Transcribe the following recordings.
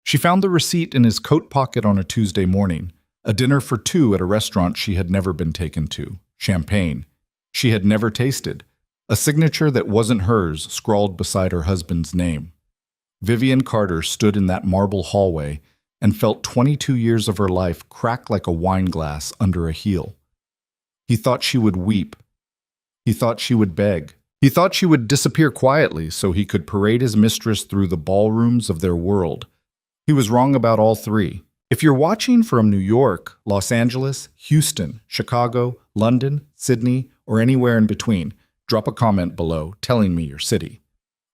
She found the receipt in his coat pocket on a Tuesday morning, a dinner for two at a restaurant she had never been taken to, champagne. She had never tasted, a signature that wasn't hers scrawled beside her husband's name. Vivian Carter stood in that marble hallway and felt 22 years of her life crack like a wine glass under a heel. He thought she would weep. He thought she would beg. He thought she would disappear quietly so he could parade his mistress through the ballrooms of their world. He was wrong about all three. If you're watching from New York, Los Angeles, Houston, Chicago, London, Sydney, or anywhere in between, drop a comment below telling me your city.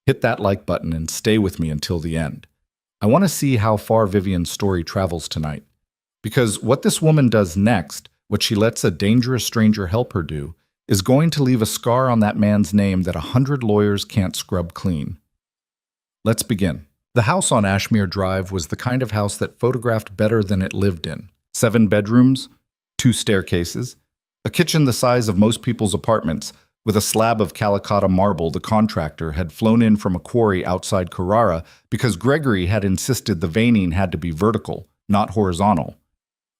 Hit that like button and stay with me until the end. I want to see how far Vivian's story travels tonight. Because what this woman does next, what she lets a dangerous stranger help her do, is going to leave a scar on that man's name that 100 lawyers can't scrub clean. Let's begin. The house on Ashmere Drive was the kind of house that photographed better than it lived in. 7 bedrooms, 2 staircases, a kitchen the size of most people's apartments, with a slab of Calicotta marble the contractor had flown in from a quarry outside Carrara because Gregory had insisted the veining had to be vertical, not horizontal.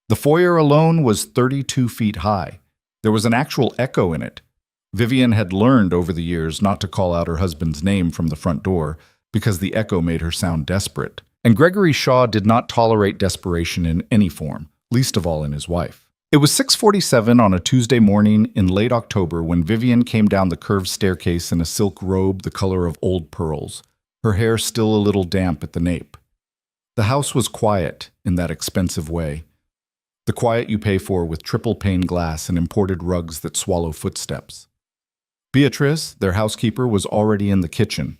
The foyer alone was 32 feet high. There was an actual echo in it. Vivian had learned over the years not to call out her husband's name from the front door because the echo made her sound desperate. And Gregory Shaw did not tolerate desperation in any form, least of all in his wife. It was 6:47 on a Tuesday morning in late October when Vivian came down the curved staircase in a silk robe the color of old pearls, her hair still a little damp at the nape. The house was quiet in that expensive way. The quiet you pay for with triple-pane glass and imported rugs that swallow footsteps. Beatrice, their housekeeper, was already in the kitchen.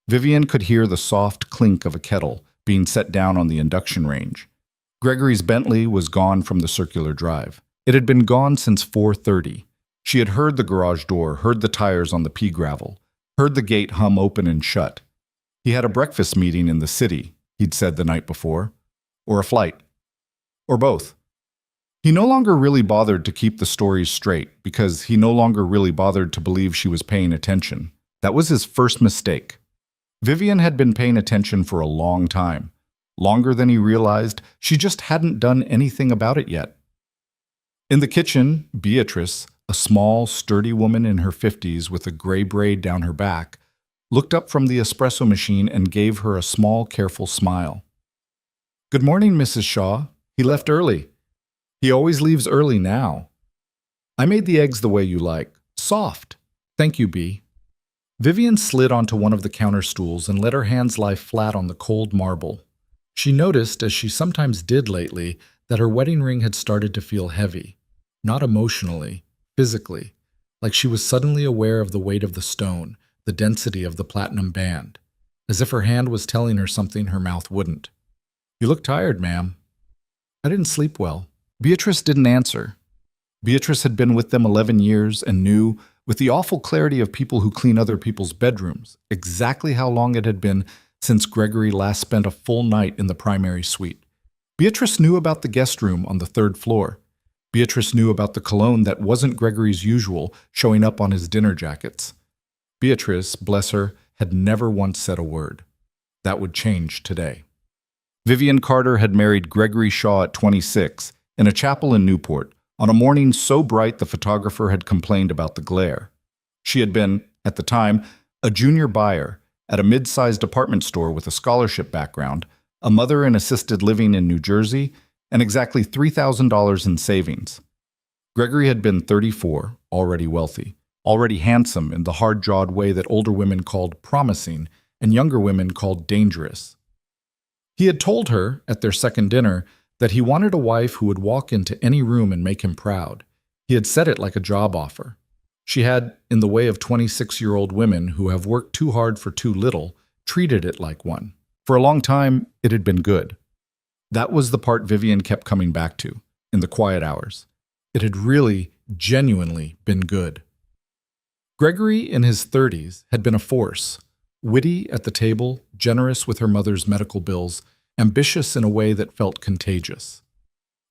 Vivian could hear the soft clink of a kettle being set down on the induction range. Gregory's Bentley was gone from the circular drive. It had been gone since 4:30. She had heard the garage door, heard the tires on the pea gravel, heard the gate hum open and shut. He had a breakfast meeting in the city, he'd said the night before, or a flight, or both. He no longer really bothered to keep the stories straight because he no longer really bothered to believe she was paying attention. That was his first mistake. Vivian had been paying attention for a long time. Longer than he realized, she just hadn't done anything about it yet. In the kitchen, Beatrice, a small, sturdy woman in her 50s with a gray braid down her back, looked up from the espresso machine and gave her a small, careful smile. "Good morning, Mrs. Shaw. He left early. He always leaves early now. I made the eggs the way you like. Soft. Thank you, Bea." Vivian slid onto one of the counter stools and let her hands lie flat on the cold marble. She noticed, as she sometimes did lately, that her wedding ring had started to feel heavy. Not emotionally, physically, like she was suddenly aware of the weight of the stone, the density of the platinum band, as if her hand was telling her something her mouth wouldn't. "You look tired, ma'am." "I didn't sleep well." Beatrice didn't answer. Beatrice had been with them 11 years and knew, with the awful clarity of people who clean other people's bedrooms, exactly how long it had been since Gregory last spent a full night in the primary suite. Beatrice knew about the guest room on the 3rd floor. Beatrice knew about the cologne that wasn't Gregory's usual showing up on his dinner jackets. Beatrice, bless her, had never once said a word. That would change today. Vivian Carter had married Gregory Shaw at 26 in a chapel in Newport on a morning so bright the photographer had complained about the glare. She had been, at the time, a junior buyer at a mid-sized department store with a scholarship background, a mother in assisted living in New Jersey, and exactly $3,000 in savings. Gregory had been 34, already wealthy, already handsome in the hard-jawed way that older women called promising and younger women called dangerous. He had told her, at their second dinner, that he wanted a wife who would walk into any room and make him proud. He had said it like a job offer. She had, in the way of 26-year-old women who have worked too hard for too little, treated it like one. For a long time, it had been good. That was the part Vivian kept coming back to, in the quiet hours. It had really, genuinely been good. Gregory, in his 30s, had been a force. Witty at the table, generous with her mother's medical bills, ambitious in a way that felt contagious.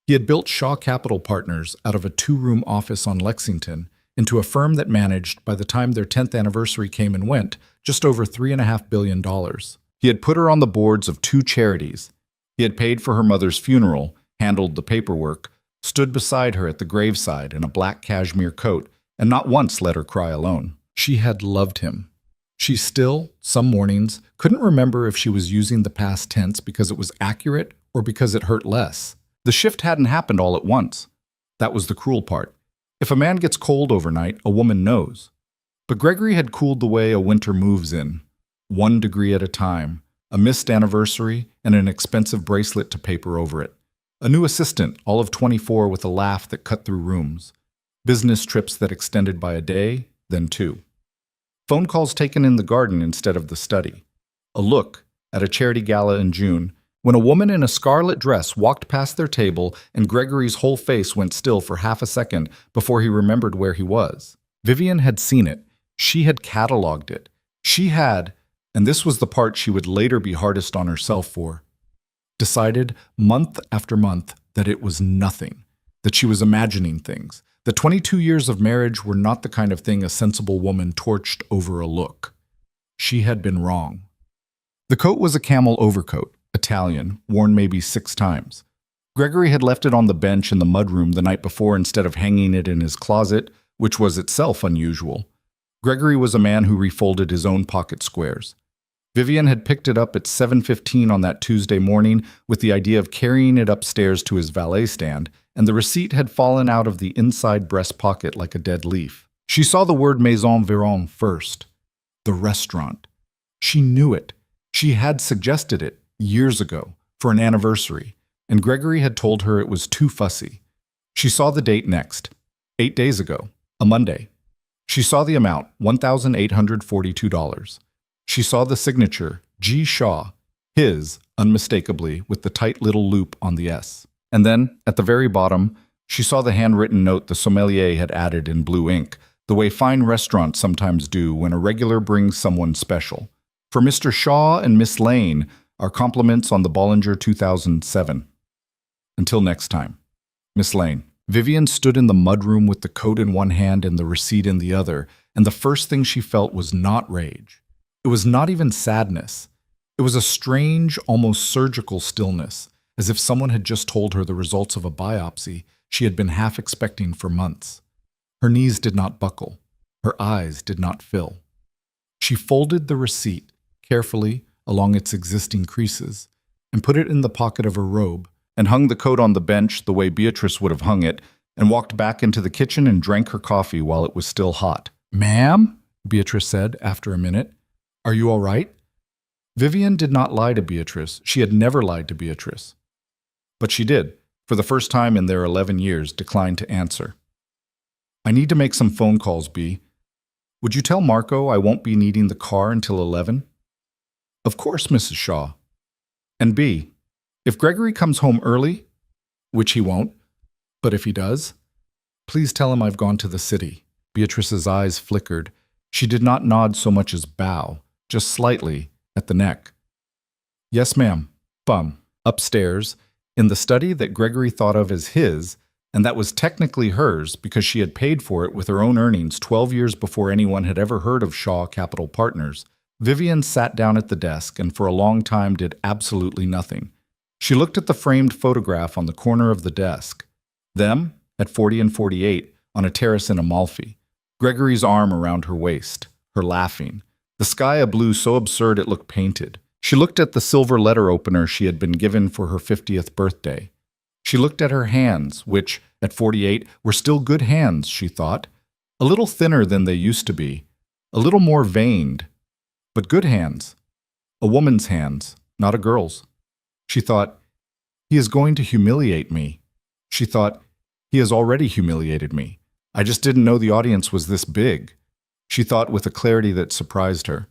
He had built Shaw Capital Partners out of a 2-room office on Lexington into a firm that managed, by the time their 10th anniversary came and went, just over $3.5 billion. He had put her on the boards of 2 charities, He had paid for her mother's funeral, handled the paperwork, stood beside her at the graveside in a black cashmere coat, and not once let her cry alone. She had loved him. She still, some mornings, couldn't remember if she was using the past tense because it was accurate or because it hurt less. The shift hadn't happened all at once. That was the cruel part. If a man gets cold overnight, a woman knows. But Gregory had cooled the way a winter moves in, 1 degree at a time, a missed anniversary, and an expensive bracelet to paper over it. A new assistant, all of 24, with a laugh that cut through rooms. Business trips that extended by a day, then 2. Phone calls taken in the garden instead of the study. A look at a charity gala in June, when a woman in a scarlet dress walked past their table and Gregory's whole face went still for half a second before he remembered where he was. Vivian had seen it. She had cataloged it. She had, and this was the part she would later be hardest on herself for, decided month after month that it was nothing, that she was imagining things, that 22 years of marriage were not the kind of thing a sensible woman torched over a look. She had been wrong. The coat was a camel overcoat, Italian, worn maybe 6 times. Gregory had left it on the bench in the mudroom the night before instead of hanging it in his closet, which was itself unusual. Gregory was a man who refolded his own pocket squares. Vivian had picked it up at 7:15 on that Tuesday morning with the idea of carrying it upstairs to his valet stand, and the receipt had fallen out of the inside breast pocket like a dead leaf. She saw the word Maison Véron first. The restaurant. She knew it. She had suggested it years ago for an anniversary, and Gregory had told her it was too fussy. She saw the date next, 8 days ago, a Monday. She saw the amount, $1,842. She saw the signature, G. Shaw, his, unmistakably, with the tight little loop on the S. And then, at the very bottom, she saw the handwritten note the sommelier had added in blue ink, the way fine restaurants sometimes do when a regular brings someone special. For Mr. Shaw and Miss Lane, our compliments on the Bollinger 2007. Until next time. Miss Lane. Vivian stood in the mudroom with the coat in one hand and the receipt in the other, and the first thing she felt was not rage. It was not even sadness. It was a strange, almost surgical stillness, as if someone had just told her the results of a biopsy she had been half expecting for months. Her knees did not buckle. Her eyes did not fill. She folded the receipt carefully along its existing creases and put it in the pocket of her robe, and hung the coat on the bench the way Beatrice would have hung it, and walked back into the kitchen and drank her coffee while it was still hot. "Ma'am?" Beatrice said after a minute. "Are you all right?" Vivian did not lie to Beatrice. She had never lied to Beatrice. But she did, for the first time in their 11 years, decline to answer. "I need to make some phone calls, B. Would you tell Marco I won't be needing the car until 11? "Of course, Mrs. Shaw." "And B, if Gregory comes home early, which he won't, but if he does, please tell him I've gone to the city." Beatrice's eyes flickered. She did not nod so much as bow, just slightly, at the neck. "Yes, ma'am." Bum. Upstairs, in the study that Gregory thought of as his, and that was technically hers because she had paid for it with her own earnings 12 years before anyone had ever heard of Shaw Capital Partners, Vivian sat down at the desk and for a long time did absolutely nothing. She looked at the framed photograph on the corner of the desk. Them, at 40 and 48, on a terrace in Amalfi. Gregory's arm around her waist, her laughing. The sky a blue so absurd it looked painted. She looked at the silver letter opener she had been given for her 50th birthday. She looked at her hands, which, at 48, were still good hands, she thought. A little thinner than they used to be. A little more veined. But good hands. A woman's hands, not a girl's. She thought, he is going to humiliate me. She thought, he has already humiliated me. I just didn't know the audience was this big. She thought with a clarity that surprised her.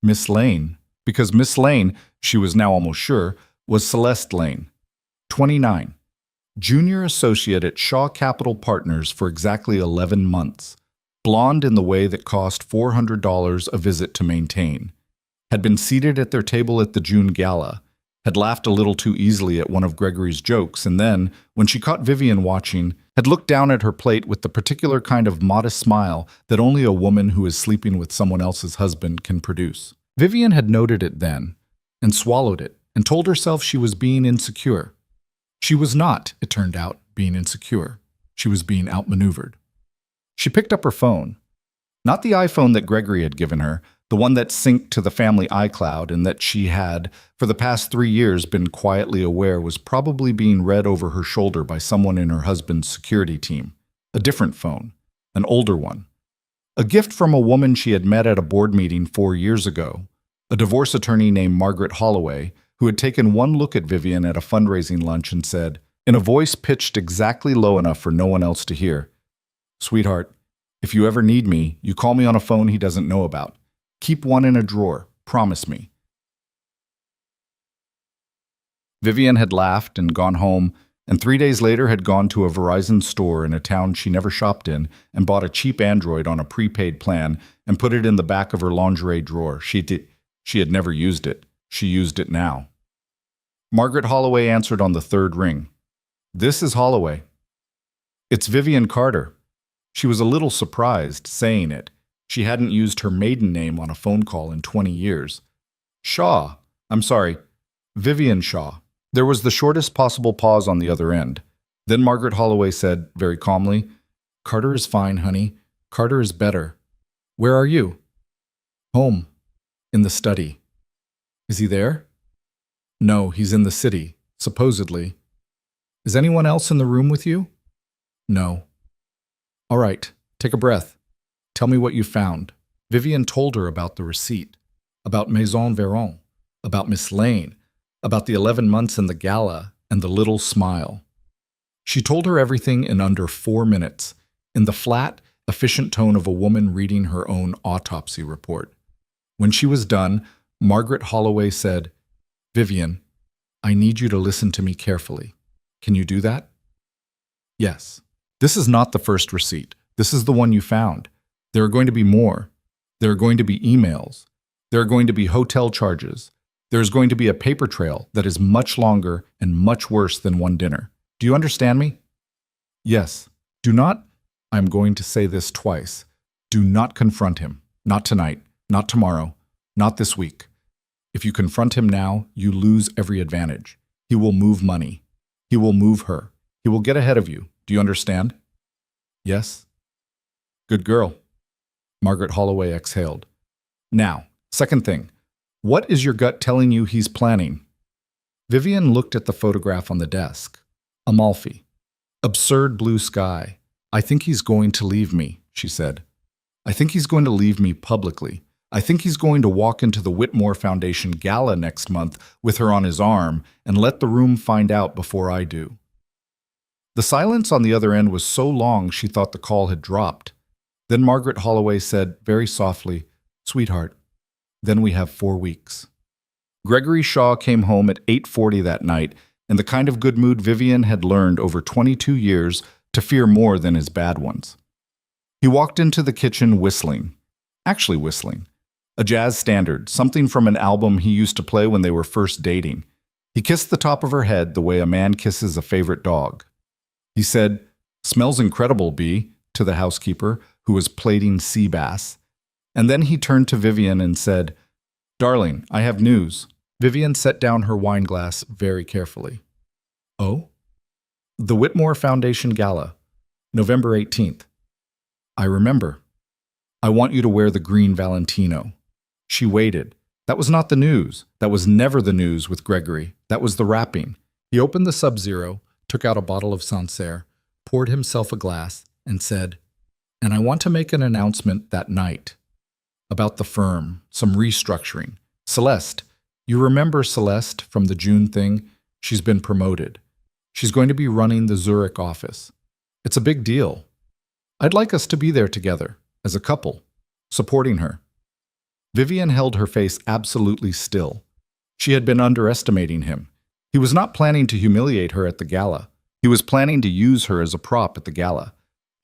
Miss Lane, because Miss Lane, she was now almost sure, was Celeste Lane, 29, junior associate at Shaw Capital Partners for exactly 11 months, blonde in the way that cost $400 a visit to maintain, had been seated at their table at the June gala, had laughed a little too easily at one of Gregory's jokes, and then, when she caught Vivian watching, had looked down at her plate with the particular kind of modest smile that only a woman who is sleeping with someone else's husband can produce. Vivian had noted it then, and swallowed it, and told herself she was being insecure. She was not, it turned out, being insecure. She was being outmaneuvered. She picked up her phone. Not the iPhone that Gregory had given her, the one that synced to the family iCloud and that she had, for the past 3 years, been quietly aware was probably being read over her shoulder by someone in her husband's security team. A different phone, an older one. A gift from a woman she had met at a board meeting 4 years ago, a divorce attorney named Margaret Holloway, who had taken one look at Vivian at a fundraising lunch and said, in a voice pitched exactly low enough for no one else to hear, "Sweetheart, if you ever need me, you call me on a phone he doesn't know about. Keep one in a drawer, promise me." Vivian had laughed and gone home, and 3 days later had gone to a Verizon store in a town she never shopped in and bought a cheap Android on a prepaid plan and put it in the back of her lingerie drawer. She had never used it. She used it now. Margaret Holloway answered on the third ring. "This is Holloway." "It's Vivian Carter." She was a little surprised, saying it. She hadn't used her maiden name on a phone call in 20 years. "Shaw. I'm sorry. Vivian Shaw." There was the shortest possible pause on the other end. Then Margaret Holloway said, very calmly, "Carter is fine, honey. Carter is better. Where are you?" "Home. In the study." "Is he there?" "No, he's in the city, supposedly." "Is anyone else in the room with you?" "No." "All right, take a breath. Tell me what you found." Vivian told her about the receipt, about Maison Véron, about Miss Lane, about the 11 months in the gala and the little smile. She told her everything in under 4 minutes, in the flat, efficient tone of a woman reading her own autopsy report. When she was done, Margaret Holloway said, "Vivian, I need you to listen to me carefully. Can you do that?" "Yes. This is not the first receipt. This is the one you found. There are going to be more. There are going to be emails. There are going to be hotel charges. There is going to be a paper trail that is much longer and much worse than one dinner. Do you understand me?" "Yes. Do not," I'm going to say this twice, "do not confront him. Not tonight. Not tomorrow. Not this week. If you confront him now, you lose every advantage. He will move money. He will move her. He will get ahead of you. Do you understand?" "Yes." "Good girl." Margaret Holloway exhaled. "Now, second thing. What is your gut telling you he's planning?" Vivian looked at the photograph on the desk. Amalfi. Absurd blue sky. "I think he's going to leave me," she said. "I think he's going to leave me publicly. I think he's going to walk into the Whitmore Foundation gala next month with her on his arm and let the room find out before I do." The silence on the other end was so long she thought the call had dropped. Then Margaret Holloway said very softly, "Sweetheart, then we have 4 weeks." Gregory Shaw came home at 8:40 that night, in the kind of good mood Vivian had learned over 22 years to fear more than his bad ones. He walked into the kitchen whistling. Actually whistling. A jazz standard, something from an album he used to play when they were first dating. He kissed the top of her head the way a man kisses a favorite dog. He said, "Smells incredible, B," to the housekeeper, who was plating sea bass. And then he turned to Vivian and said, "Darling, I have news." Vivian set down her wine glass very carefully. "Oh?" "The Whitmore Foundation Gala, November 18th. "I remember. I want you to wear the green Valentino." She waited. That was not the news. That was never the news with Gregory. That was the wrapping. He opened the Sub-Zero, took out a bottle of Sancerre, poured himself a glass, and said, "And I want to make an announcement that night. About the firm, some restructuring. Celeste, you remember Celeste from the June thing? She's been promoted. She's going to be running the Zurich office. It's a big deal. I'd like us to be there together, as a couple, supporting her." Vivian held her face absolutely still. She had been underestimating him. He was not planning to humiliate her at the gala. He was planning to use her as a prop at the gala,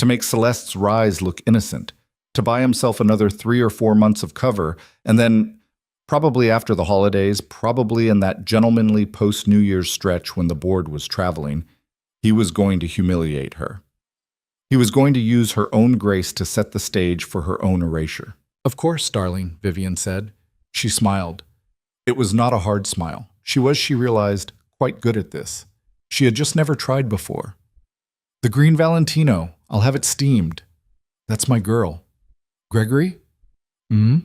to make Celeste's rise look innocent, to buy himself another 3 or 4 months of cover, and then, probably after the holidays, probably in that gentlemanly post-New Year's stretch when the board was traveling, he was going to humiliate her. He was going to use her own grace to set the stage for her own erasure. "Of course, darling," Vivian said. She smiled. It was not a hard smile. She realized, quite good at this. She had just never tried before. The green Valentino. I'll have it steamed. That's my girl. Gregory? Hmm?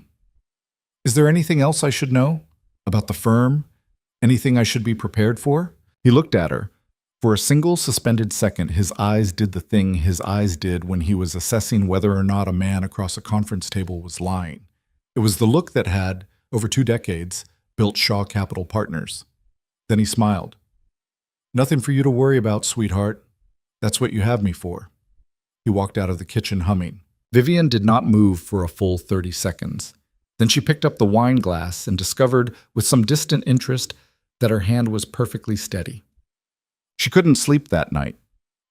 Is there anything else I should know? About the firm? Anything I should be prepared for? He looked at her. For a single suspended second, his eyes did the thing his eyes did when he was assessing whether or not a man across a conference table was lying. It was the look that had, over 2 decades, built Shaw Capital Partners. Then he smiled. Nothing for you to worry about, sweetheart. That's what you have me for. He walked out of the kitchen humming. Vivian did not move for a full 30 seconds. Then she picked up the wine glass and discovered, with some distant interest, that her hand was perfectly steady. She couldn't sleep that night.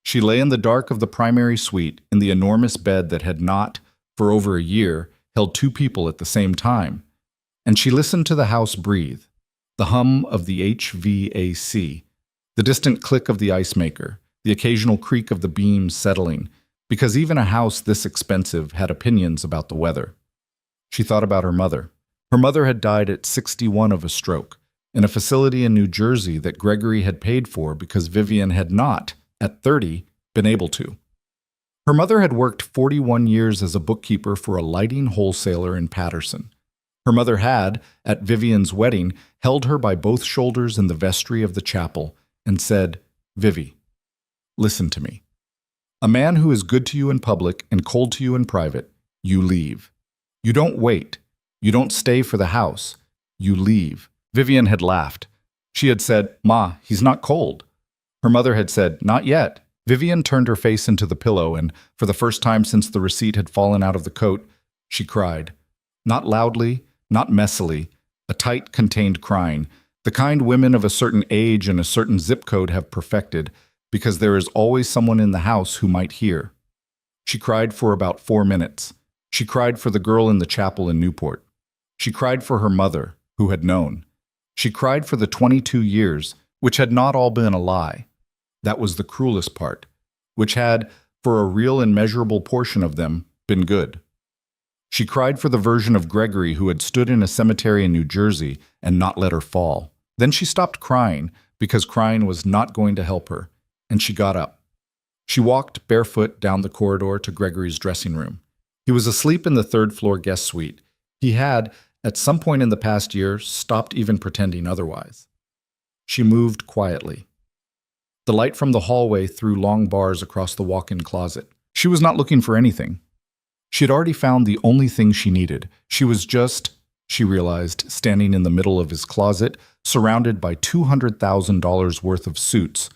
She lay in the dark of the primary suite in the enormous bed that had not, for over a year, held 2 people at the same time, and she listened to the house breathe, the hum of the HVAC, the distant click of the ice maker, the occasional creak of the beams settling, because even a house this expensive had opinions about the weather. She thought about her mother. Her mother had died at 61 of a stroke, in a facility in New Jersey that Gregory had paid for because Vivian had not, at 30, been able to. Her mother had worked 41 years as a bookkeeper for a lighting wholesaler in Paterson. Her mother had, at Vivian's wedding, held her by both shoulders in the vestry of the chapel and said, "Vivi, listen to me. A man who is good to you in public and cold to you in private, you leave. You don't wait. You don't stay for the house. You leave." Vivian had laughed. She had said, "Ma, he's not cold." Her mother had said, "Not yet." Vivian turned her face into the pillow and, for the first time since the receipt had fallen out of the coat, she cried. Not loudly, not messily, a tight, contained crying, the kind women of a certain age and a certain zip code have perfected, because there is always someone in the house who might hear. She cried for about 4 minutes. She cried for the girl in the chapel in Newport. She cried for her mother, who had known. She cried for the 22 years, which had not all been a lie. That was the cruelest part, which had, for a real and measurable portion of them, been good. She cried for the version of Gregory who had stood in a cemetery in New Jersey and not let her fall. Then she stopped crying, because crying was not going to help her, and she got up. She walked barefoot down the corridor to Gregory's dressing room. He was asleep in the 3rd-floor guest suite. He had, at some point in the past year, stopped even pretending otherwise. She moved quietly. The light from the hallway threw long bars across the walk-in closet. She was not looking for anything. She had already found the only thing she needed. She was just, she realized, standing in the middle of his closet, surrounded by $200,000 worth of suits,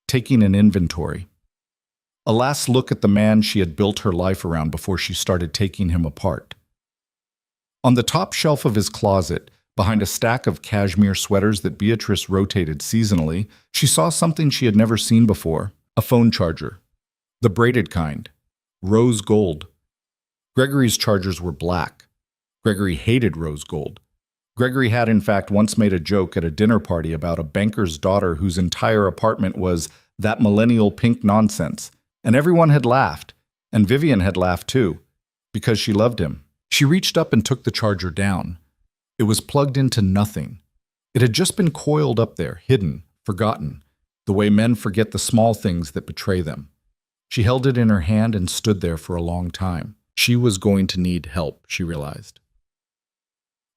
taking an inventory. A last look at the man she had built her life around before she started taking him apart. On the top shelf of his closet, behind a stack of cashmere sweaters that Beatrice rotated seasonally, she saw something she had never seen before, a phone charger. The braided kind. Rose gold. Gregory's chargers were black. Gregory hated rose gold. Gregory had, in fact, once made a joke at a dinner party about a banker's daughter whose entire apartment was that millennial pink nonsense, and everyone had laughed, and Vivian had laughed too, because she loved him. She reached up and took the charger down. It was plugged into nothing. It had just been coiled up there, hidden, forgotten, the way men forget the small things that betray them. She held it in her hand and stood there for a long time. She was going to need help, she realized.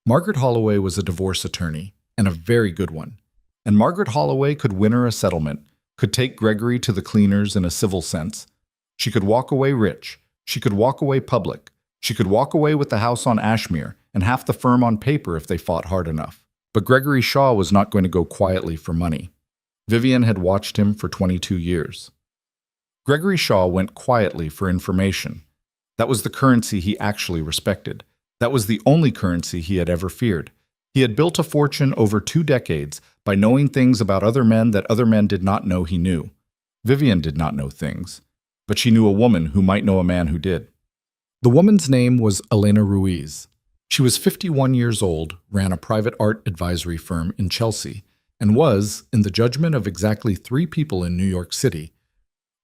Margaret Holloway was a divorce attorney, and a very good one. And Margaret Holloway could win her a settlement, could take Gregory to the cleaners in a civil sense. She could walk away rich. She could walk away public. She could walk away with the house on Ashmere and half the firm on paper if they fought hard enough. But Gregory Shaw was not going to go quietly for money. Vivian had watched him for 22 years. Gregory Shaw went quietly for information. That was the currency he actually respected. That was the only currency he had ever feared. He had built a fortune over 2 decades by knowing things about other men that other men did not know he knew. Vivian did not know things, but she knew a woman who might know a man who did. The woman's name was Elena Ruiz. She was 51 years old, ran a private art advisory firm in Chelsea, and was, in the judgment of exactly 3 people in New York City,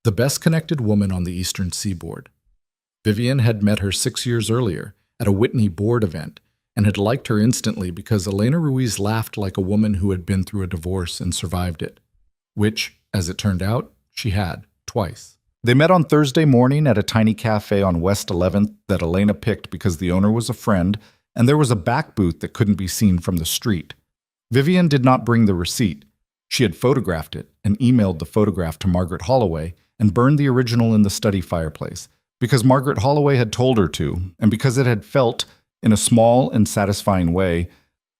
the best-connected woman on the Eastern Seaboard. Vivian had met her 6 years earlier at a Whitney board event, and had liked her instantly because Elena Ruiz laughed like a woman who had been through a divorce and survived it, which, as it turned out, she had, twice. They met on Thursday morning at a tiny cafe on West 11th that Elena picked because the owner was a friend, and there was a back booth that couldn't be seen from the street. Vivian did not bring the receipt. She had photographed it and emailed the photograph to Margaret Holloway and burned the original in the study fireplace, because Margaret Holloway had told her to, and because it had felt, in a small and satisfying way,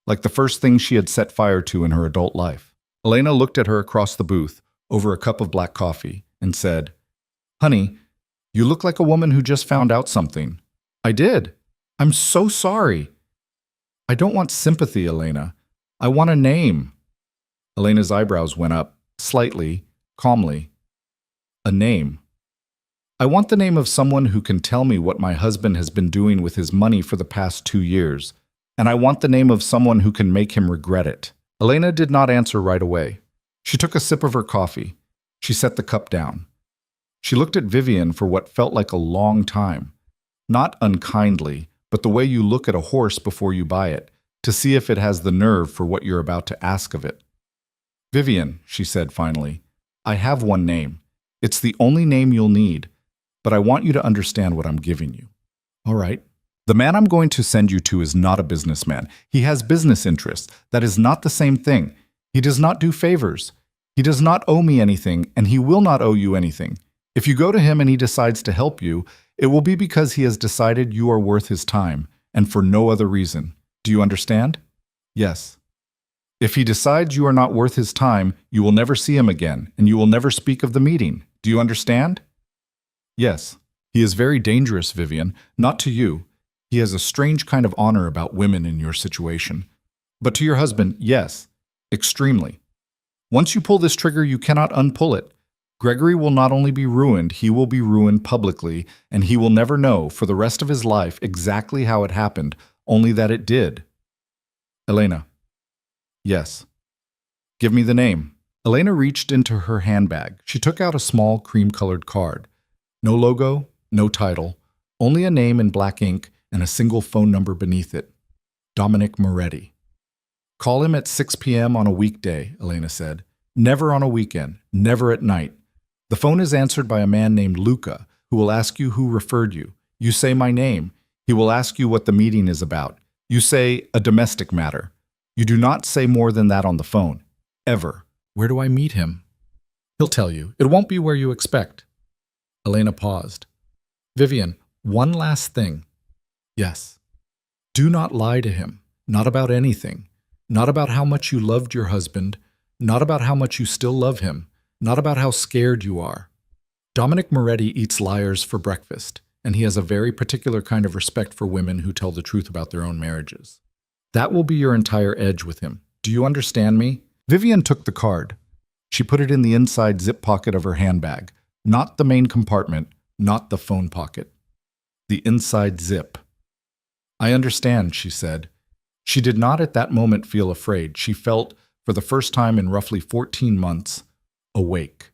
like the first thing she had set fire to in her adult life. Elena looked at her across the booth, over a cup of black coffee, and said, "Honey, you look like a woman who just found out something." "I did. I'm so sorry." "I don't want sympathy, Elena. I want a name." Elena's eyebrows went up, slightly, calmly. "A name. I want the name of someone who can tell me what my husband has been doing with his money for the past 2 years, and I want the name of someone who can make him regret it." Elena did not answer right away. She took a sip of her coffee. She set the cup down. She looked at Vivian for what felt like a long time, not unkindly, but the way you look at a horse before you buy it, to see if it has the nerve for what you're about to ask of it. "Vivian," she said finally, "I have one name. It's the only name you'll need, but I want you to understand what I'm giving you." "All right." "The man I'm going to send you to is not a businessman. He has business interests. That is not the same thing. He does not do favors. He does not owe me anything, and he will not owe you anything. If you go to him and he decides to help you, it will be because he has decided you are worth his time, and for no other reason. Do you understand?" "Yes." "If he decides you are not worth his time, you will never see him again, and you will never speak of the meeting. Do you understand?" "Yes." "He is very dangerous, Vivian, not to you. He has a strange kind of honor about women in your situation. But to your husband, yes, extremely. Once you pull this trigger, you cannot unpull it. Gregory will not only be ruined, he will be ruined publicly, and he will never know, for the rest of his life, exactly how it happened, only that it did." "Elena." "Yes." "Give me the name." Elena reached into her handbag. She took out a small cream-colored card. No logo, no title, only a name in black ink and a single phone number beneath it. Dominic Moretti. "Call him at 6 p.m. on a weekday," Elena said. "Never on a weekend, never at night. The phone is answered by a man named Luca, who will ask you who referred you. You say my name. He will ask you what the meeting is about. You say a domestic matter. You do not say more than that on the phone. Ever." "Where do I meet him?" "He'll tell you. It won't be where you expect." Elena paused. "Vivian, one last thing." "Yes." "Do not lie to him. Not about anything. Not about how much you loved your husband. Not about how much you still love him. Not about how scared you are. Dominic Moretti eats liars for breakfast, and he has a very particular kind of respect for women who tell the truth about their own marriages. That will be your entire edge with him. Do you understand me?" Vivian took the card. She put it in the inside zip pocket of her handbag, not the main compartment, not the phone pocket. The inside zip. "I understand," she said. She did not at that moment feel afraid. She felt, for the first time in roughly 14 months, awake.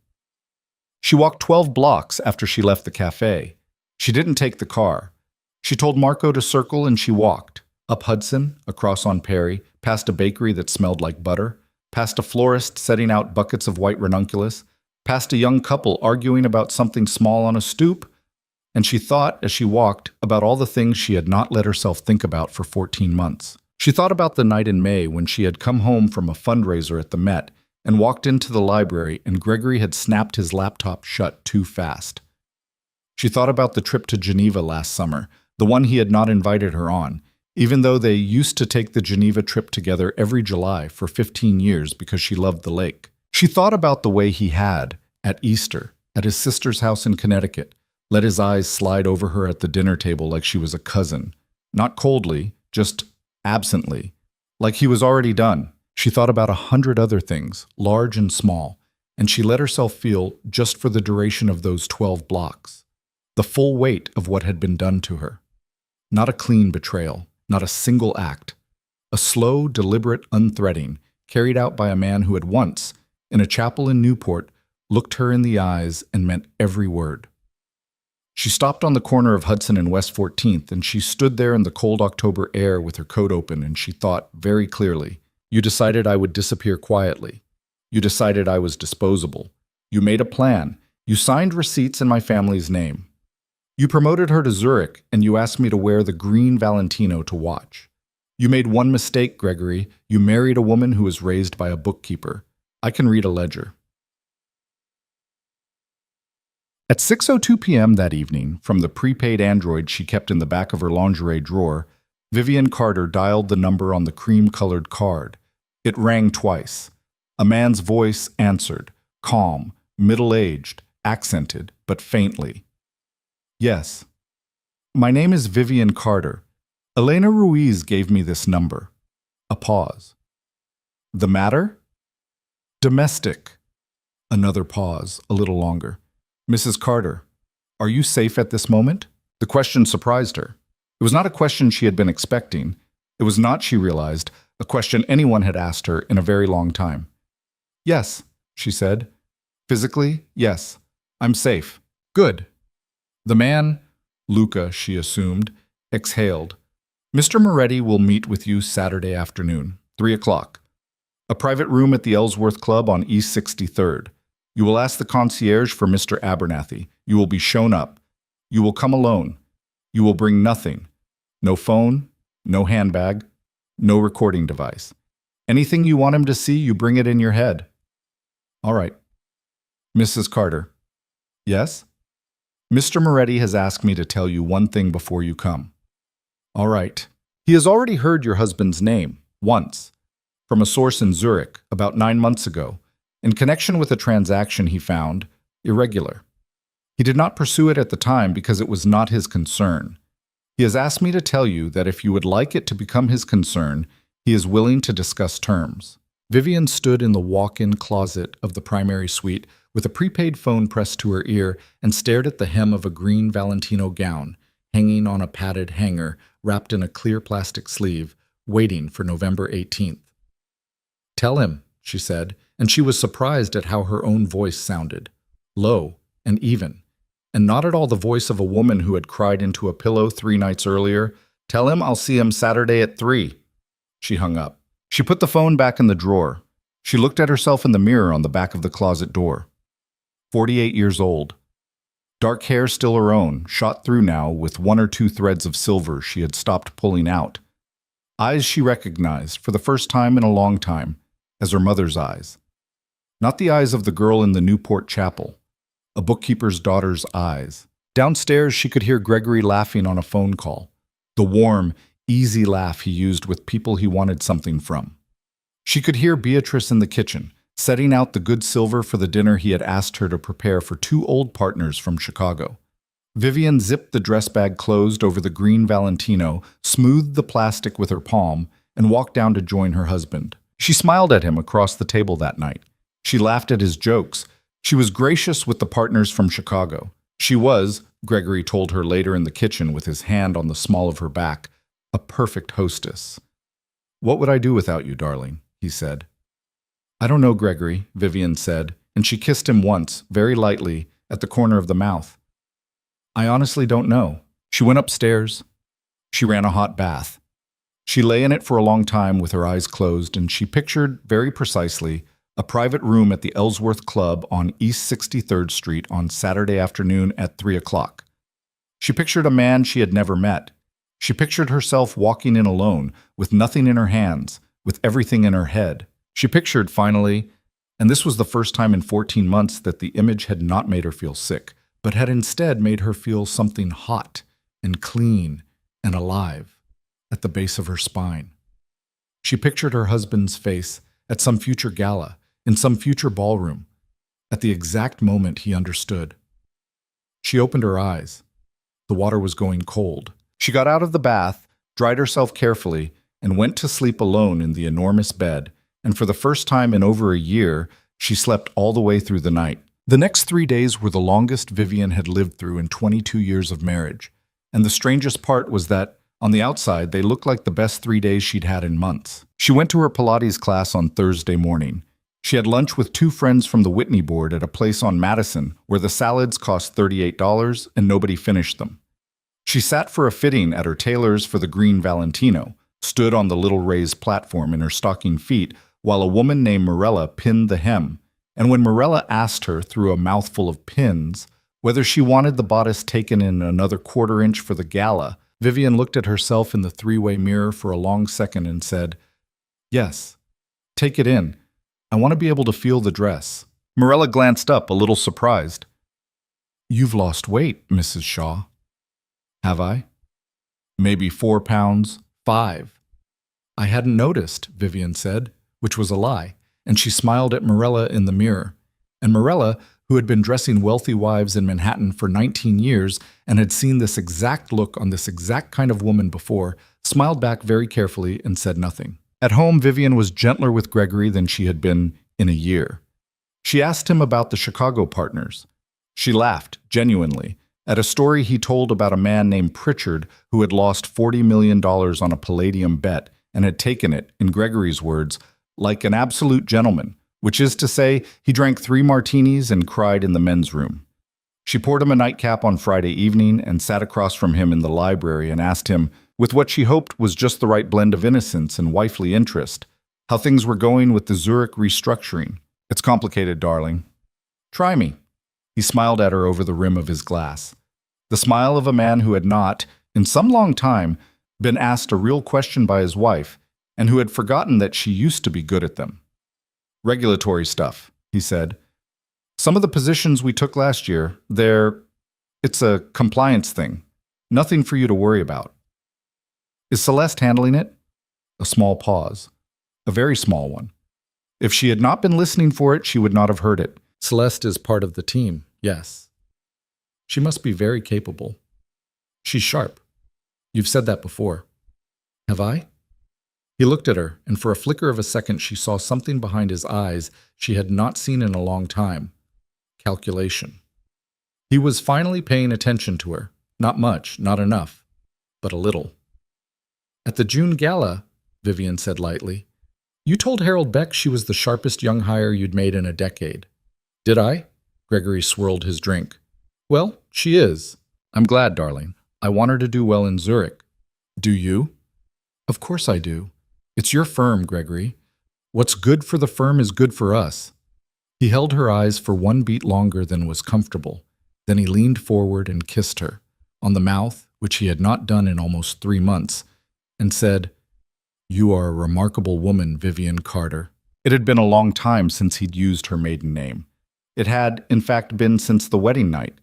She walked 12 blocks after she left the cafe. She didn't take the car. She told Marco to circle and she walked. Up Hudson, across on Perry, past a bakery that smelled like butter, past a florist setting out buckets of white ranunculus, past a young couple arguing about something small on a stoop, and she thought, as she walked, about all the things she had not let herself think about for 14 months. She thought about the night in May when she had come home from a fundraiser at the Met and walked into the library and Gregory had snapped his laptop shut too fast. She thought about the trip to Geneva last summer, the one he had not invited her on, even though they used to take the Geneva trip together every July for 15 years because she loved the lake. She thought about the way he had, at Easter, at his sister's house in Connecticut, let his eyes slide over her at the dinner table like she was a cousin, not coldly, just absently, like he was already done. She thought about 100 other things, large and small, and she let herself feel, just for the duration of those 12 blocks, the full weight of what had been done to her. Not a clean betrayal, not a single act. A slow, deliberate unthreading, carried out by a man who had once, in a chapel in Newport, looked her in the eyes and meant every word. She stopped on the corner of Hudson and West 14th, and she stood there in the cold October air with her coat open, and she thought very clearly, "You decided I would disappear quietly. You decided I was disposable. You made a plan. You signed receipts in my family's name. You promoted her to Zurich, and you asked me to wear the green Valentino to watch. You made one mistake, Gregory. You married a woman who was raised by a bookkeeper. I can read a ledger." At 6:02 p.m. that evening, from the prepaid Android she kept in the back of her lingerie drawer, Vivian Carter dialed the number on the cream-colored card. It rang twice. A man's voice answered, calm, middle-aged, accented, but faintly. "Yes. My name is Vivian Carter. Elena Ruiz gave me this number." A pause. "The matter?" "Domestic." Another pause, a little longer. "Mrs. Carter, are you safe at this moment?" The question surprised her. It was not a question she had been expecting. It was not, she realized, a question anyone had asked her in a very long time. "Yes," she said. "Physically, yes. I'm safe." "Good." The man, Luca, she assumed, exhaled. "Mr. Moretti will meet with you Saturday afternoon, 3 o'clock. A private room at the Ellsworth Club on East 63rd. You will ask the concierge for Mr. Abernathy. You will be shown up. You will come alone. You will bring nothing. No phone, no handbag, no recording device. Anything you want him to see, you bring it in your head." "All right." "Mrs. Carter." "Yes?" "Mr. Moretti has asked me to tell you one thing before you come." "All right." "He has already heard your husband's name, once, from a source in Zurich, about 9 months ago, in connection with a transaction he found irregular. He did not pursue it at the time because it was not his concern. He has asked me to tell you that if you would like it to become his concern, he is willing to discuss terms." Vivian stood in the walk-in closet of the primary suite with a prepaid phone pressed to her ear and stared at the hem of a green Valentino gown hanging on a padded hanger wrapped in a clear plastic sleeve, waiting for November 18th. "Tell him," she said, and she was surprised at how her own voice sounded, low and even, and not at all the voice of a woman who had cried into a pillow 3 nights earlier, "Tell him I'll see him Saturday at 3. She hung up. She put the phone back in the drawer. She looked at herself in the mirror on the back of the closet door. 48 years old. Dark hair still her own, shot through now with 1 or 2 threads of silver she had stopped pulling out. Eyes she recognized, for the first time in a long time, as her mother's eyes. Not the eyes of the girl in the Newport Chapel, a bookkeeper's daughter's eyes. Downstairs she could hear Gregory laughing on a phone call, the warm, easy laugh he used with people he wanted something from. She could hear Beatrice in the kitchen, setting out the good silver for the dinner he had asked her to prepare for 2 old partners from Chicago. Vivian zipped the dress bag closed over the green Valentino, smoothed the plastic with her palm, and walked down to join her husband. She smiled at him across the table that night. She laughed at his jokes. She was gracious with the partners from Chicago. She was, Gregory told her later in the kitchen with his hand on the small of her back, a perfect hostess. "What would I do without you, darling?" he said. "I don't know, Gregory," Vivian said, and she kissed him once, very lightly, at the corner of the mouth. "I honestly don't know." She went upstairs. She ran a hot bath. She lay in it for a long time with her eyes closed, and she pictured, very precisely, a private room at the Ellsworth Club on East 63rd Street on Saturday afternoon at 3 o'clock. She pictured a man she had never met. She pictured herself walking in alone, with nothing in her hands, with everything in her head. She pictured, finally, and this was the first time in 14 months that the image had not made her feel sick, but had instead made her feel something hot and clean and alive at the base of her spine. She pictured her husband's face at some future gala, in some future ballroom, at the exact moment he understood. She opened her eyes. The water was going cold. She got out of the bath, dried herself carefully, and went to sleep alone in the enormous bed, and for the first time in over a year, she slept all the way through the night. The next 3 days were the longest Vivian had lived through in 22 years of marriage, and the strangest part was that, on the outside, they looked like the best 3 days she'd had in months. She went to her Pilates class on Thursday morning. She had lunch with two friends from the Whitney board at a place on Madison where the salads cost $38 and nobody finished them. She sat for a fitting at her tailor's for the green Valentino, stood on the little raised platform in her stocking feet while a woman named Morella pinned the hem, and when Morella asked her through a mouthful of pins whether she wanted the bodice taken in another quarter-inch for the gala, Vivian looked at herself in the three-way mirror for a long second and said, "Yes, take it in. I want to be able to feel the dress." Morella glanced up, a little surprised. "You've lost weight, Mrs. Shaw." "Have I?" "Maybe 4 pounds, 5. "I hadn't noticed," Vivian said, which was a lie, and she smiled at Morella in the mirror. And Morella, who had been dressing wealthy wives in Manhattan for 19 years and had seen this exact look on this exact kind of woman before, smiled back very carefully and said nothing. At home, Vivian was gentler with Gregory than she had been in a year. She asked him about the Chicago partners. She laughed, genuinely, at a story he told about a man named Pritchard who had lost $40 million on a palladium bet and had taken it, in Gregory's words, like an absolute gentleman, which is to say, he drank 3 martinis and cried in the men's room. She poured him a nightcap on Friday evening and sat across from him in the library and asked him, with what she hoped was just the right blend of innocence and wifely interest, how things were going with the Zurich restructuring. "It's complicated, darling." "Try me." He smiled at her over the rim of his glass. The smile of a man who had not, in some long time, been asked a real question by his wife, and who had forgotten that she used to be good at them. "Regulatory stuff," he said. "Some of the positions we took last year, it's a compliance thing. Nothing for you to worry about." "Is Celeste handling it?" A small pause. A very small one. If she had not been listening for it, she would not have heard it. "Celeste is part of the team, yes." "She must be very capable." "She's sharp." "You've said that before." "Have I?" He looked at her, and for a flicker of a second she saw something behind his eyes she had not seen in a long time. Calculation. He was finally paying attention to her. Not much, not enough, but a little. "At the June gala," Vivian said lightly, "you told Harold Beck she was the sharpest young hire you'd made in a decade." "Did I?" Gregory swirled his drink. "Well, she is. I'm glad, darling. I want her to do well in Zurich." "Do you?" "Of course I do. It's your firm, Gregory. What's good for the firm is good for us." He held her eyes for one beat longer than was comfortable. Then he leaned forward and kissed her, on the mouth, which he had not done in almost 3 months, and said, "You are a remarkable woman, Vivian Carter." It had been a long time since he'd used her maiden name. It had, in fact, been since the wedding night.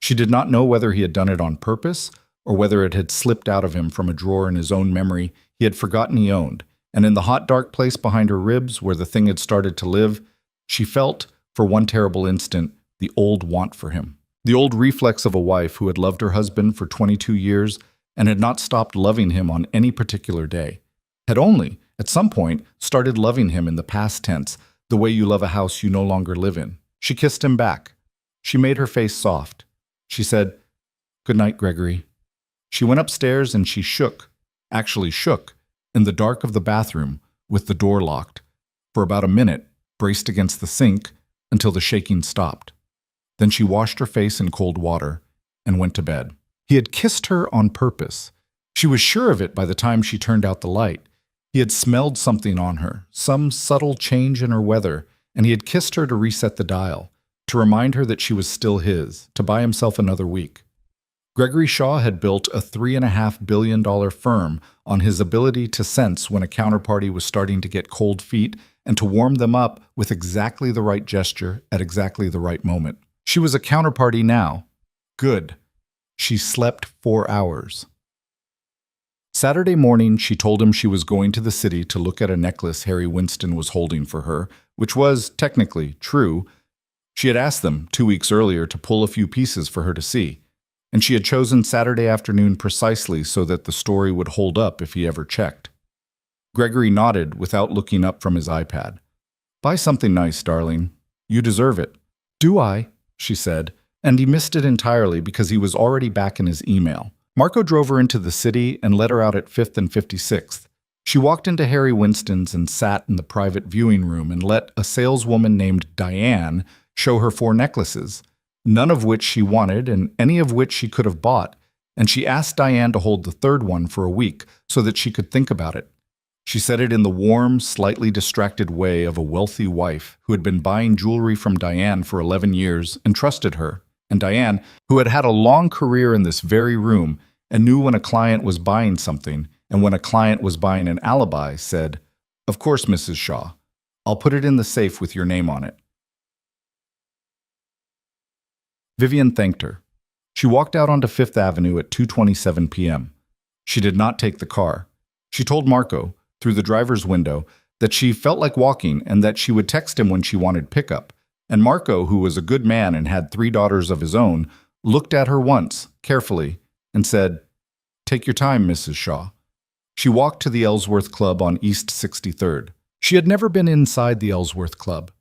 She did not know whether he had done it on purpose, or whether it had slipped out of him from a drawer in his own memory he had forgotten he owned, and in the hot, dark place behind her ribs where the thing had started to live, she felt, for one terrible instant, the old want for him. The old reflex of a wife who had loved her husband for 22 years and had not stopped loving him on any particular day, had only, at some point, started loving him in the past tense, the way you love a house you no longer live in. She kissed him back. She made her face soft. She said, "Good night, Gregory." She went upstairs and she shook, in the dark of the bathroom, with the door locked, for about a minute, braced against the sink, until the shaking stopped. Then she washed her face in cold water and went to bed. He had kissed her on purpose. She was sure of it by the time she turned out the light. He had smelled something on her, some subtle change in her weather, and he had kissed her to reset the dial, to remind her that she was still his, to buy himself another week. Gregory Shaw had built a $3.5 billion firm on his ability to sense when a counterparty was starting to get cold feet and to warm them up with exactly the right gesture at exactly the right moment. She was a counterparty now. Good. She slept 4 hours. Saturday morning, she told him she was going to the city to look at a necklace Harry Winston was holding for her, which was, technically, true. She had asked them 2 weeks earlier to pull a few pieces for her to see, and she had chosen Saturday afternoon precisely so that the story would hold up if he ever checked. Gregory nodded without looking up from his iPad. "Buy something nice, darling. You deserve it." "Do I?" she said, and he missed it entirely because he was already back in his email. Marco drove her into the city and let her out at 5th and 56th. She walked into Harry Winston's and sat in the private viewing room and let a saleswoman named Diane show her 4 necklaces, none of which she wanted and any of which she could have bought, and she asked Diane to hold the 3rd one for a week so that she could think about it. She said it in the warm, slightly distracted way of a wealthy wife who had been buying jewelry from Diane for 11 years and trusted her, and Diane, who had had a long career in this very room and knew when a client was buying something and when a client was buying an alibi, said, "Of course, Mrs. Shaw. I'll put it in the safe with your name on it." Vivian thanked her. She walked out onto 5th Avenue at 2:27 p.m. She did not take the car. She told Marco, through the driver's window, that she felt like walking and that she would text him when she wanted pickup. And Marco, who was a good man and had 3 daughters of his own, looked at her once, carefully, and said, "Take your time, Mrs. Shaw." She walked to the Ellsworth Club on East 63rd. She had never been inside the Ellsworth Club.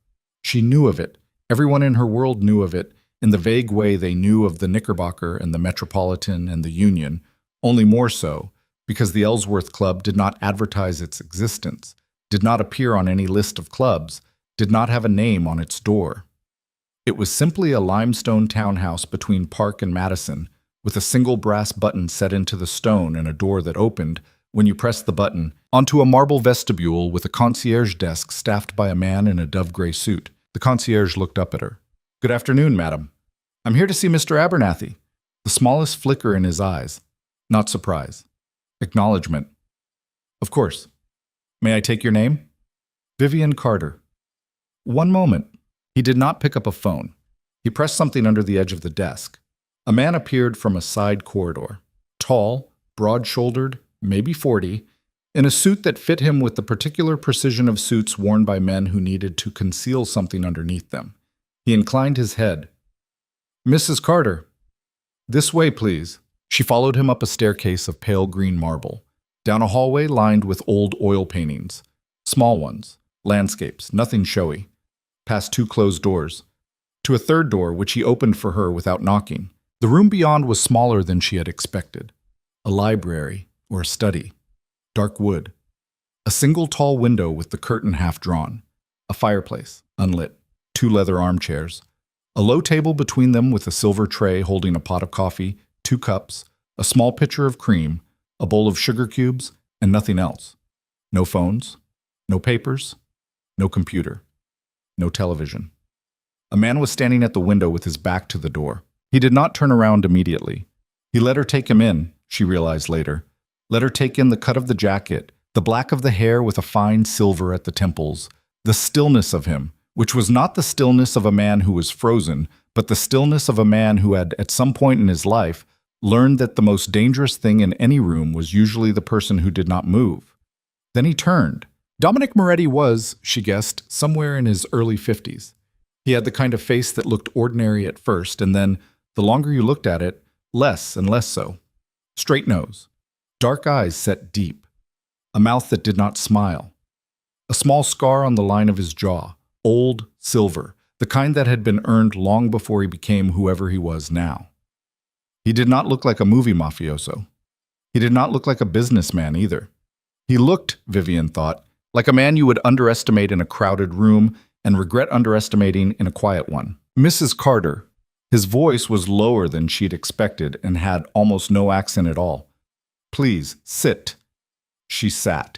She knew of it. Everyone in her world knew of it, in the vague way they knew of the Knickerbocker and the Metropolitan and the Union, only more so, because the Ellsworth Club did not advertise its existence, did not appear on any list of clubs, did not have a name on its door. It was simply a limestone townhouse between Park and Madison, with a single brass button set into the stone and a door that opened, when you pressed the button, onto a marble vestibule with a concierge desk staffed by a man in a dove-gray suit. The concierge looked up at her. "Good afternoon, madam. I'm here to see Mr. Abernathy." The smallest flicker in his eyes. Not surprise. Acknowledgement. "Of course. May I take your name?" "Vivian Carter." "One moment." He did not pick up a phone. He pressed something under the edge of the desk. A man appeared from a side corridor. Tall, broad-shouldered, maybe 40, in a suit that fit him with the particular precision of suits worn by men who needed to conceal something underneath them. He inclined his head. "Mrs. Carter." "This way, please." She followed him up a staircase of pale green marble, down a hallway lined with old oil paintings, small ones, landscapes, nothing showy, past 2 closed doors, to a 3rd door which he opened for her without knocking. The room beyond was smaller than she had expected. A library or a study. Dark wood. A single tall window with the curtain half drawn. A fireplace, unlit. 2 leather armchairs. A low table between them with a silver tray holding a pot of coffee, 2 cups, a small pitcher of cream, a bowl of sugar cubes, and nothing else. No phones, no papers, no computer, no television. A man was standing at the window with his back to the door. He did not turn around immediately. He let her take him in, she realized later. Let her take in the cut of the jacket, the black of the hair with a fine silver at the temples, the stillness of him, which was not the stillness of a man who was frozen, but the stillness of a man who had, at some point in his life, learned that the most dangerous thing in any room was usually the person who did not move. Then he turned. Dominic Moretti was, she guessed, somewhere in his early 50s. He had the kind of face that looked ordinary at first, and then, the longer you looked at it, less and less so. Straight nose. Dark eyes set deep. A mouth that did not smile. A small scar on the line of his jaw. Old, silver, the kind that had been earned long before he became whoever he was now. He did not look like a movie mafioso. He did not look like a businessman either. He looked, Vivian thought, like a man you would underestimate in a crowded room and regret underestimating in a quiet one. "Mrs. Carter." His voice was lower than she'd expected and had almost no accent at all. "Please, sit." She sat.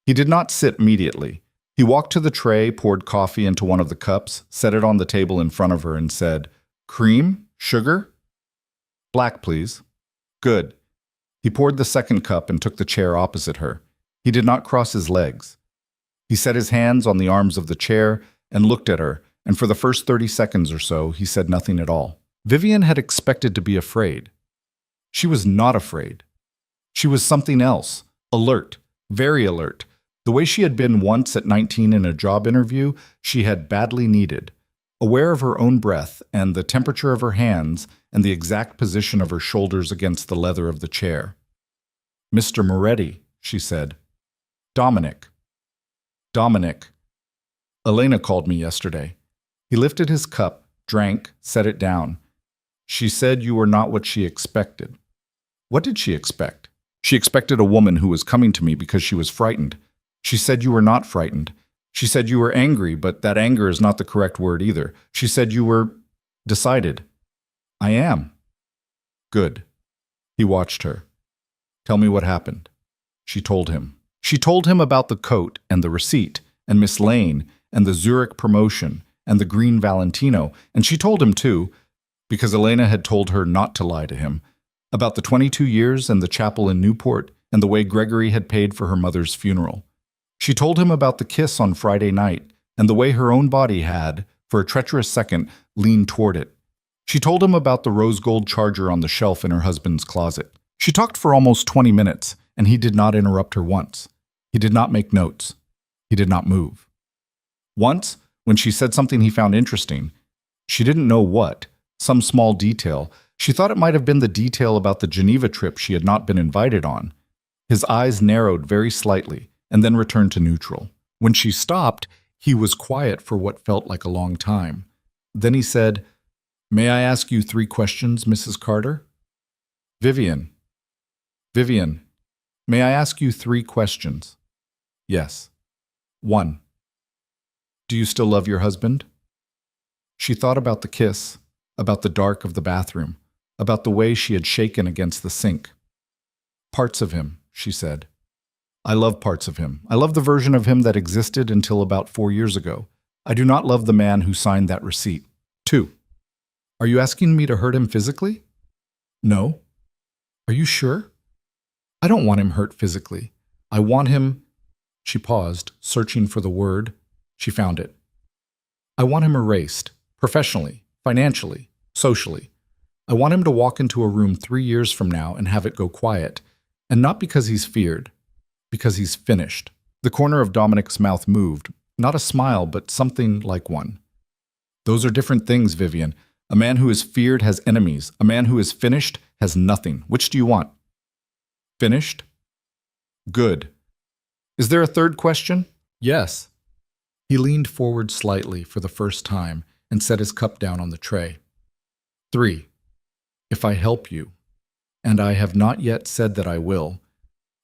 He did not sit immediately. He walked to the tray, poured coffee into one of the cups, set it on the table in front of her, and said, "Cream? Sugar?" "Black, please." "Good." He poured the 2nd cup and took the chair opposite her. He did not cross his legs. He set his hands on the arms of the chair and looked at her, and for the first 30 seconds or so, he said nothing at all. Vivian had expected to be afraid. She was not afraid. She was something else, alert, very alert. The way she had been once at 19 in a job interview, she had badly needed. Aware of her own breath and the temperature of her hands and the exact position of her shoulders against the leather of the chair. "Mr. Moretti," she said. "Dominic." "Dominic. Elena called me yesterday." He lifted his cup, drank, set it down. "She said you were not what she expected." "What did she expect?" She expected a woman who was coming to me because she was frightened. She said you were not frightened. She said you were angry, but that anger is not the correct word either. She said you were decided. I am. Good. He watched her. Tell me what happened. She told him. She told him about the coat and the receipt and Miss Lane and the Zurich promotion and the green Valentino, and she told him too, because Elena had told her not to lie to him, about the 22 years and the chapel in Newport and the way Gregory had paid for her mother's funeral. She told him about the kiss on Friday night and the way her own body had, for a treacherous second, leaned toward it. She told him about the rose gold charger on the shelf in her husband's closet. She talked for almost 20 minutes, and he did not interrupt her once. He did not make notes. He did not move. Once, when she said something he found interesting, she didn't know what, some small detail. She thought it might have been the detail about the Geneva trip she had not been invited on. His eyes narrowed very slightly and then returned to neutral. When she stopped, he was quiet for what felt like a long time. Then he said, "May I ask you 3 questions, Mrs. Carter?" Vivian, may I ask you 3 questions? Yes. 1. Do you still love your husband? She thought about the kiss, about the dark of the bathroom, about the way she had shaken against the sink. Parts of him, she said. I love parts of him. I love the version of him that existed until about 4 years ago. I do not love the man who signed that receipt. 2. Are you asking me to hurt him physically? No. Are you sure? I don't want him hurt physically. I want him... She paused, searching for the word. She found it. I want him erased, professionally, financially, socially. I want him to walk into a room 3 years from now and have it go quiet, and not because he's feared, because he's finished. The corner of Dominic's mouth moved, not a smile, but something like one. Those are different things, Vivian. A man who is feared has enemies. A man who is finished has nothing. Which do you want? Finished? Good. Is there a 3rd question? Yes. He leaned forward slightly for the first time and set his cup down on the tray. 3. If I help you, and I have not yet said that I will,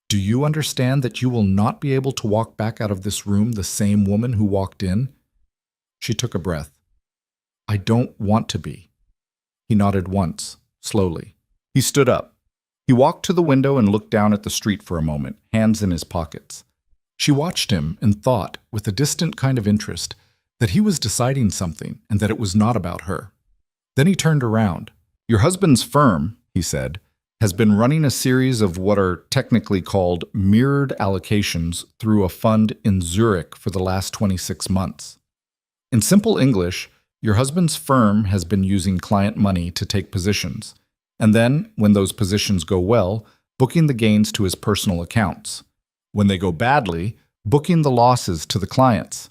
do you understand that you will not be able to walk back out of this room the same woman who walked in? She took a breath. I don't want to be. He nodded once, slowly. He stood up. He walked to the window and looked down at the street for a moment, hands in his pockets. She watched him and thought, with a distant kind of interest, that he was deciding something and that it was not about her. Then he turned around. Your husband's firm, he said, has been running a series of what are technically called mirrored allocations through a fund in Zurich for the last 26 months. In simple English, your husband's firm has been using client money to take positions, and then, when those positions go well, booking the gains to his personal accounts. When they go badly, booking the losses to the clients.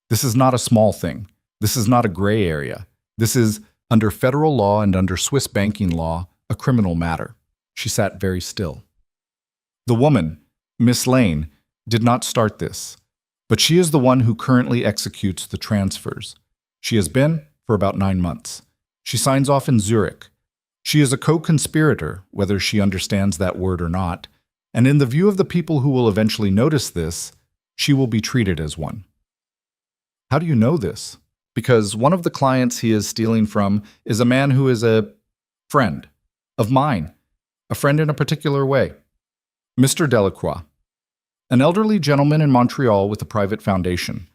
This is not a small thing. This is not a gray area. This is, under federal law and under Swiss banking law, a criminal matter. She sat very still. The woman, Miss Lane, did not start this, but she is the one who currently executes the transfers. She has been for about 9 months. She signs off in Zurich. She is a co-conspirator, whether she understands that word or not, and in the view of the people who will eventually notice this, she will be treated as one. How do you know this? Because one of the clients he is stealing from is a man who is a friend of mine, a friend in a particular way. Mr. Delacroix, an elderly gentleman in Montreal with a private foundation.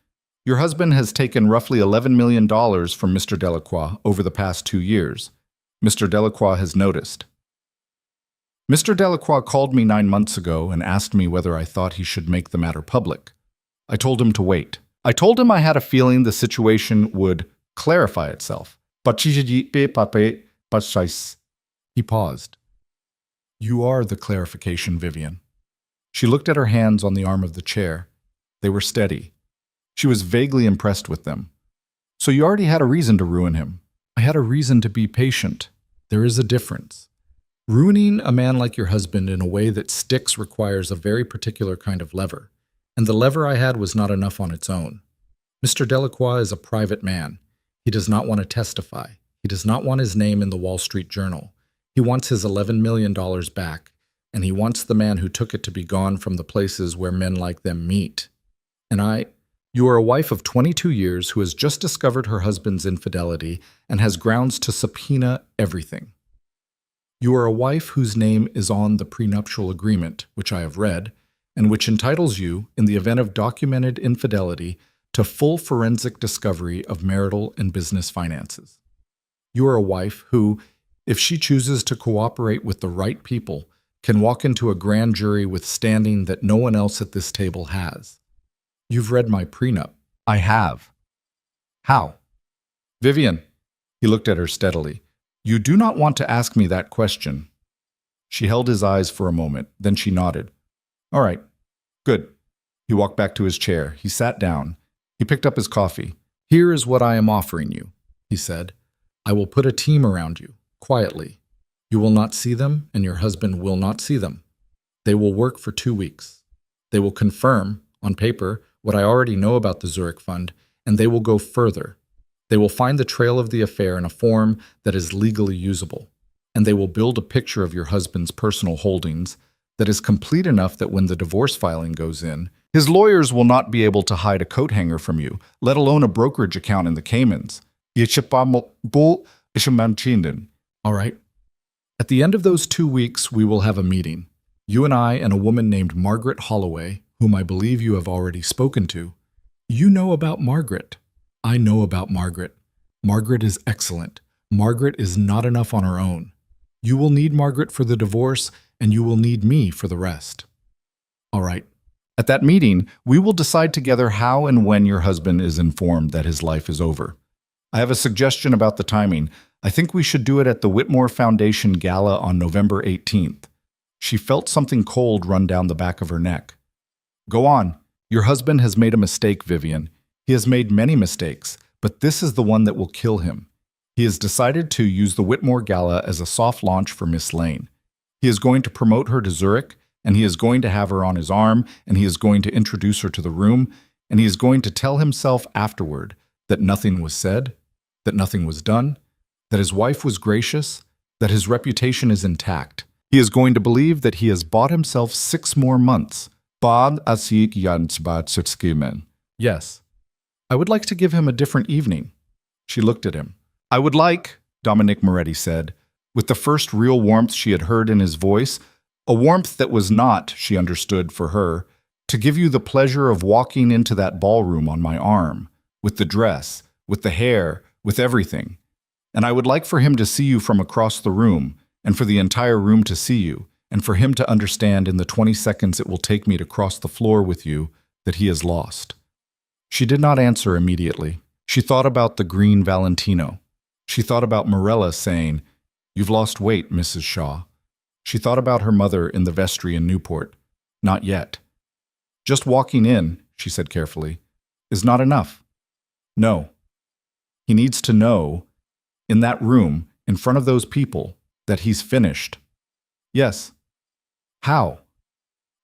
Your husband has taken roughly $11 million from Mr. Delacroix over the past 2 years. Mr. Delacroix has noticed. Mr. Delacroix called me 9 months ago and asked me whether I thought he should make the matter public. I told him to wait. I told him I had a feeling the situation would clarify itself. He paused. You are the clarification, Vivian. She looked at her hands on the arm of the chair. They were steady. She was vaguely impressed with them. So you already had a reason to ruin him. I had a reason to be patient. There is a difference. Ruining a man like your husband in a way that sticks requires a very particular kind of lever, and the lever I had was not enough on its own. Mr. Delacroix is a private man. He does not want to testify. He does not want his name in the Wall Street Journal. He wants his $11 million back, and he wants the man who took it to be gone from the places where men like them meet. You are a wife of 22 years who has just discovered her husband's infidelity and has grounds to subpoena everything. You are a wife whose name is on the prenuptial agreement, which I have read, and which entitles you, in the event of documented infidelity, to full forensic discovery of marital and business finances. You are a wife who, if she chooses to cooperate with the right people, can walk into a grand jury with standing that no one else at this table has. You've read my prenup. I have. How? Vivian, he looked at her steadily. You do not want to ask me that question. She held his eyes for a moment, then she nodded. All right, good. He walked back to his chair. He sat down. He picked up his coffee. Here is what I am offering you, he said. I will put a team around you, quietly. You will not see them, and your husband will not see them. They will work for 2 weeks. They will confirm, on paper, what I already know about the Zurich Fund, and they will go further. They will find the trail of the affair in a form that is legally usable, and they will build a picture of your husband's personal holdings that is complete enough that when the divorce filing goes in, his lawyers will not be able to hide a coat hanger from you, let alone a brokerage account in the Caymans. All right. At the end of those 2 weeks, we will have a meeting. You and I and a woman named Margaret Holloway, whom I believe you have already spoken to. You know about Margaret. I know about Margaret. Margaret is excellent. Margaret is not enough on her own. You will need Margaret for the divorce, and you will need me for the rest. All right. At that meeting, we will decide together how and when your husband is informed that his life is over. I have a suggestion about the timing. I think we should do it at the Whitmore Foundation Gala on November 18th. She felt something cold run down the back of her neck. Go on. Your husband has made a mistake, Vivian. He has made many mistakes, but this is the one that will kill him. He has decided to use the Whitmore Gala as a soft launch for Miss Lane. He is going to promote her to Zurich, and he is going to have her on his arm, and he is going to introduce her to the room, and he is going to tell himself afterward that nothing was said, that nothing was done, that his wife was gracious, that his reputation is intact. He is going to believe that he has bought himself 6 more months. Yes. I would like to give him a different evening. She looked at him. I would like, Dominic Moretti said, with the first real warmth she had heard in his voice, a warmth that was not, she understood, for her, to give you the pleasure of walking into that ballroom on my arm, with the dress, with the hair, with everything. And I would like for him to see you from across the room, and for the entire room to see you, and for him to understand in the 20 seconds it will take me to cross the floor with you that he is lost. She did not answer immediately. She thought about the green Valentino. She thought about Morella saying, You've lost weight, Mrs. Shaw. She thought about her mother in the vestry in Newport. Not yet. Just walking in, she said carefully, is not enough. No. He needs to know, in that room, in front of those people, that he's finished. Yes. How?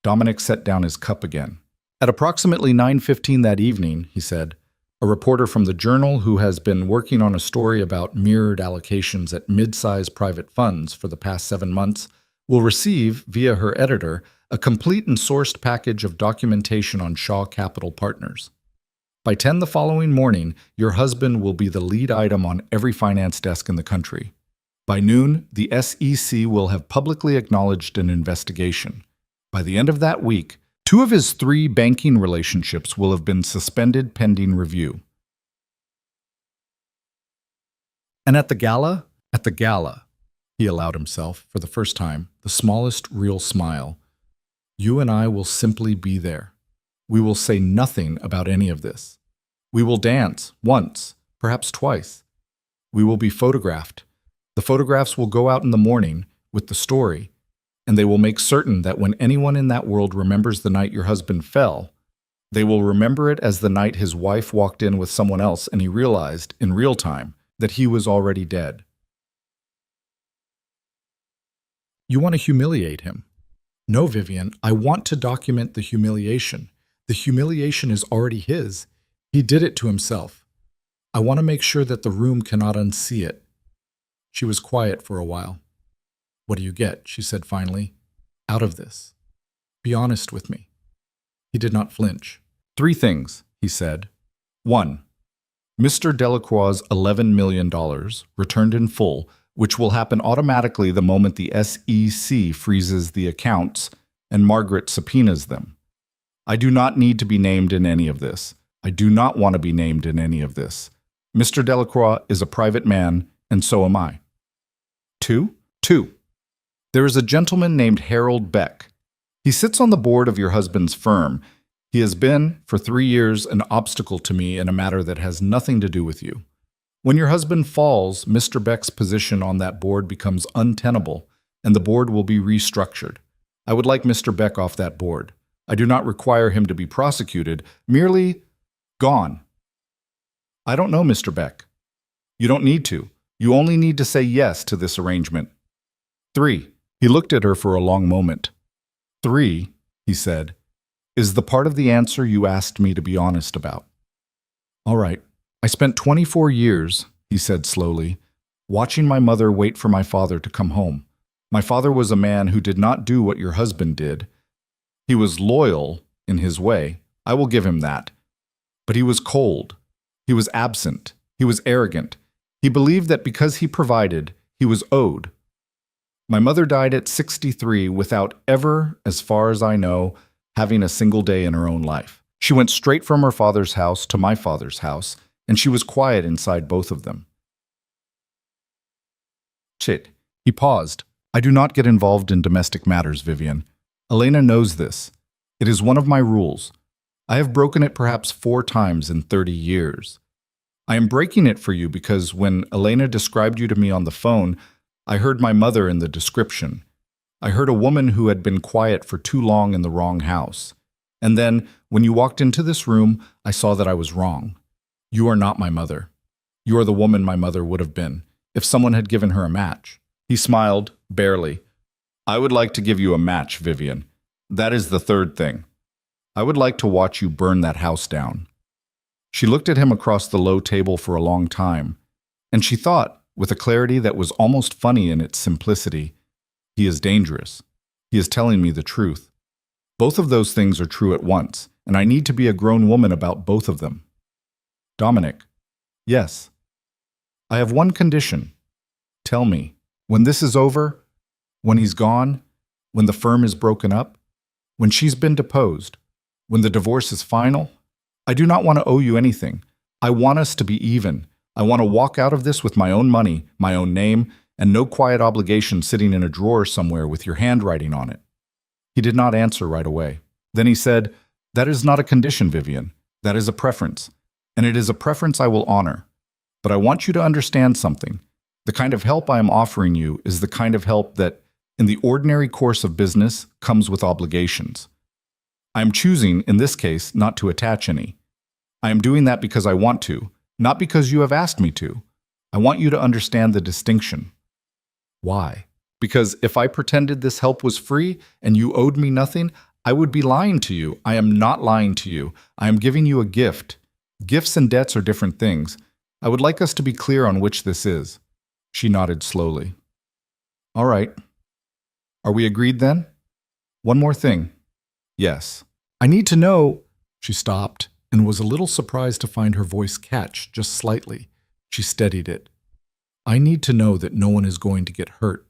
Dominic set down his cup again. At approximately 9:15 that evening, he said, a reporter from the Journal who has been working on a story about mirrored allocations at mid-size private funds for the past 7 months will receive, via her editor, a complete and sourced package of documentation on Shaw Capital Partners. By 10 the following morning, your husband will be the lead item on every finance desk in the country. By noon, the SEC will have publicly acknowledged an investigation. By the end of that week, 2 of his 3 banking relationships will have been suspended pending review. And at the gala, he allowed himself, for the first time, the smallest real smile. You and I will simply be there. We will say nothing about any of this. We will dance once, perhaps twice. We will be photographed. The photographs will go out in the morning with the story, and they will make certain that when anyone in that world remembers the night your husband fell, they will remember it as the night his wife walked in with someone else and he realized, in real time, that he was already dead. You want to humiliate him. No, Vivian, I want to document the humiliation. The humiliation is already his. He did it to himself. I want to make sure that the room cannot unsee it. She was quiet for a while. What do you get? She said finally. out of this. Be honest with me. He did not flinch. 3 things, he said. 1. Mr. Delacroix's $11 million returned in full, which will happen automatically the moment the SEC freezes the accounts and Margaret subpoenas them. I do not need to be named in any of this. I do not want to be named in any of this. Mr. Delacroix is a private man, and so am I. 2. There is a gentleman named Harold Beck. He sits on the board of your husband's firm. He has been, for 3 years, an obstacle to me in a matter that has nothing to do with you. When your husband falls, Mr. Beck's position on that board becomes untenable, and the board will be restructured. I would like Mr. Beck off that board. I do not require him to be prosecuted, merely gone. I don't know Mr. Beck. You don't need to. You only need to say yes to this arrangement. 3. He looked at her for a long moment. 3, he said, is the part of the answer you asked me to be honest about. All right. I spent 24 years, he said slowly, watching my mother wait for my father to come home. My father was a man who did not do what your husband did. He was loyal in his way. I will give him that. But he was cold. He was absent. He was arrogant. He believed that because he provided, he was owed. My mother died at 63 without ever, as far as I know, having a single day in her own life. She went straight from her father's house to my father's house, and she was quiet inside both of them. Chit. He paused. I do not get involved in domestic matters, Vivian. Elena knows this. It is one of my rules. I have broken it perhaps 4 times in 30 years. I am breaking it for you because when Elena described you to me on the phone, I heard my mother in the description. I heard a woman who had been quiet for too long in the wrong house. And then, when you walked into this room, I saw that I was wrong. You are not my mother. You are the woman my mother would have been, if someone had given her a match. He smiled, barely. I would like to give you a match, Vivian. That is the 3rd thing. I would like to watch you burn that house down. She looked at him across the low table for a long time, and she thought, with a clarity that was almost funny in its simplicity, he is dangerous. He is telling me the truth. Both of those things are true at once, and I need to be a grown woman about both of them. Dominic. Yes. I have one condition. Tell me, when this is over, when he's gone, when the firm is broken up, when she's been deposed, when the divorce is final, I do not want to owe you anything. I want us to be even. I want to walk out of this with my own money, my own name, and no quiet obligation sitting in a drawer somewhere with your handwriting on it. He did not answer right away. Then he said, That is not a condition, Vivian. That is a preference. And it is a preference I will honor. But I want you to understand something. The kind of help I am offering you is the kind of help that, in the ordinary course of business, comes with obligations. I am choosing, in this case, not to attach any. I am doing that because I want to, not because you have asked me to. I want you to understand the distinction. Why? Because if I pretended this help was free and you owed me nothing, I would be lying to you. I am not lying to you. I am giving you a gift. Gifts and debts are different things. I would like us to be clear on which this is. She nodded slowly. All right. Are we agreed then? One more thing. Yes. I need to know. She stopped and was a little surprised to find her voice catch just slightly. She steadied it. I need to know that no one is going to get hurt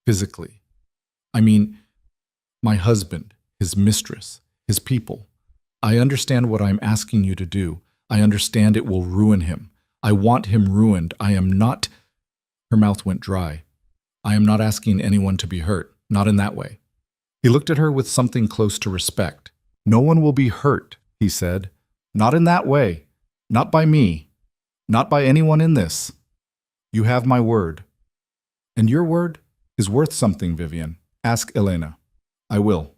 physically. I mean, my husband, his mistress, his people. I understand what I'm asking you to do. I understand it will ruin him. I want him ruined. I am not... Her mouth went dry. I am not asking anyone to be hurt. Not in that way. He looked at her with something close to respect. No one will be hurt, he said. Not in that way. Not by me. Not by anyone in this. You have my word. And your word is worth something, Vivian. Ask Elena. I will.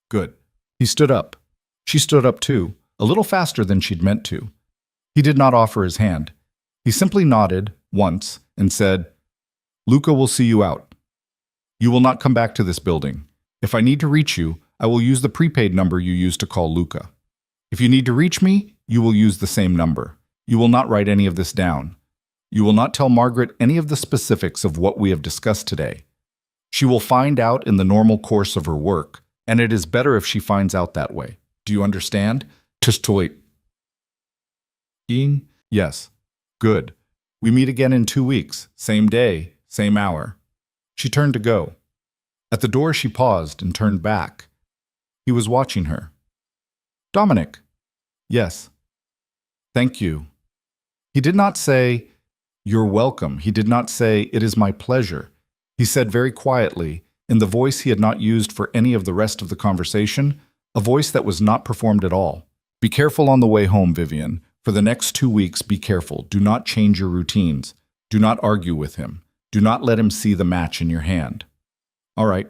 Good. He stood up. She stood up too, a little faster than she'd meant to. He did not offer his hand. He simply nodded once and said, Luca will see you out. You will not come back to this building. If I need to reach you, I will use the prepaid number you used to call Luca. If you need to reach me, you will use the same number. You will not write any of this down. You will not tell Margaret any of the specifics of what we have discussed today. She will find out in the normal course of her work, and it is better if she finds out that way. Do you understand? Tstoit. Yes. Good. We meet again in 2 weeks, same day, same hour. She turned to go. At the door she paused and turned back. He was watching her. Dominic. Yes. Thank you. He did not say, "You're welcome." He did not say, "It is my pleasure." He said very quietly, in the voice he had not used for any of the rest of the conversation, a voice that was not performed at all. Be careful on the way home, Vivian. For the next 2 weeks, be careful. Do not change your routines. Do not argue with him. Do not let him see the match in your hand. All right.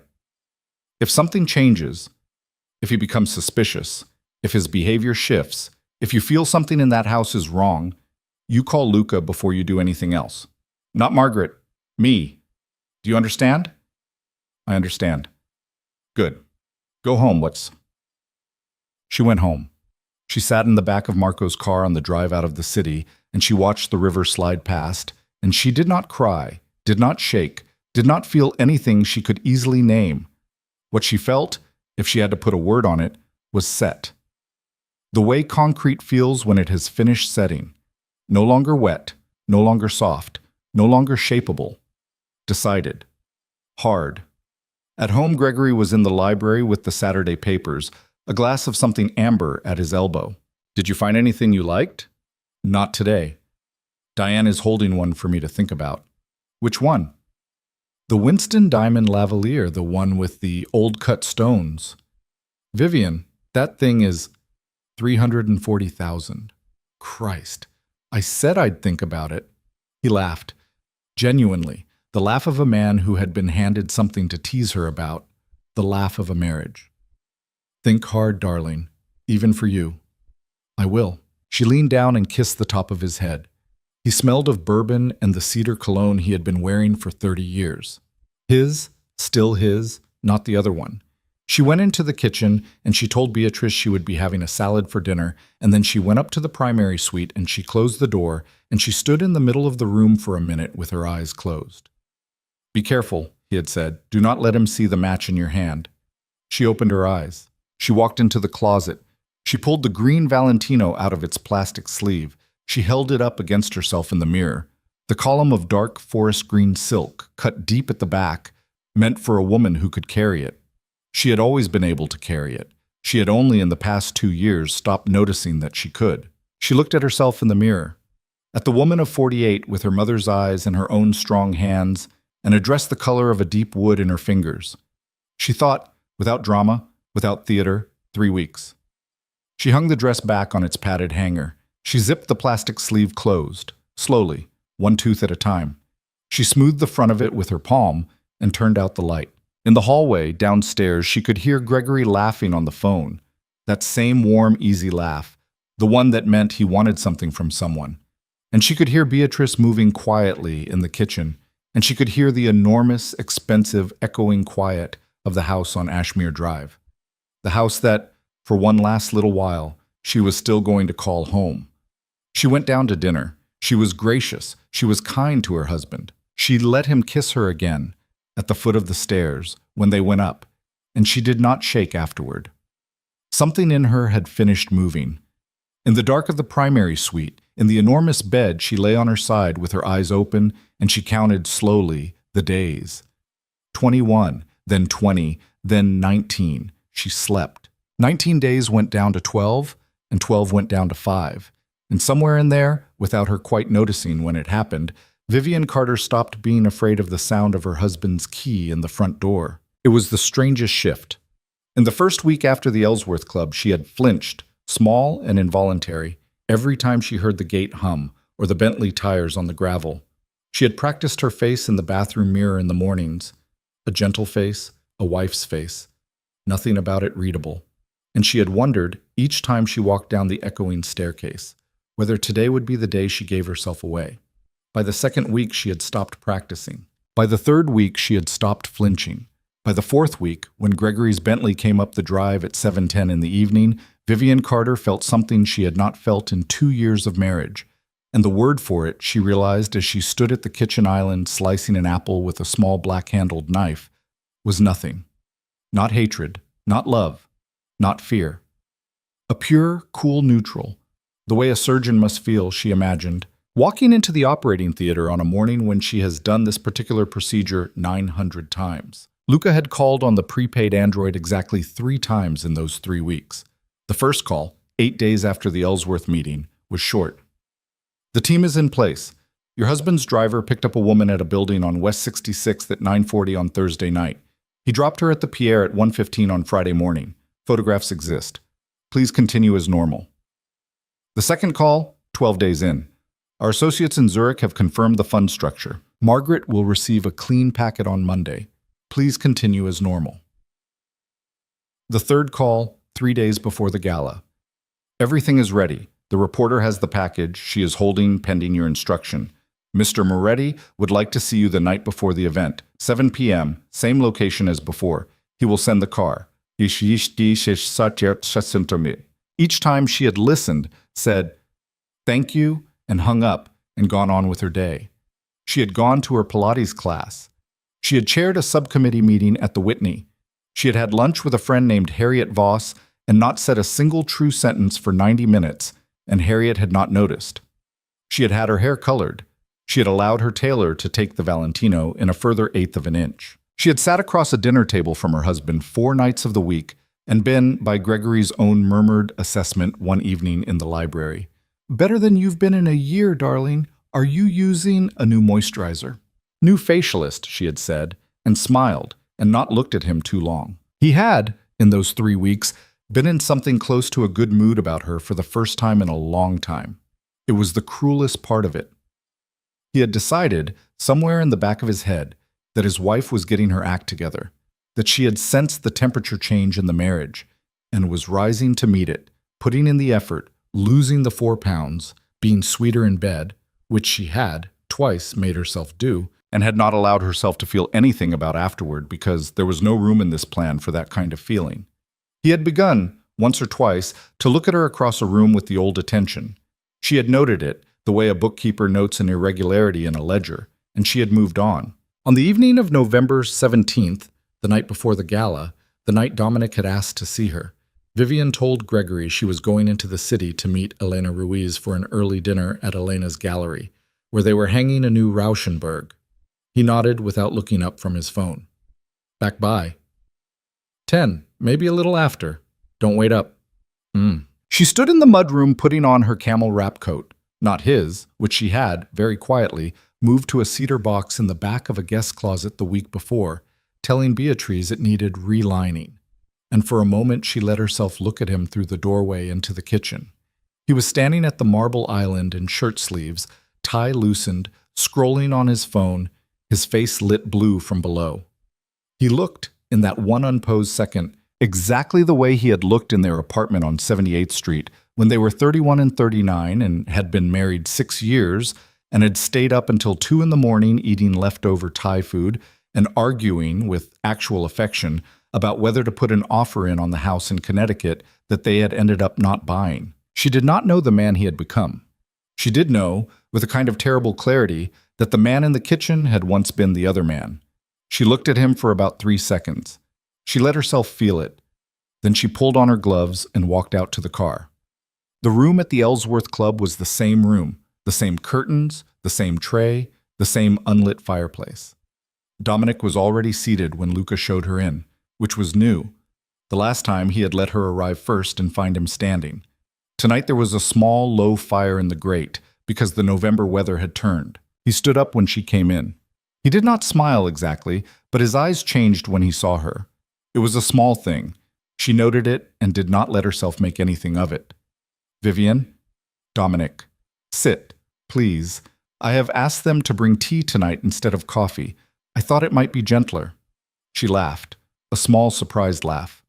If something changes, if he becomes suspicious, if his behavior shifts, if you feel something in that house is wrong, you call Luca before you do anything else. Not Margaret. Me. Do you understand? I understand. Good. Go home, She went home. She sat in the back of Marco's car on the drive out of the city, and she watched the river slide past, and she did not cry, did not shake, did not feel anything she could easily name. What she felt, if she had to put a word on it, was set. The way concrete feels when it has finished setting. No longer wet, no longer soft, no longer shapeable. Decided. Hard. At home, Gregory was in the library with the Saturday papers, a glass of something amber at his elbow. Did you find anything you liked? Not today. Diane is holding one for me to think about. Which one? The Winston Diamond Lavalier, the one with the old cut stones. Vivian, that thing is $340,000. Christ, I said I'd think about it. He laughed. Genuinely, the laugh of a man who had been handed something to tease her about, the laugh of a marriage. Think hard, darling, even for you. I will. She leaned down and kissed the top of his head. He smelled of bourbon and the cedar cologne he had been wearing for 30 years. His, still his, not the other one. She went into the kitchen and she told Beatrice she would be having a salad for dinner, and then she went up to the primary suite and she closed the door and she stood in the middle of the room for a minute with her eyes closed. Be careful, he had said. Do not let him see the match in your hand. She opened her eyes. She walked into the closet. She pulled the green Valentino out of its plastic sleeve. She held it up against herself in the mirror. The column of dark forest green silk, cut deep at the back, meant for a woman who could carry it. She had always been able to carry it. She had only in the past 2 years stopped noticing that she could. She looked at herself in the mirror, at the woman of 48 with her mother's eyes and her own strong hands, and addressed the color of a deep wood in her fingers. She thought, without drama, without theater, 3 weeks. She hung the dress back on its padded hanger. She zipped the plastic sleeve closed, slowly, one tooth at a time. She smoothed the front of it with her palm and turned out the light. In the hallway, downstairs, she could hear Gregory laughing on the phone. That same warm, easy laugh, the one that meant he wanted something from someone. And she could hear Beatrice moving quietly in the kitchen, and she could hear the enormous, expensive, echoing quiet of the house on Ashmere Drive. The house that, for one last little while, she was still going to call home. She went down to dinner. She was gracious. She was kind to her husband. She let him kiss her again at the foot of the stairs when they went up, and she did not shake afterward. Something in her had finished moving. In the dark of the primary suite, in the enormous bed, she lay on her side with her eyes open, and she counted slowly the days. 21, then 20, then 19. She slept. 19 days went down to 12, and 12 went down to 5. And somewhere in there, without her quite noticing when it happened, Vivian Carter stopped being afraid of the sound of her husband's key in the front door. It was the strangest shift. In the first week after the Ellsworth Club, she had flinched, small and involuntary, every time she heard the gate hum or the Bentley tires on the gravel. She had practiced her face in the bathroom mirror in the mornings. A gentle face, a wife's face. Nothing about it readable. And she had wondered, each time she walked down the echoing staircase, whether today would be the day she gave herself away. By the second week, she had stopped practicing. By the third week, she had stopped flinching. By the fourth week, when Gregory's Bentley came up the drive at 7:10 in the evening, Vivian Carter felt something she had not felt in 2 years of marriage. And the word for it, she realized as she stood at the kitchen island slicing an apple with a small black-handled knife, was nothing. Not hatred, not love, not fear. A pure, cool neutral, the way a surgeon must feel, she imagined, walking into the operating theater on a morning when she has done this particular procedure 900 times. Luca had called on the prepaid android exactly 3 times in those 3 weeks. The first call, 8 days after the Ellsworth meeting, was short. The team is in place. Your husband's driver picked up a woman at a building on West 66th at 9:40 on Thursday night. He dropped her at the Pierre at 1:15 on Friday morning. Photographs exist. Please continue as normal. The second call, 12 days in. Our associates in Zurich have confirmed the fund structure. Margaret will receive a clean packet on Monday. Please continue as normal. The third call, 3 days before the gala. Everything is ready. The reporter has the package she is holding pending your instruction. Mr. Moretti would like to see you the night before the event, 7 p.m., same location as before. He will send the car. Each time she had listened, said, "Thank you," and hung up and gone on with her day. She had gone to her Pilates class. She had chaired a subcommittee meeting at the Whitney. She had had lunch with a friend named Harriet Voss and not said a single true sentence for 90 minutes, and Harriet had not noticed. She had had her hair colored. She had allowed her tailor to take the Valentino in a further 1/8 of an inch. She had sat across a dinner table from her husband 4 nights of the week and been, by Gregory's own murmured assessment one evening in the library, "Better than you've been in a year, darling. Are you using a new moisturizer?" "New facialist," she had said, and smiled, and not looked at him too long. He had, in those 3 weeks, been in something close to a good mood about her for the first time in a long time. It was the cruelest part of it. He had decided, somewhere in the back of his head, that his wife was getting her act together, that she had sensed the temperature change in the marriage, and was rising to meet it, putting in the effort, losing the 4 pounds, being sweeter in bed, which she had, twice, made herself do, and had not allowed herself to feel anything about afterward because there was no room in this plan for that kind of feeling. He had begun, once or twice, to look at her across a room with the old attention. She had noted it, the way a bookkeeper notes an irregularity in a ledger, and she had moved on. On the evening of November 17th, the night before the gala, the night Dominic had asked to see her, Vivian told Gregory she was going into the city to meet Elena Ruiz for an early dinner at Elena's gallery, where they were hanging a new Rauschenberg. He nodded without looking up from his phone. "Back by." 10, maybe a little after. Don't wait up. She stood in the mudroom putting on her camel wrap coat, not his, which she had, very quietly, moved to a cedar box in the back of a guest closet the week before, telling Beatrice it needed relining. And for a moment she let herself look at him through the doorway into the kitchen. He was standing at the marble island in shirt sleeves, tie loosened, scrolling on his phone, his face lit blue from below. He looked, in that one unposed second, exactly the way he had looked in their apartment on 78th Street when they were 31 and 39 and had been married 6 years and had stayed up until 2 in the morning eating leftover Thai food and arguing, with actual affection, about whether to put an offer in on the house in Connecticut that they had ended up not buying. She did not know the man he had become. She did know, with a kind of terrible clarity, that the man in the kitchen had once been the other man. She looked at him for about 3 seconds. She let herself feel it. Then she pulled on her gloves and walked out to the car. The room at the Ellsworth Club was the same room, the same curtains, the same tray, the same unlit fireplace. Dominic was already seated when Luca showed her in, which was new. The last time he had let her arrive first and find him standing. Tonight there was a small, low fire in the grate because the November weather had turned. He stood up when she came in. He did not smile exactly, but his eyes changed when he saw her. It was a small thing. She noted it and did not let herself make anything of it. "Vivian?" "Dominic." "Sit, please. I have asked them to bring tea tonight instead of coffee. I thought it might be gentler." She laughed, a small surprised laugh.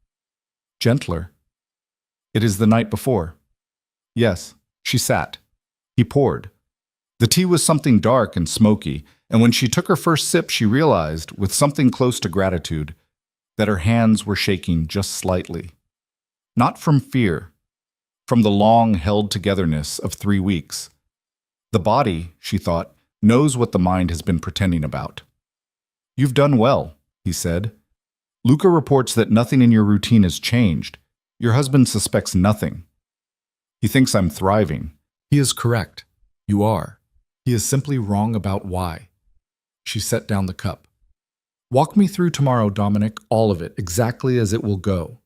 "Gentler?" "It is the night before." "Yes." She sat. He poured. The tea was something dark and smoky, and when she took her first sip she realized, with something close to gratitude, that her hands were shaking just slightly. Not from fear, from the long held togetherness of 3 weeks. The body, she thought, knows what the mind has been pretending about. "You've done well," he said. Luca reports that nothing in your routine has changed. Your husband suspects nothing. He thinks I'm thriving. He is correct. You are. He is simply wrong about why. She set down the cup. Walk me through tomorrow, Dominic, all of it, exactly as it will go.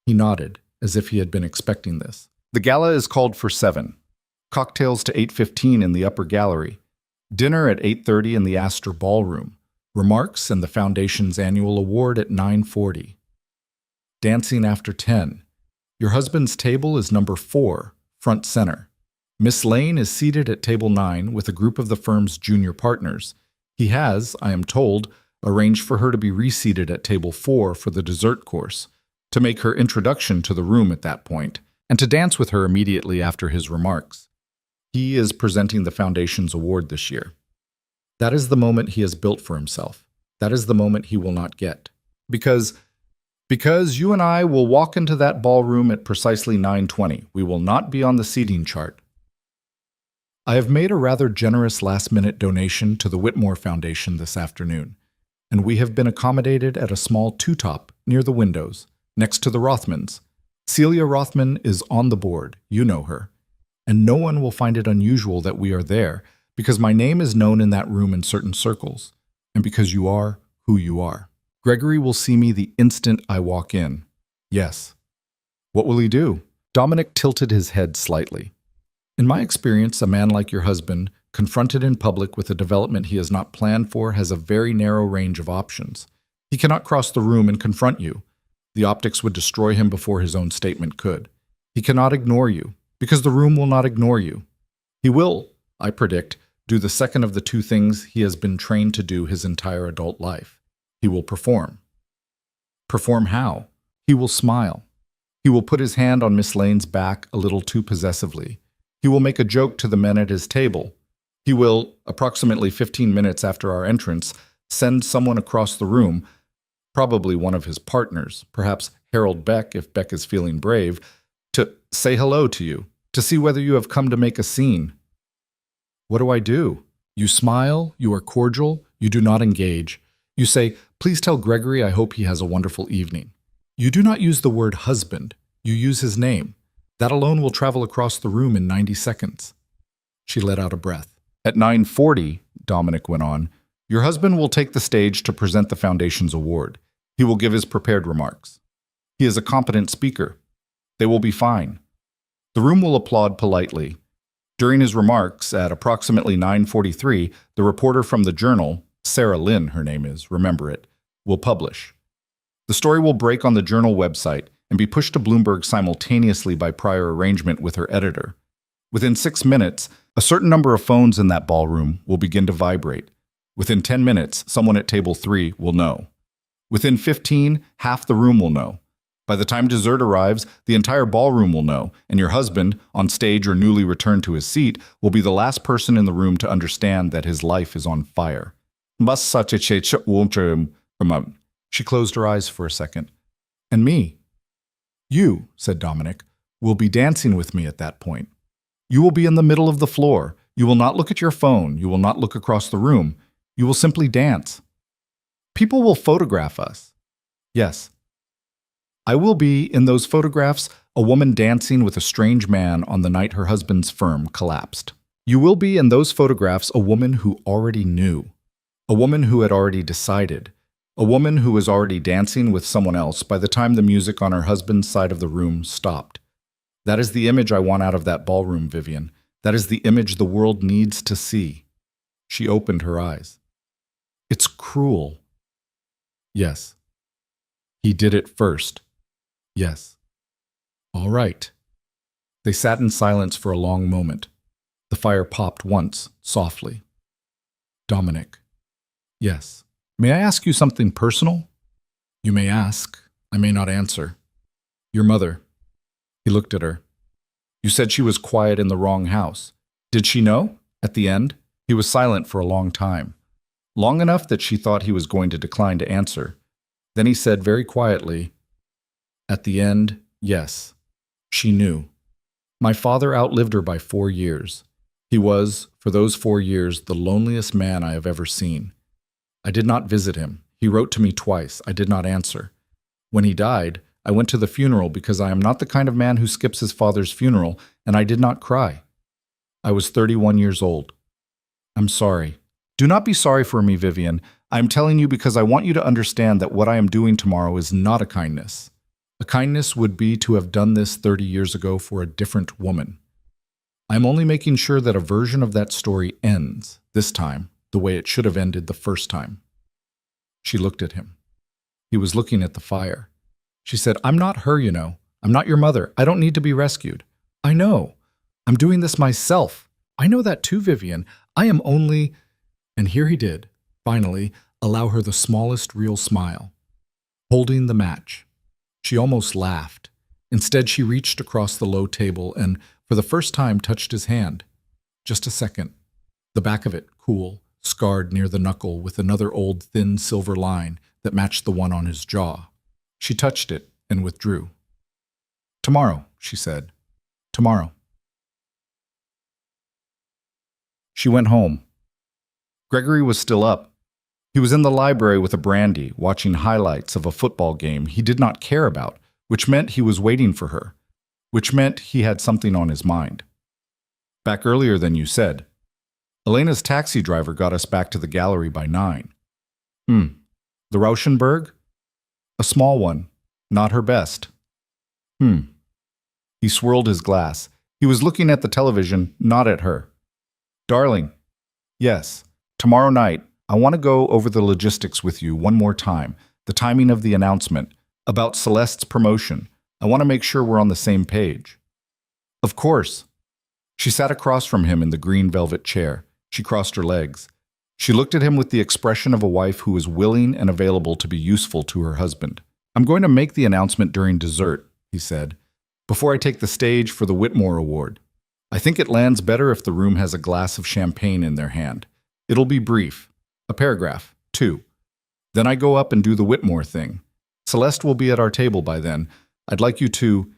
He nodded, as if he had been expecting this. The gala is called for 7. Cocktails to 8:15 in the upper gallery. Dinner at 8:30 in the Astor Ballroom. Remarks and the Foundation's annual award at 9:40. Dancing after 10. Your husband's table is number 4, front center. Miss Lane is seated at table 9 with a group of the firm's junior partners. He has, I am told, arranged for her to be reseated at table 4 for the dessert course, to make her introduction to the room at that point, and to dance with her immediately after his remarks. He is presenting the Foundation's award this year. That is the moment he has built for himself. That is the moment he will not get. Because you and I will walk into that ballroom at precisely 9:20. We will not be on the seating chart. I have made a rather generous last-minute donation to the Whitmore Foundation this afternoon, and we have been accommodated at a small two-top near the windows, next to the Rothmans. Celia Rothman is on the board, you know her, and no one will find it unusual that we are there because my name is known in that room in certain circles, and because you are who you are. Gregory will see me the instant I walk in. Yes. What will he do? Dominic tilted his head slightly. In my experience, a man like your husband, confronted in public with a development he has not planned for, has a very narrow range of options. He cannot cross the room and confront you. The optics would destroy him before his own statement could. He cannot ignore you, because the room will not ignore you. He will, I predict, do the second of the two things he has been trained to do his entire adult life. He will perform. Perform how? He will smile. He will put his hand on Miss Lane's back a little too possessively. He will make a joke to the men at his table. He will, approximately 15 minutes after our entrance, send someone across the room, probably one of his partners, perhaps Harold Beck if Beck is feeling brave, to say hello to you, to see whether you have come to make a scene. What do I do? You smile, you are cordial, you do not engage. You say, please tell Gregory I hope he has a wonderful evening. You do not use the word husband, you use his name. That alone will travel across the room in 90 seconds. She let out a breath. At 9:40, Dominic went on, your husband will take the stage to present the Foundation's award. He will give his prepared remarks. He is a competent speaker. They will be fine. The room will applaud politely. During his remarks, at approximately 9:43, the reporter from the Journal, Sarah Lynn, her name is, remember it, will publish. The story will break on the Journal website and be pushed to Bloomberg simultaneously by prior arrangement with her editor. Within 6 minutes, a certain number of phones in that ballroom will begin to vibrate. Within 10 minutes, someone at table 3 will know. Within 15, half the room will know. By the time dessert arrives, the entire ballroom will know, and your husband, on stage or newly returned to his seat, will be the last person in the room to understand that his life is on fire. She closed her eyes for a second. And me? You, said Dominic, will be dancing with me at that point. You will be in the middle of the floor. You will not look at your phone. You will not look across the room. You will simply dance. People will photograph us. Yes. I will be, in those photographs, a woman dancing with a strange man on the night her husband's firm collapsed. You will be, in those photographs, a woman who already knew. A woman who had already decided. A woman who was already dancing with someone else by the time the music on her husband's side of the room stopped. That is the image I want out of that ballroom, Vivian. That is the image the world needs to see. She opened her eyes. It's cruel. Yes. He did it first. Yes. All right. They sat in silence for a long moment. The fire popped once, softly. Dominic. Yes. May I ask you something personal? You may ask. I may not answer. Your mother. He looked at her. You said she was quiet in the wrong house. Did she know? At the end, he was silent for a long time. Long enough that she thought he was going to decline to answer. Then he said very quietly, at the end, yes. She knew. My father outlived her by 4 years. He was, for those 4 years, the loneliest man I have ever seen. I did not visit him. He wrote to me twice. I did not answer. When he died, I went to the funeral because I am not the kind of man who skips his father's funeral, and I did not cry. I was 31 years old. I'm sorry. Do not be sorry for me, Vivian. I am telling you because I want you to understand that what I am doing tomorrow is not a kindness. A kindness would be to have done this 30 years ago for a different woman. I am only making sure that a version of that story ends, this time, the way it should have ended the first time. She looked at him. He was looking at the fire. She said, I'm not her, you know. I'm not your mother. I don't need to be rescued. I know. I'm doing this myself. I know that too, Vivian. I am only... And here he did, finally, allow her the smallest real smile. Holding the match. She almost laughed. Instead, she reached across the low table and, for the first time, touched his hand. Just a second. The back of it, cool, scarred near the knuckle with another old thin silver line that matched the one on his jaw. She touched it and withdrew. Tomorrow, she said. Tomorrow. She went home. Gregory was still up. He was in the library with a brandy, watching highlights of a football game he did not care about, which meant he was waiting for her, which meant he had something on his mind. Back earlier than you said. Elena's taxi driver got us back to the gallery by 9. The Rauschenberg? A small one. Not her best. He swirled his glass. He was looking at the television, not at her. Darling. Yes. Tomorrow night, I want to go over the logistics with you one more time, the timing of the announcement, about Celeste's promotion. I want to make sure we're on the same page. Of course. She sat across from him in the green velvet chair. She crossed her legs. She looked at him with the expression of a wife who is willing and available to be useful to her husband. I'm going to make the announcement during dessert, he said, before I take the stage for the Whitmore Award. I think it lands better if the room has a glass of champagne in their hand. It'll be brief. A paragraph, 2. Then I go up and do the Whitmore thing. Celeste will be at our table by then. I'd like you to...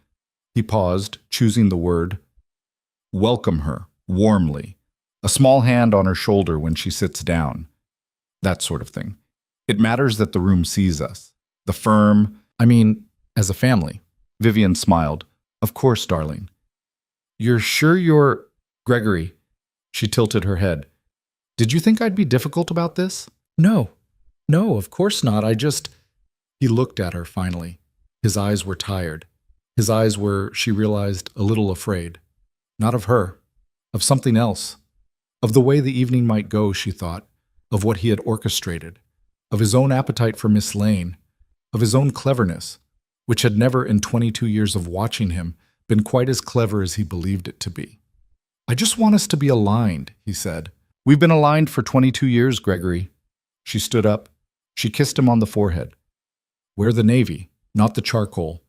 He paused, choosing the word. Welcome her, warmly. A small hand on her shoulder when she sits down. That sort of thing. It matters that the room sees us. The firm, as a family. Vivian smiled. Of course, darling. You're sure you're... Gregory. She tilted her head. Did you think I'd be difficult about this? No, of course not. He looked at her finally. His eyes were tired. His eyes were, she realized, a little afraid. Not of her. Of something else. Of the way the evening might go, she thought. Of what he had orchestrated. Of his own appetite for Miss Lane. Of his own cleverness, which had never in 22 years of watching him been quite as clever as he believed it to be. I just want us to be aligned, he said. We've been aligned for 22 years, Gregory. She stood up. She kissed him on the forehead. Wear the navy, not the charcoal.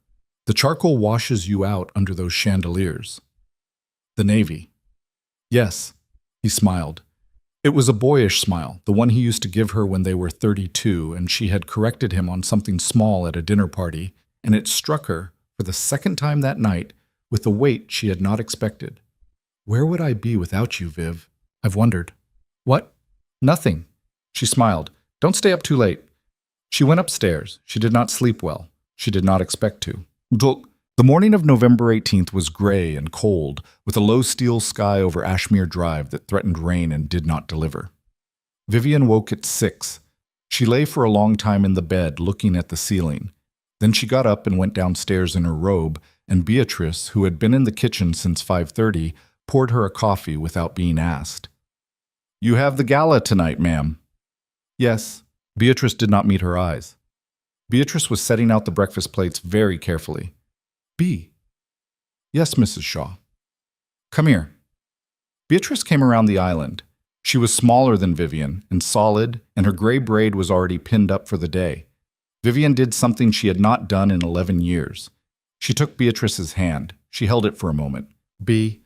The charcoal washes you out under those chandeliers. The navy. Yes, he smiled. It was a boyish smile, the one he used to give her when they were 32, and she had corrected him on something small at a dinner party, and it struck her, for the second time that night, with a weight she had not expected. Where would I be without you, Viv? I've wondered. What? Nothing. She smiled. Don't stay up too late. She went upstairs. She did not sleep well. She did not expect to. The morning of November 18th was gray and cold, with a low steel sky over Ashmere Drive that threatened rain and did not deliver. Vivian woke at 6. She lay for a long time in the bed, looking at the ceiling. Then she got up and went downstairs in her robe, and Beatrice, who had been in the kitchen since 5:30, poured her a coffee without being asked. You have the gala tonight, ma'am. Yes. Beatrice did not meet her eyes. Beatrice was setting out the breakfast plates very carefully. B. Yes, Mrs. Shaw. Come here. Beatrice came around the island. She was smaller than Vivian and solid, and her gray braid was already pinned up for the day. Vivian did something she had not done in 11 years. She took Beatrice's hand. She held it for a moment. B.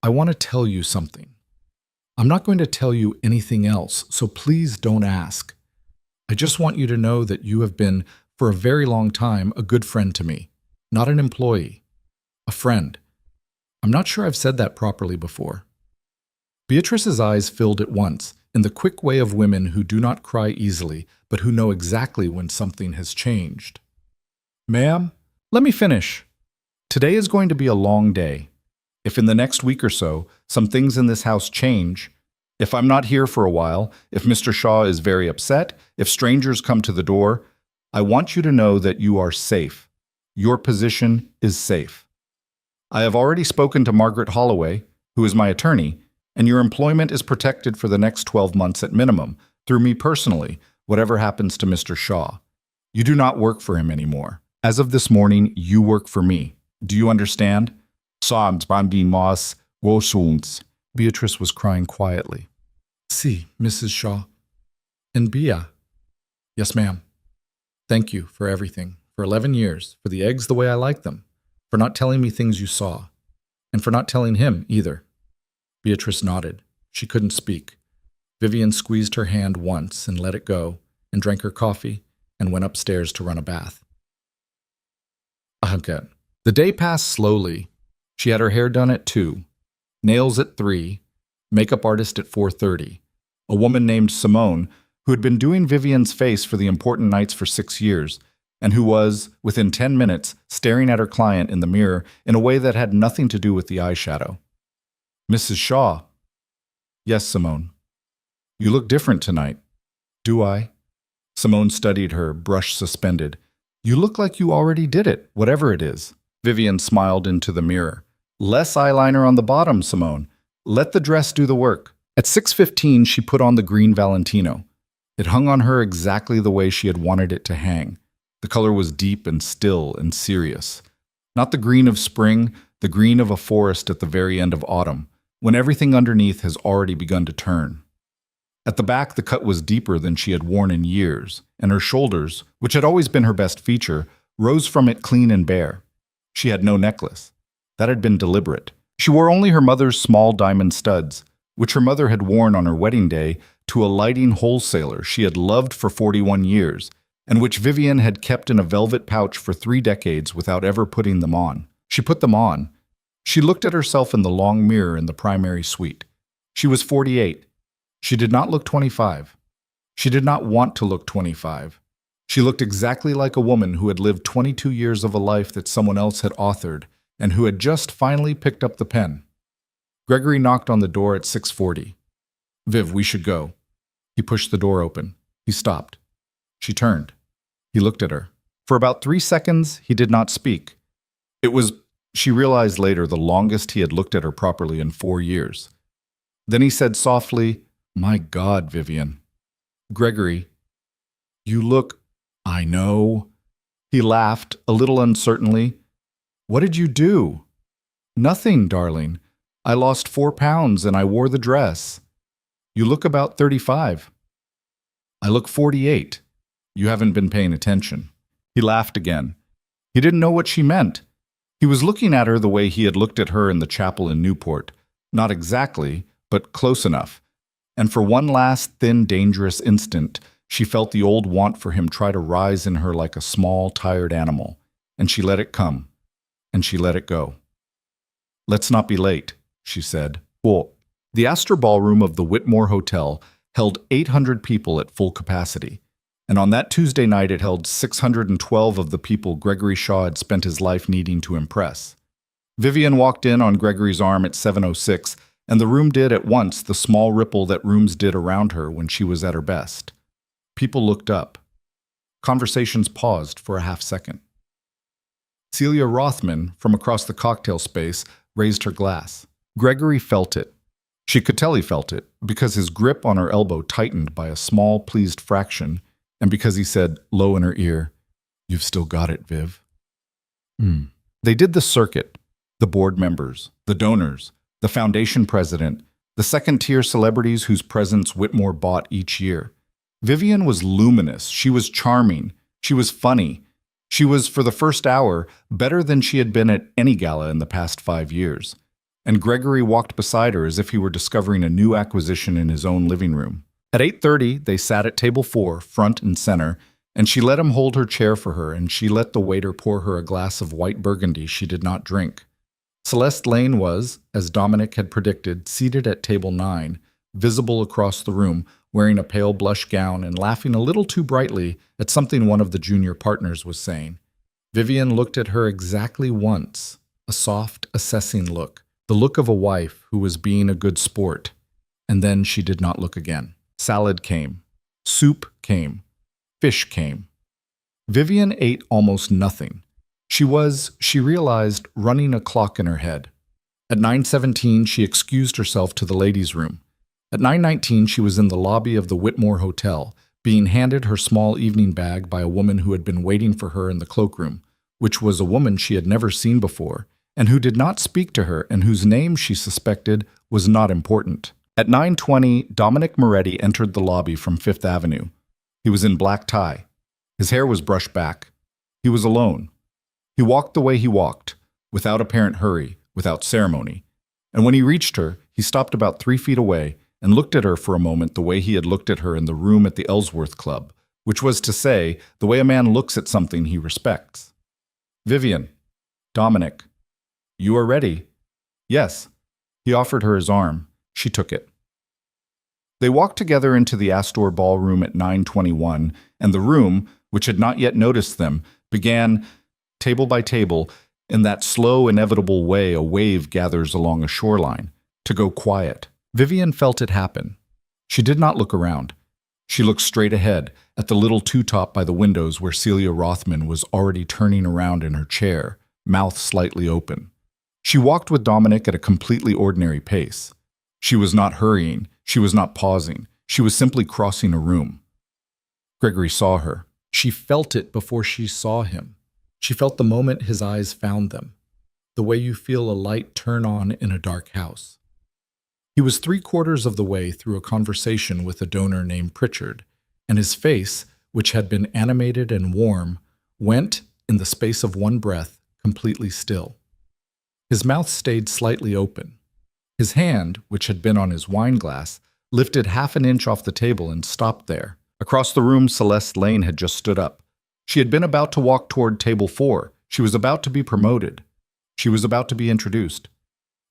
I want to tell you something. I'm not going to tell you anything else, so please don't ask. I just want you to know that you have been, for a very long time, a good friend to me. Not an employee. A friend. I'm not sure I've said that properly before. Beatrice's eyes filled at once. in the quick way of women who do not cry easily, but who know exactly when something has changed. Ma'am, let me finish. Today is going to be a long day. If in the next week or so, some things in this house change, if I'm not here for a while, if Mr. Shaw is very upset, if strangers come to the door, I want you to know that you are safe. Your position is safe. I have already spoken to Margaret Holloway, who is my attorney, and your employment is protected for the next 12 months at minimum, through me personally, whatever happens to Mr. Shaw. You do not work for him anymore. As of this morning, you work for me. Do you understand? Beatrice was crying quietly. Si, Mrs. Shaw. And Bia. Yes, ma'am. Thank you for everything, for 11 years, for the eggs the way I like them, for not telling me things you saw, and for not telling him either. Beatrice nodded. She couldn't speak. Vivian squeezed her hand once and let it go, and drank her coffee, and went upstairs to run a bath. The day passed slowly. She had her hair done at 2, nails at 3, makeup artist at 4:30. A woman named Simone, who had been doing Vivian's face for the important nights for 6 years, and who was, within 10 minutes, staring at her client in the mirror in a way that had nothing to do with the eyeshadow. Mrs. Shaw. Yes, Simone. You look different tonight. Do I? Simone studied her, brush suspended. You look like you already did it, whatever it is. Vivian smiled into the mirror. Less eyeliner on the bottom, Simone. Let the dress do the work. At 6:15, she put on the green Valentino. It hung on her exactly the way she had wanted it to hang. The color was deep and still and serious. Not the green of spring, the green of a forest at the very end of autumn, when everything underneath has already begun to turn. At the back, the cut was deeper than she had worn in years, and her shoulders, which had always been her best feature, rose from it clean and bare. She had no necklace. That had been deliberate. She wore only her mother's small diamond studs, which her mother had worn on her wedding day to a lighting wholesaler she had loved for 41 years, and which Vivian had kept in a velvet pouch for 3 decades without ever putting them on. She put them on. She looked at herself in the long mirror in the primary suite. She was 48. She did not look 25. She did not want to look 25. She looked exactly like a woman who had lived 22 years of a life that someone else had authored and who had just finally picked up the pen. Gregory knocked on the door at 6:40. Viv, we should go. He pushed the door open. He stopped. She turned. He looked at her. For about 3 seconds, he did not speak. It was, she realized later, the longest he had looked at her properly in 4 years. Then he said softly, My God, Vivian. Gregory, you look, I know. He laughed, a little uncertainly. What did you do? Nothing, darling. I lost 4 pounds and I wore the dress. You look about 35. I look 48. You haven't been paying attention. He laughed again. He didn't know what she meant. He was looking at her the way he had looked at her in the chapel in Newport. Not exactly, but close enough. And for one last thin, dangerous instant, she felt the old want for him try to rise in her like a small, tired animal. And she let it come. And she let it go. Let's not be late, she said. Well, the Astor Ballroom of the Whitmore Hotel held 800 people at full capacity. And on that Tuesday night, it held 612 of the people Gregory Shaw had spent his life needing to impress. Vivian walked in on Gregory's arm at 7:06, and the room did at once the small ripple that rooms did around her when she was at her best. People looked up. Conversations paused for a half-second. Celia Rothman, from across the cocktail space, raised her glass. Gregory felt it. She could tell he felt it, because his grip on her elbow tightened by a small, pleased fraction, and because he said, low in her ear, You've still got it, Viv. They did the circuit, the board members, the donors, the foundation president, the second-tier celebrities whose presence Whitmore bought each year. Vivian was luminous. She was charming. She was funny. She was, for the first hour, better than she had been at any gala in the past 5 years. And Gregory walked beside her as if he were discovering a new acquisition in his own living room. At 8:30, they sat at table 4, front and center, and she let him hold her chair for her, and she let the waiter pour her a glass of white burgundy she did not drink. Celeste Lane was, as Dominic had predicted, seated at table 9, visible across the room, wearing a pale blush gown and laughing a little too brightly at something one of the junior partners was saying. Vivian looked at her exactly once, a soft, assessing look, the look of a wife who was being a good sport. And then she did not look again. Salad came. Soup came. Fish came. Vivian ate almost nothing. She realized, running a clock in her head. At 9:17, she excused herself to the ladies' room. At 9:19, she was in the lobby of the Whitmore Hotel, being handed her small evening bag by a woman who had been waiting for her in the cloakroom, which was a woman she had never seen before, and who did not speak to her and whose name she suspected was not important. At 9:20, Dominic Moretti entered the lobby from Fifth Avenue. He was in black tie. His hair was brushed back. He was alone. He walked the way he walked, without apparent hurry, without ceremony. And when he reached her, he stopped about 3 feet away and looked at her for a moment the way he had looked at her in the room at the Ellsworth Club, which was to say, the way a man looks at something he respects. "Vivian." "Dominic." "You are ready?" "Yes." He offered her his arm. She took it. They walked together into the Astor Ballroom at 9:21, and the room, which had not yet noticed them, began, table by table, in that slow, inevitable way a wave gathers along a shoreline, to go quiet. Vivian felt it happen. She did not look around. She looked straight ahead, at the little two-top by the windows where Celia Rothman was already turning around in her chair, mouth slightly open. She walked with Dominic at a completely ordinary pace. She was not hurrying. She was not pausing. She was simply crossing a room. Gregory saw her. She felt it before she saw him. She felt the moment his eyes found them, the way you feel a light turn on in a dark house. He was 3/4 of the way through a conversation with a donor named Pritchard, and his face, which had been animated and warm, went, in the space of one breath, completely still. His mouth stayed slightly open. His hand, which had been on his wine glass, lifted 1/2 inch off the table and stopped there. Across the room, Celeste Lane had just stood up. She had been about to walk toward table 4. She was about to be promoted. She was about to be introduced.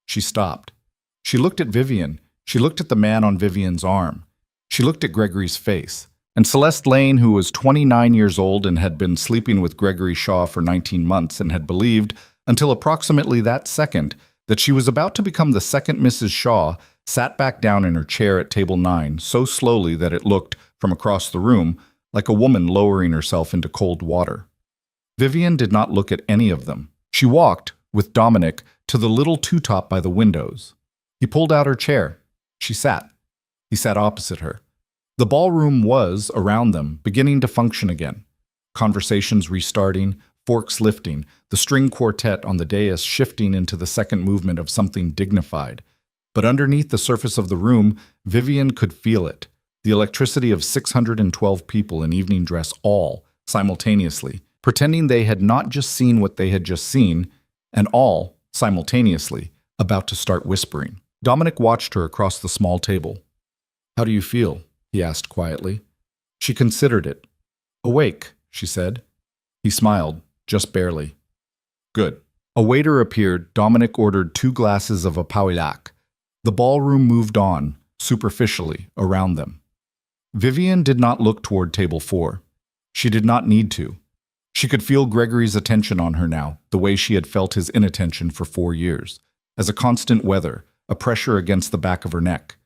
She stopped. She looked at Vivian. She looked at the man on Vivian's arm. She looked at Gregory's face. And Celeste Lane, who was 29 years old and had been sleeping with Gregory Shaw for 19 months and had believed, until approximately that second, that she was about to become the second Mrs. Shaw, sat back down in her chair at table 9 so slowly that it looked, from across the room, like a woman lowering herself into cold water. Vivian did not look at any of them. She walked, with Dominic, to the little two-top by the windows. He pulled out her chair. She sat. He sat opposite her. The ballroom was, around them, beginning to function again. Conversations restarting, forks lifting, the string quartet on the dais shifting into the second movement of something dignified. But underneath the surface of the room, Vivian could feel it. The electricity of 612 people in evening dress all, simultaneously, pretending they had not just seen what they had just seen, and all, simultaneously, about to start whispering. Dominic watched her across the small table. "How do you feel?" he asked quietly. She considered it. "Awake," she said. He smiled, just barely. "Good." A waiter appeared. Dominic ordered 2 glasses of a Pauillac. The ballroom moved on, superficially, around them. Vivian did not look toward table 4. She did not need to. She could feel Gregory's attention on her now, the way she had felt his inattention for 4 years, as a constant weather, a pressure against the back of her neck.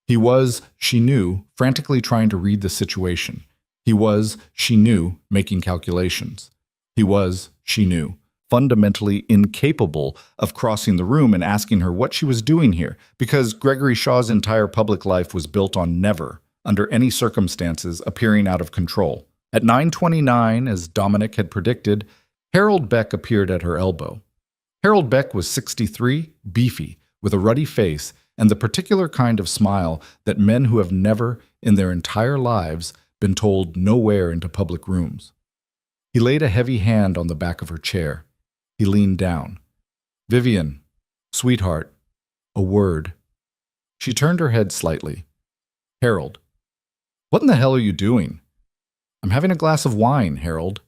He was, she knew, frantically trying to read the situation. He was, she knew, making calculations. He was, she knew, fundamentally incapable of crossing the room and asking her what she was doing here, because Gregory Shaw's entire public life was built on never, under any circumstances, appearing out of control. At 9:29, as Dominic had predicted, Harold Beck appeared at her elbow. Harold Beck was 63, beefy, with a ruddy face and the particular kind of smile that men who have never, in their entire lives, been told no wear into public rooms. He laid a heavy hand on the back of her chair. He leaned down. "Vivian, sweetheart, a word." She turned her head slightly. "Harold." "What in the hell are you doing?" "I'm having a glass of wine, Harold."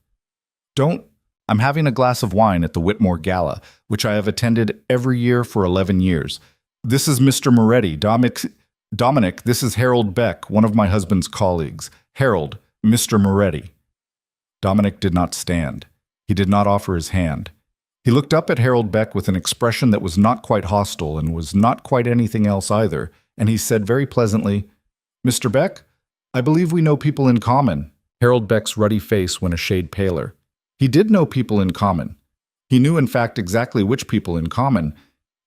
"Don't." "I'm having a glass of wine at the Whitmore Gala, which I have attended every year for 11 years. This is Mr. Moretti, Dominic." Dominic, this is Harold Beck, one of my husband's colleagues. Harold, Mr. Moretti. Dominic did not stand. He did not offer his hand. He looked up at Harold Beck with an expression that was not quite hostile and was not quite anything else either, and he said very pleasantly, Mr. Beck, I believe we know people in common. Harold Beck's ruddy face went a shade paler. He did know people in common. He knew, in fact, exactly which people in common,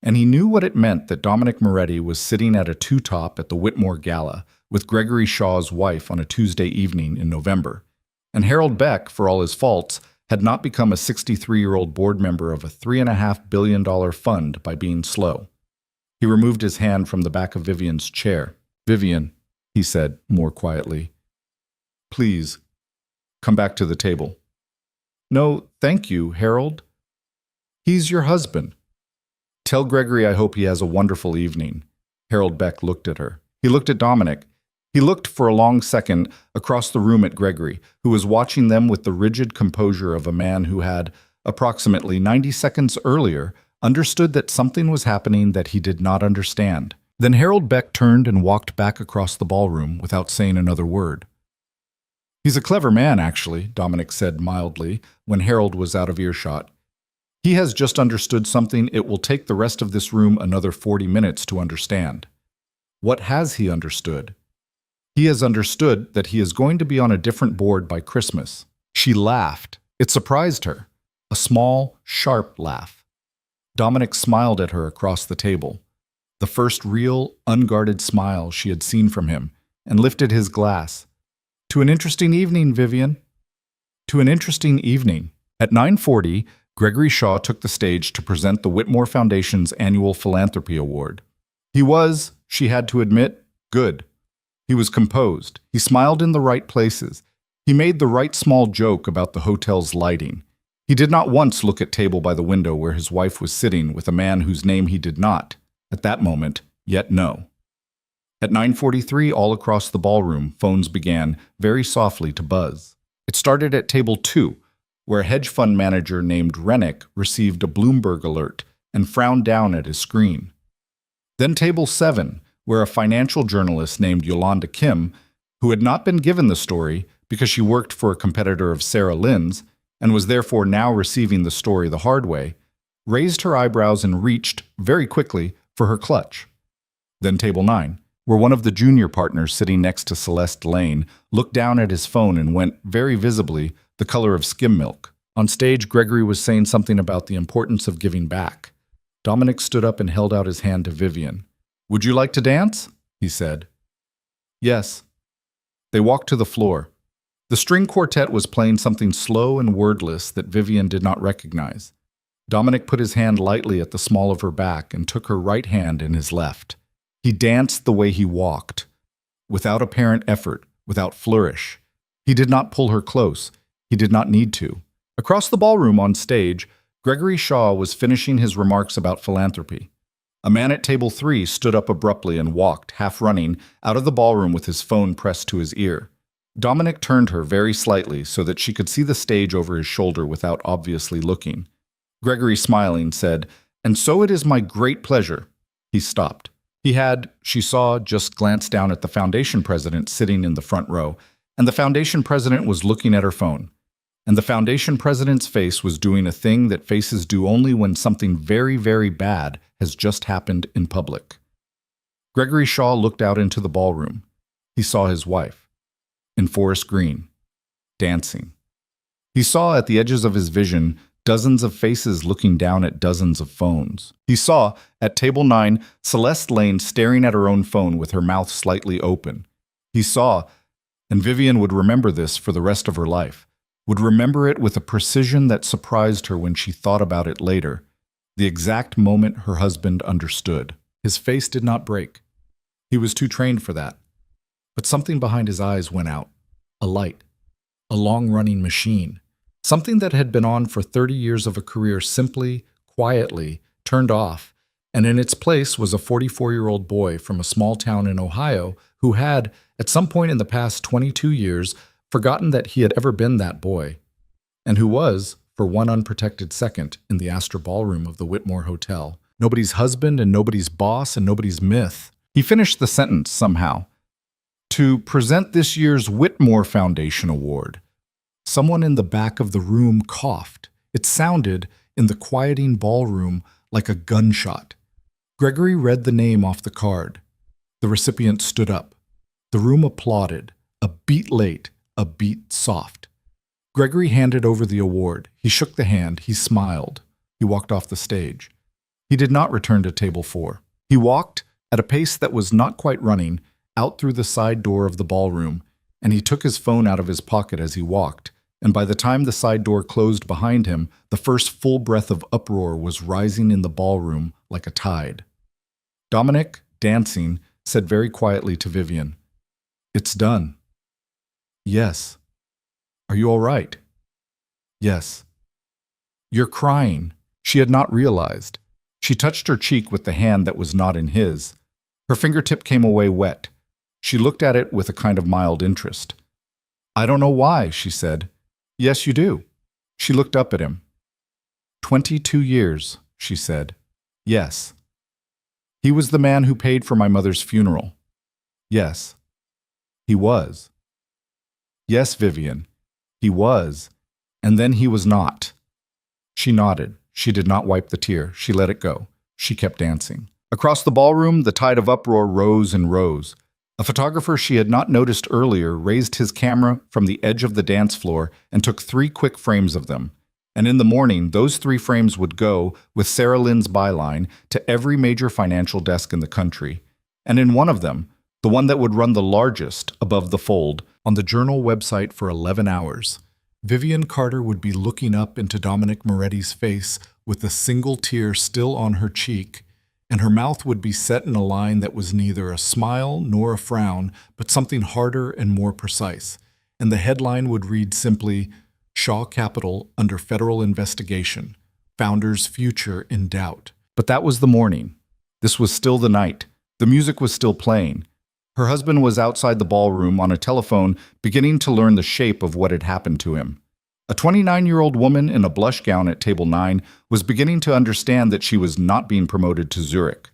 and he knew what it meant that Dominic Moretti was sitting at a two-top at the Whitmore Gala with Gregory Shaw's wife on a Tuesday evening in November. And Harold Beck, for all his faults, had not become a 63-year-old board member of a $3.5 billion fund by being slow. He removed his hand from the back of Vivian's chair. Vivian, he said more quietly, please, come back to the table. No, thank you, Harold. He's your husband. Tell Gregory I hope he has a wonderful evening. Harold Beck looked at her. He looked at Dominic. He looked for a long second across the room at Gregory, who was watching them with the rigid composure of a man who had, approximately 90 seconds earlier, understood that something was happening that he did not understand. Then Harold Beck turned and walked back across the ballroom without saying another word. He's a clever man, actually, Dominic said mildly when Harold was out of earshot. He has just understood something it will take the rest of this room another 40 minutes to understand. What has he understood? He has understood that he is going to be on a different board by Christmas. She laughed. It surprised her. A small, sharp laugh. Dominic smiled at her across the table. The first real, unguarded smile she had seen from him, and lifted his glass. To an interesting evening, Vivian. To an interesting evening. At 9:40, Gregory Shaw took the stage to present the Whitmore Foundation's annual Philanthropy Award. He was, she had to admit, good. He was composed. He smiled in the right places. He made the right small joke about the hotel's lighting. He did not once look at table by the window where his wife was sitting with a man whose name he did not, at that moment, yet know. At 9:43, all across the ballroom, phones began, very softly, to buzz. It started at table 2, where a hedge fund manager named Rennick received a Bloomberg alert and frowned down at his screen. Then table 7, where a financial journalist named Yolanda Kim, who had not been given the story because she worked for a competitor of Sarah Lynn's and was therefore now receiving the story the hard way, raised her eyebrows and reached, very quickly, for her clutch. Then table 9, where one of the junior partners sitting next to Celeste Lane looked down at his phone and went, very visibly, the color of skim milk. On stage, Gregory was saying something about the importance of giving back. Dominic stood up and held out his hand to Vivian. Would you like to dance? He said. Yes. They walked to the floor. The string quartet was playing something slow and wordless that Vivian did not recognize. Dominic put his hand lightly at the small of her back and took her right hand in his left. He danced the way he walked, without apparent effort, without flourish. He did not pull her close. He did not need to. Across the ballroom on stage, Gregory Shaw was finishing his remarks about philanthropy. A man at table 3 stood up abruptly and walked, half running, out of the ballroom with his phone pressed to his ear. Dominic turned her very slightly so that she could see the stage over his shoulder without obviously looking. Gregory, smiling, said, "And so it is my great pleasure." He stopped. He had, she saw, just glanced down at the foundation president sitting in the front row, and the foundation president was looking at her phone. And the foundation president's face was doing a thing that faces do only when something very, very bad has just happened in public. Gregory Shaw looked out into the ballroom. He saw his wife, in forest green, dancing. He saw at the edges of his vision dozens of faces looking down at dozens of phones. He saw, at table 9, Celeste Lane staring at her own phone with her mouth slightly open. He saw, and Vivian would remember this for the rest of her life, would remember it with a precision that surprised her when she thought about it later, the exact moment her husband understood. His face did not break. He was too trained for that. But something behind his eyes went out. A light. A long-running machine. Something that had been on for 30 years of a career simply, quietly, turned off, and in its place was a 44-year-old boy from a small town in Ohio who had, at some point in the past 22 years, forgotten that he had ever been that boy, and who was, for one unprotected second, in the Astor Ballroom of the Whitmore Hotel, nobody's husband and nobody's boss and nobody's myth, He finished the sentence somehow. To present this year's Whitmore Foundation Award. Someone in the back of the room coughed. It sounded, in the quieting ballroom, like a gunshot. Gregory read the name off the card. The recipient stood up. The room applauded, a beat late, a beat soft. Gregory handed over the award. He shook the hand. He smiled. He walked off the stage. He did not return to table 4. He walked, at a pace that was not quite running, out through the side door of the ballroom, and he took his phone out of his pocket as he walked, and by the time the side door closed behind him, the first full breath of uproar was rising in the ballroom like a tide. Dominic, dancing, said very quietly to Vivian, "It's done." "Yes." "Are you all right?" "Yes." "You're crying." She had not realized. She touched her cheek with the hand that was not in his. Her fingertip came away wet. She looked at it with a kind of mild interest. "I don't know why," she said. "Yes, you do." She looked up at him. 22 years, she said. "Yes." "He was the man who paid for my mother's funeral." "Yes." "He was." "Yes, Vivian. He was. And then he was not." She nodded. She did not wipe the tear. She let it go. She kept dancing. Across the ballroom, the tide of uproar rose and rose. A photographer she had not noticed earlier raised his camera from the edge of the dance floor and took 3 quick frames of them. And in the morning, those 3 frames would go, with Sarah Lynn's byline, to every major financial desk in the country. And in one of them, the one that would run the largest above the fold, on the Journal website for 11 hours, Vivian Carter would be looking up into Dominic Moretti's face with a single tear still on her cheek, and her mouth would be set in a line that was neither a smile nor a frown, but something harder and more precise. And the headline would read simply, "Shaw Capital under federal investigation. Founder's future in doubt." But that was the morning. This was still the night. The music was still playing. Her husband was outside the ballroom on a telephone, beginning to learn the shape of what had happened to him. A 29-year-old woman in a blush gown at table 9 was beginning to understand that she was not being promoted to Zurich.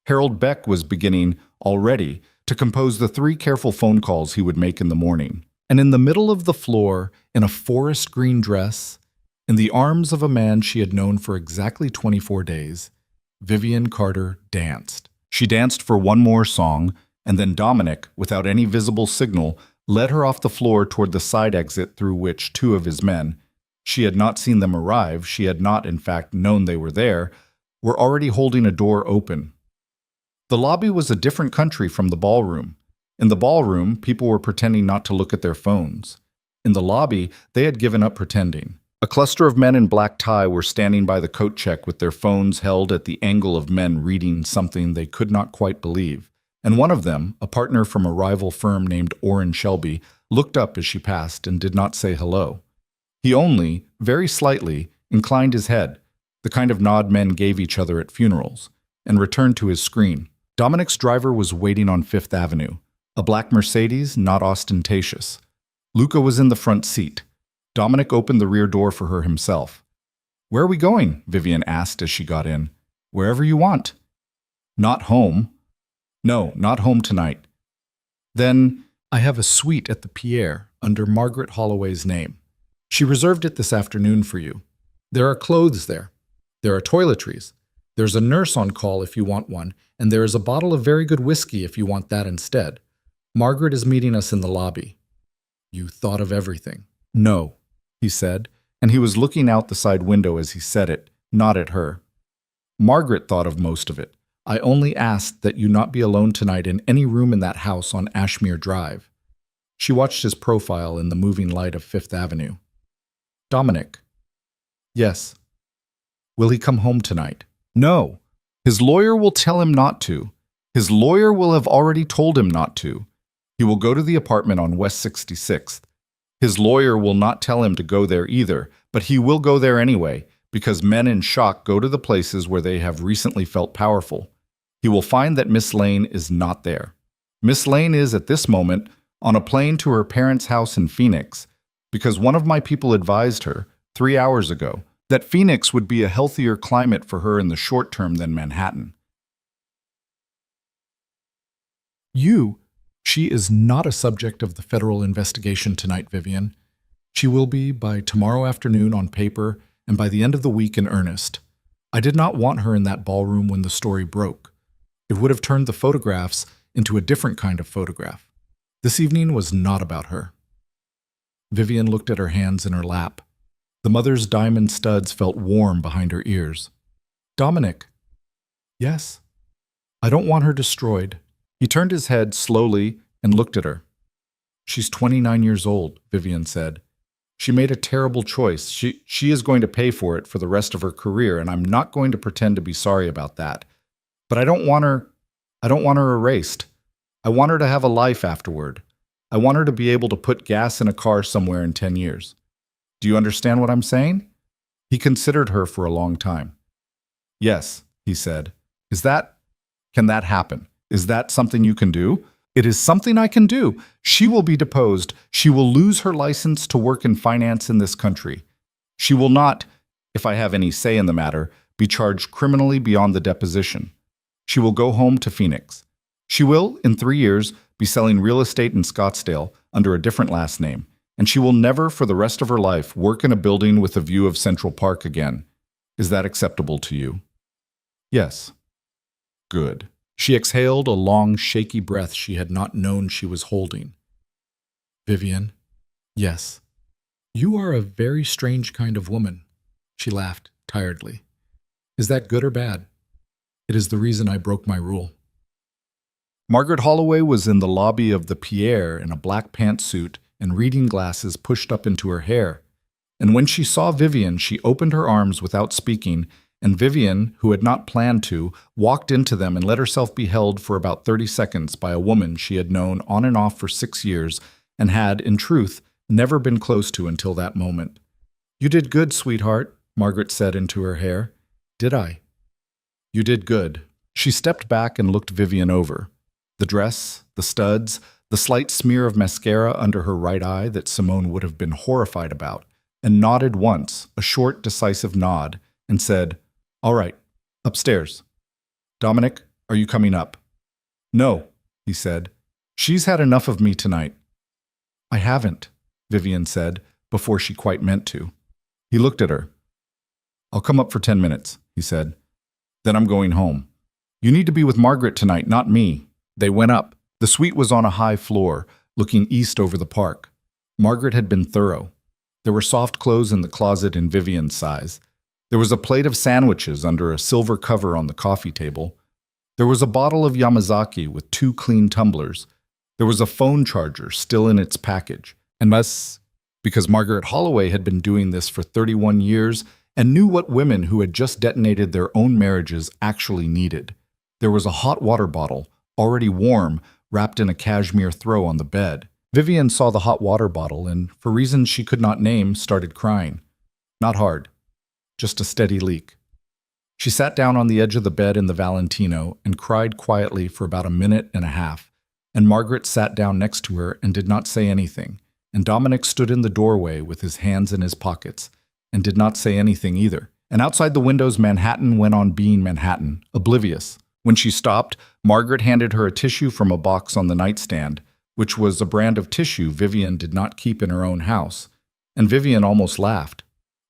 Harold Beck was beginning, already, to compose the 3 careful phone calls he would make in the morning. And in the middle of the floor, in a forest green dress, in the arms of a man she had known for exactly 24 days, Vivian Carter danced. She danced for one more song, and then Dominic, without any visible signal, led her off the floor toward the side exit through which 2 of his men—she had not seen them arrive, she had not, in fact, known they were there—were already holding a door open. The lobby was a different country from the ballroom. In the ballroom, people were pretending not to look at their phones. In the lobby, they had given up pretending. A cluster of men in black tie were standing by the coat check with their phones held at the angle of men reading something they could not quite believe. And one of them, a partner from a rival firm named Orrin Shelby, looked up as she passed and did not say hello. He only, very slightly, inclined his head, the kind of nod men gave each other at funerals, and returned to his screen. Dominic's driver was waiting on Fifth Avenue, a black Mercedes, not ostentatious. Luca was in the front seat. Dominic opened the rear door for her himself. "Where are we going?" Vivian asked as she got in. "Wherever you want." "Not home." "No, not home tonight." "Then I have a suite at the Pierre under Margaret Holloway's name. She reserved it this afternoon for you. There are clothes there. There are toiletries. There's a nurse on call if you want one, and there is a bottle of very good whiskey if you want that instead. Margaret is meeting us in the lobby." "You thought of everything." "No," he said, and he was looking out the side window as he said it, not at her. "Margaret thought of most of it. I only asked that you not be alone tonight in any room in that house on Ashmere Drive." She watched his profile in the moving light of Fifth Avenue. "Dominic." "Yes." "Will he come home tonight?" "No. His lawyer will tell him not to. His lawyer will have already told him not to. He will go to the apartment on West 66th. His lawyer will not tell him to go there either, but he will go there anyway, because men in shock go to the places where they have recently felt powerful. He will find that Miss Lane is not there. Miss Lane is, at this moment, on a plane to her parents' house in Phoenix, because one of my people advised her, 3 hours ago, that Phoenix would be a healthier climate for her in the short term than Manhattan. You. She is not a subject of the federal investigation tonight, Vivian. She will be by tomorrow afternoon on paper and by the end of the week in earnest. I did not want her in that ballroom when the story broke. It would have turned the photographs into a different kind of photograph. This evening was not about her. Vivian looked at her hands in her lap. The mother's diamond studs felt warm behind her ears. Dominic. Yes. I don't want her destroyed. He turned his head slowly and looked at her. She's 29 years old, Vivian said. She made a terrible choice. She is going to pay for it for the rest of her career, and I'm not going to pretend to be sorry about that. But I don't want her erased. I want her to have a life afterward. I want her to be able to put gas in a car somewhere in 10 years. Do you understand what I'm saying? He considered her for a long time. Yes, he said. Can that happen? Is that something you can do? It is something I can do. She will be deposed. She will lose her license to work in finance in this country. She will not, if I have any say in the matter, be charged criminally beyond the deposition. She will go home to Phoenix. She will, in 3 years, be selling real estate in Scottsdale under a different last name, and she will never, for the rest of her life, work in a building with a view of Central Park again. Is that acceptable to you? Yes. Good. She exhaled a long, shaky breath she had not known she was holding. Vivian, yes. You are a very strange kind of woman, she laughed tiredly. Is that good or bad? It is the reason I broke my rule. Margaret Holloway was in the lobby of the Pierre in a black pantsuit and reading glasses pushed up into her hair. And when she saw Vivian, she opened her arms without speaking, and Vivian, who had not planned to, walked into them and let herself be held for about 30 seconds by a woman she had known on and off for 6 years and had, in truth, never been close to until that moment. You did good, sweetheart, Margaret said into her hair. Did I? You did good. She stepped back and looked Vivian over. The dress, the studs, the slight smear of mascara under her right eye that Simone would have been horrified about, and nodded once, a short, decisive nod, and said, All right, upstairs. Dominic, are you coming up? No, he said. She's had enough of me tonight. I haven't, Vivian said, before she quite meant to. He looked at her. I'll come up for 10 minutes, he said. Then I'm going home. You need to be with Margaret tonight, not me. They went up. The suite was on a high floor, looking east over the park. Margaret had been thorough. There were soft clothes in the closet in Vivian's size. There was a plate of sandwiches under a silver cover on the coffee table. There was a bottle of Yamazaki with 2 clean tumblers. There was a phone charger still in its package. And because Margaret Holloway had been doing this for 31 years and knew what women who had just detonated their own marriages actually needed. There was a hot water bottle, already warm, wrapped in a cashmere throw on the bed. Vivian saw the hot water bottle and, for reasons she could not name, started crying. Not hard. Just a steady leak. She sat down on the edge of the bed in the Valentino and cried quietly for about a minute and a half, and Margaret sat down next to her and did not say anything, and Dominic stood in the doorway with his hands in his pockets and did not say anything either. And outside the windows, Manhattan went on being Manhattan, oblivious. When she stopped, Margaret handed her a tissue from a box on the nightstand, which was a brand of tissue Vivian did not keep in her own house, and Vivian almost laughed.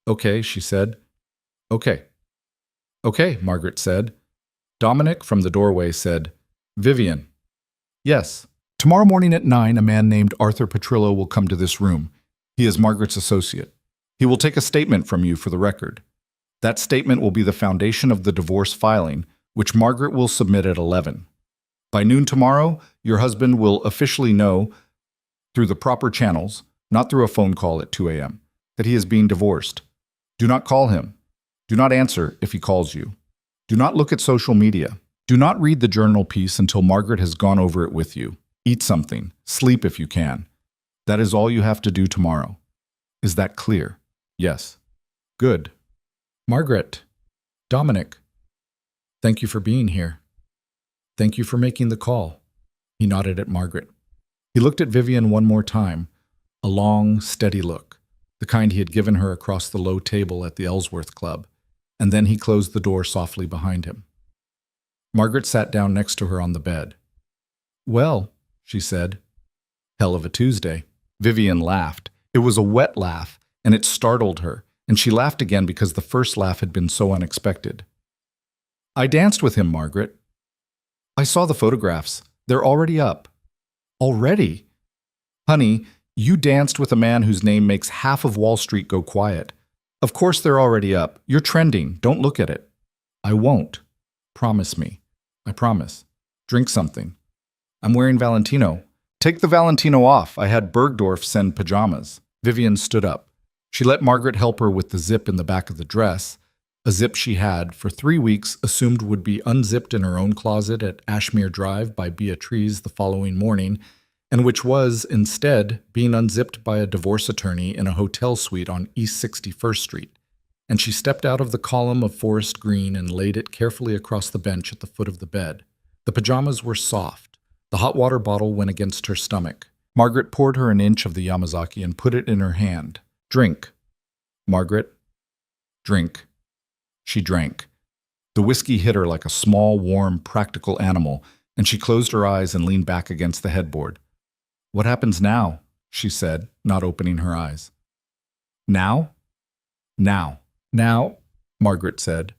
Okay, she said. Okay. Okay, Margaret said. Dominic from the doorway said, Vivian. Yes. Tomorrow morning at 9, a man named Arthur Petrillo will come to this room. He is Margaret's associate. He will take a statement from you for the record. That statement will be the foundation of the divorce filing, which Margaret will submit at 11. By noon tomorrow, your husband will officially know, through the proper channels, not through a phone call at 2 a.m., that he is being divorced. Do not call him. Do not answer if he calls you. Do not look at social media. Do not read the journal piece until Margaret has gone over it with you. Eat something. Sleep if you can. That is all you have to do tomorrow. Is that clear? Yes. Good. Margaret. Dominic. Thank you for being here. Thank you for making the call. He nodded at Margaret. He looked at Vivian one more time, a long, steady look, the kind he had given her across the low table at the Ellsworth Club, and then he closed the door softly behind him. Margaret sat down next to her on the bed. Well, she said, hell of a Tuesday. Vivian laughed. It was a wet laugh, and it startled her, and she laughed again because the first laugh had been so unexpected. I danced with him, Margaret. I saw the photographs. They're already up. Already? Honey, you danced with a man whose name makes half of Wall Street go quiet. Of course they're already up. You're trending. Don't look at it. I won't. Promise me. I promise. Drink something. I'm wearing Valentino. Take the Valentino off. I had Bergdorf send pajamas. Vivian stood up. She let Margaret help her with the zip in the back of the dress, a zip she had, for 3 weeks, assumed would be unzipped in her own closet at Ashmere Drive by Beatrice the following morning, and which was, instead, being unzipped by a divorce attorney in a hotel suite on East 61st Street. And she stepped out of the column of forest green and laid it carefully across the bench at the foot of the bed. The pajamas were soft. The hot water bottle went against her stomach. Margaret poured her an inch of the Yamazaki and put it in her hand. Drink. Margaret. Drink. She drank. The whiskey hit her like a small, warm, practical animal, and she closed her eyes and leaned back against the headboard. What happens now? She said, not opening her eyes. Now? Now. Now, Margaret said.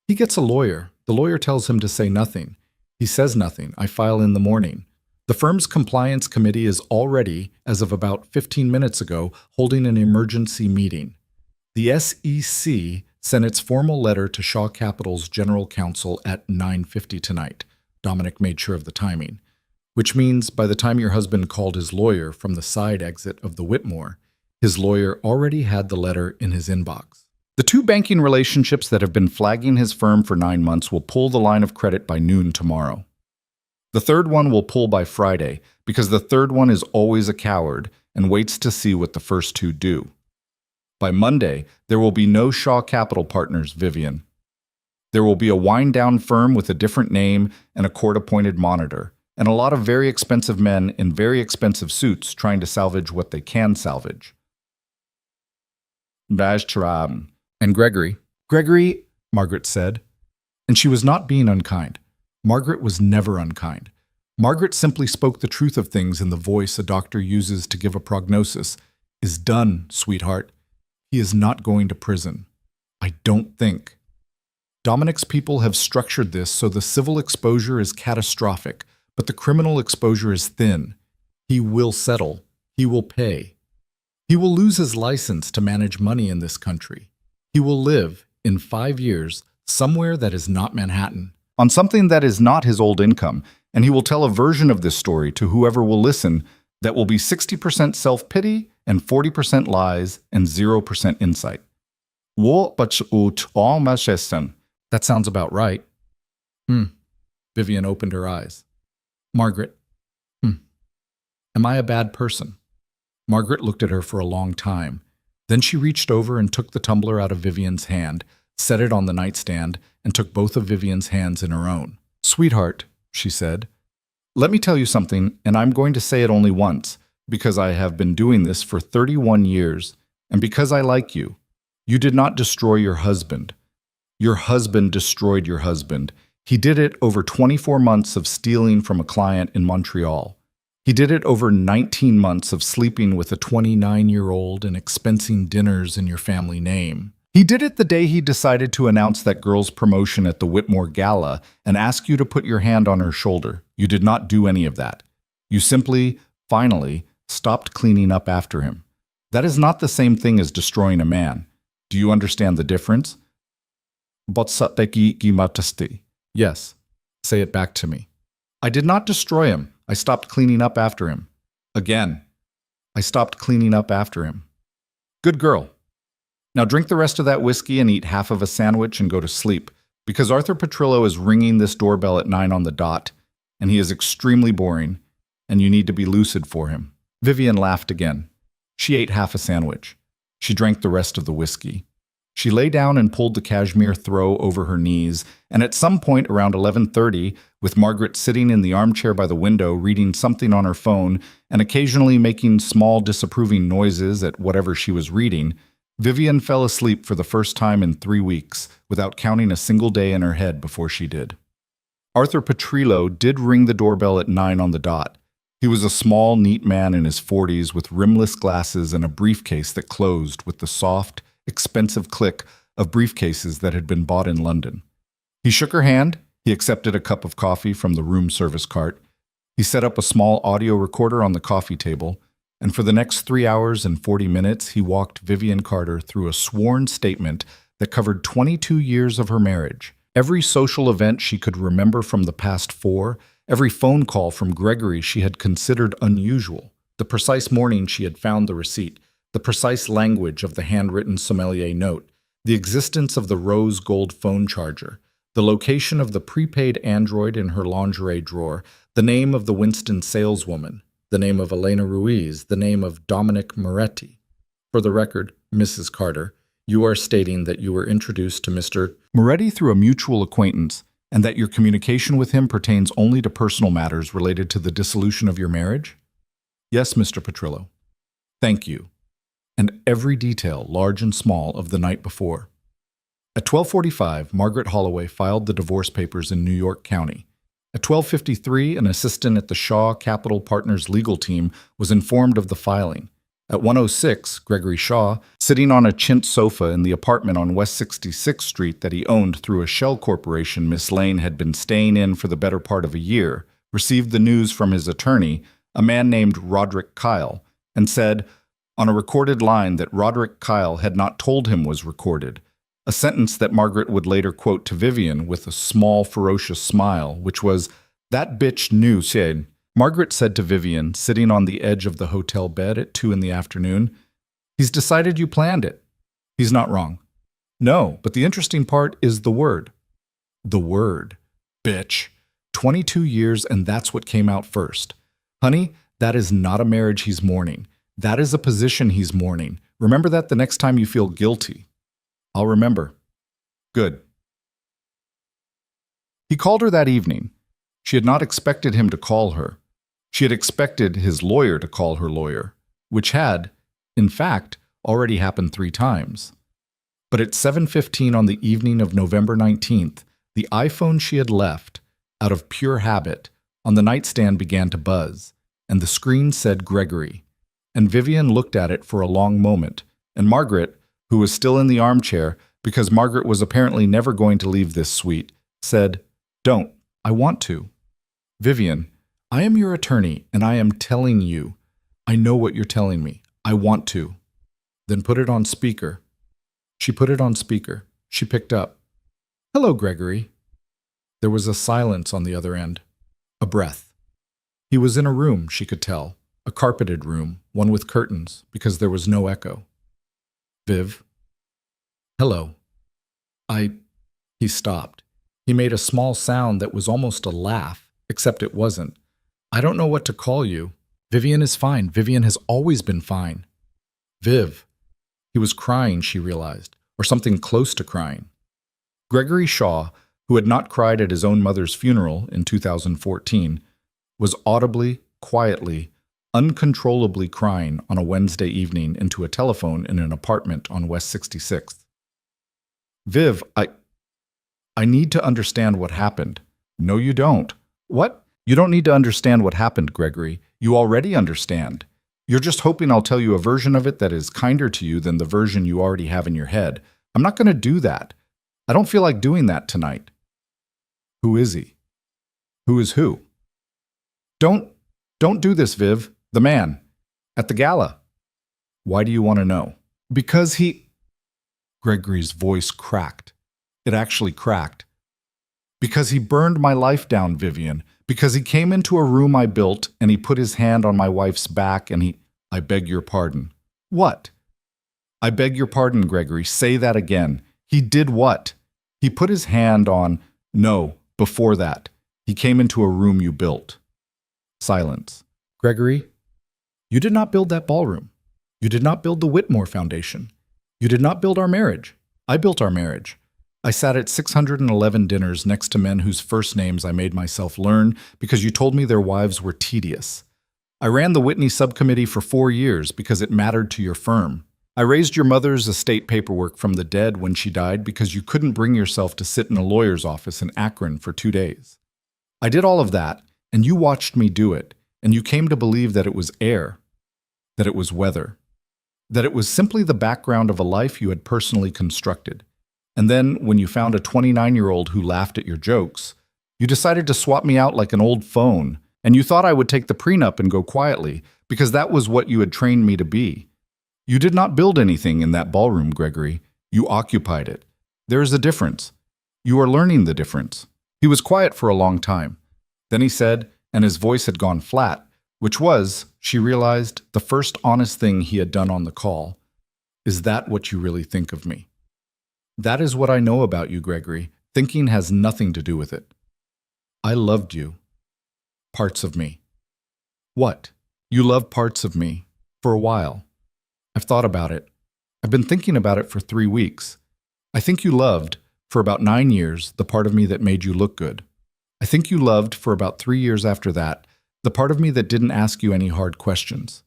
He gets a lawyer. The lawyer tells him to say nothing. He says nothing. I file in the morning. The firm's compliance committee is already, as of about 15 minutes ago, holding an emergency meeting. The SEC sent its formal letter to Shaw Capital's general counsel at 9:50 tonight. Dominic made sure of the timing. Which means by the time your husband called his lawyer from the side exit of the Whitmore, his lawyer already had the letter in his inbox. The 2 banking relationships that have been flagging his firm for 9 months will pull the line of credit by noon tomorrow. The 3rd one will pull by Friday, because the 3rd one is always a coward and waits to see what the first 2 do. By Monday, there will be no Shaw Capital Partners, Vivian. There will be a wind-down firm with a different name and a court-appointed monitor, and a lot of very expensive men in very expensive suits trying to salvage what they can salvage. And Gregory, Margaret said. And she was not being unkind. Margaret was never unkind. Margaret simply spoke the truth of things in the voice a doctor uses to give a prognosis. Is done, sweetheart. He is not going to prison. I don't think. Dominic's people have structured this so the civil exposure is catastrophic, but the criminal exposure is thin. He will settle. He will pay. He will lose his license to manage money in this country. He will live, in 5 years, somewhere that is not Manhattan, on something that is not his old income, and he will tell a version of this story to whoever will listen that will be 60% self-pity and 40% lies and 0% insight. That sounds about right. Vivian opened her eyes. Margaret. Am I a bad person? Margaret looked at her for a long time. Then she reached over and took the tumbler out of Vivian's hand, set it on the nightstand, and took both of Vivian's hands in her own. Sweetheart, she said, let me tell you something, and I'm going to say it only once, because I have been doing this for 31 years, and because I like you. You did not destroy your husband. Your husband destroyed your husband. He did it over 24 months of stealing from a client in Montreal. He did it over 19 months of sleeping with a 29-year-old and expensing dinners in your family name. He did it the day he decided to announce that girl's promotion at the Whitmore Gala and ask you to put your hand on her shoulder. You did not do any of that. You simply, finally, stopped cleaning up after him. That is not the same thing as destroying a man. Do you understand the difference? Yes. Say it back to me. I did not destroy him. I stopped cleaning up after him. Again. I stopped cleaning up after him. Good girl. Now drink the rest of that whiskey and eat half of a sandwich and go to sleep, because Arthur Petrillo is ringing this doorbell at 9 on the dot, and he is extremely boring, and you need to be lucid for him. Vivian laughed again. She ate half a sandwich. She drank the rest of the whiskey. She lay down and pulled the cashmere throw over her knees, and at some point around 11:30, with Margaret sitting in the armchair by the window reading something on her phone and occasionally making small disapproving noises at whatever she was reading, Vivian fell asleep for the first time in 3 weeks without counting a single day in her head before she did. Arthur Petrillo did ring the doorbell at 9 on the dot. He was a small, neat man in his 40s with rimless glasses and a briefcase that closed with the soft, expensive click of briefcases that had been bought in London. He shook her hand. He accepted a cup of coffee from the room service cart. He set up a small audio recorder on the coffee table, and for the next 3 hours and 40 minutes, he walked Vivian Carter through a sworn statement that covered 22 years of her marriage. Every social event she could remember from the past 4, every phone call from Gregory she had considered unusual, the precise morning she had found the receipt, the precise language of the handwritten sommelier note, the existence of the rose gold phone charger, the location of the prepaid Android in her lingerie drawer, the name of the Winston saleswoman, the name of Elena Ruiz, the name of Dominic Moretti. For the record, Mrs. Carter, you are stating that you were introduced to Mr. Moretti through a mutual acquaintance, and that your communication with him pertains only to personal matters related to the dissolution of your marriage? Yes, Mr. Petrillo. Thank you. And every detail, large and small, of the night before. At 12:45, Margaret Holloway filed the divorce papers in New York County. At 12:53, an assistant at the Shaw Capital Partners legal team was informed of the filing. At 1:06, Gregory Shaw, sitting on a chintz sofa in the apartment on West 66th Street that he owned through a shell corporation Miss Lane had been staying in for the better part of a year, received the news from his attorney, a man named Roderick Kyle, and said, on a recorded line that Roderick Kyle had not told him was recorded, a sentence that Margaret would later quote to Vivian with a small, ferocious smile, which was, "That bitch knew, said." Margaret said to Vivian, sitting on the edge of the hotel bed at 2 in the afternoon, "He's decided you planned it. He's not wrong." No, but the interesting part is the word. The word. Bitch. 22 years, and that's what came out first. Honey, that is not a marriage he's mourning. That is a position he's mourning. Remember that the next time you feel guilty. I'll remember. Good. He called her that evening. She had not expected him to call her. She had expected his lawyer to call her lawyer, which had, in fact, already happened 3 times. But at 7:15 on the evening of November 19th, the iPhone she had left, out of pure habit, on the nightstand began to buzz, and the screen said Gregory. And Vivian looked at it for a long moment, and Margaret, who was still in the armchair, because Margaret was apparently never going to leave this suite, said, "Don't. I want to." "Vivian, I am your attorney, and I am telling you. I know what you're telling me. I want to." "Then put it on speaker." She put it on speaker. She picked up. "Hello, Gregory." There was a silence on the other end. A breath. He was in a room, she could tell. A carpeted room, one with curtains, because there was no echo. "Viv." "Hello." He stopped. He made a small sound that was almost a laugh, except it wasn't. "I don't know what to call you. Vivian is fine. Vivian has always been fine." "Viv." He was crying, she realized, or something close to crying. Gregory Shaw, who had not cried at his own mother's funeral in 2014, was audibly, quietly, uncontrollably crying on a Wednesday evening into a telephone in an apartment on West 66th. "Viv, I need to understand what happened." "No, you don't." "What?" "You don't need to understand what happened, Gregory. You already understand. You're just hoping I'll tell you a version of it that is kinder to you than the version you already have in your head. I'm not going to do that. I don't feel like doing that tonight." "Who is he?" "Who is who?" Don't do this, Viv. The man. At the gala." "Why do you want to know?" "Because he—" Gregory's voice cracked. It actually cracked. "Because he burned my life down, Vivian. Because he came into a room I built, and he put his hand on my wife's back, and he—" "I beg your pardon." "What?" "I beg your pardon, Gregory. Say that again. He did what?" "He put his hand on—" "No, before that. He came into a room you built." Silence. "Gregory, you did not build that ballroom. You did not build the Whitmore Foundation. You did not build our marriage. I built our marriage. I sat at 611 dinners next to men whose first names I made myself learn because you told me their wives were tedious. I ran the Whitney subcommittee for 4 years because it mattered to your firm. I raised your mother's estate paperwork from the dead when she died because you couldn't bring yourself to sit in a lawyer's office in Akron for 2 days. I did all of that, and you watched me do it, and you came to believe that it was air, that it was weather, that it was simply the background of a life you had personally constructed. And then, when you found a 29-year-old who laughed at your jokes, you decided to swap me out like an old phone, and you thought I would take the prenup and go quietly, because that was what you had trained me to be. You did not build anything in that ballroom, Gregory. You occupied it. There is a difference. You are learning the difference. He was quiet for a long time. Then he said, and his voice had gone flat, which was, she realized, the first honest thing he had done on the call. Is that what you really think of me? That is what I know about you, Gregory. Thinking has nothing to do with it. I loved you. Parts of me. What? You loved parts of me. For a while. I've thought about it. I've been thinking about it for 3 weeks. I think you loved, for about 9 years, the part of me that made you look good. I think you loved, for about 3 years after that, the part of me that didn't ask you any hard questions.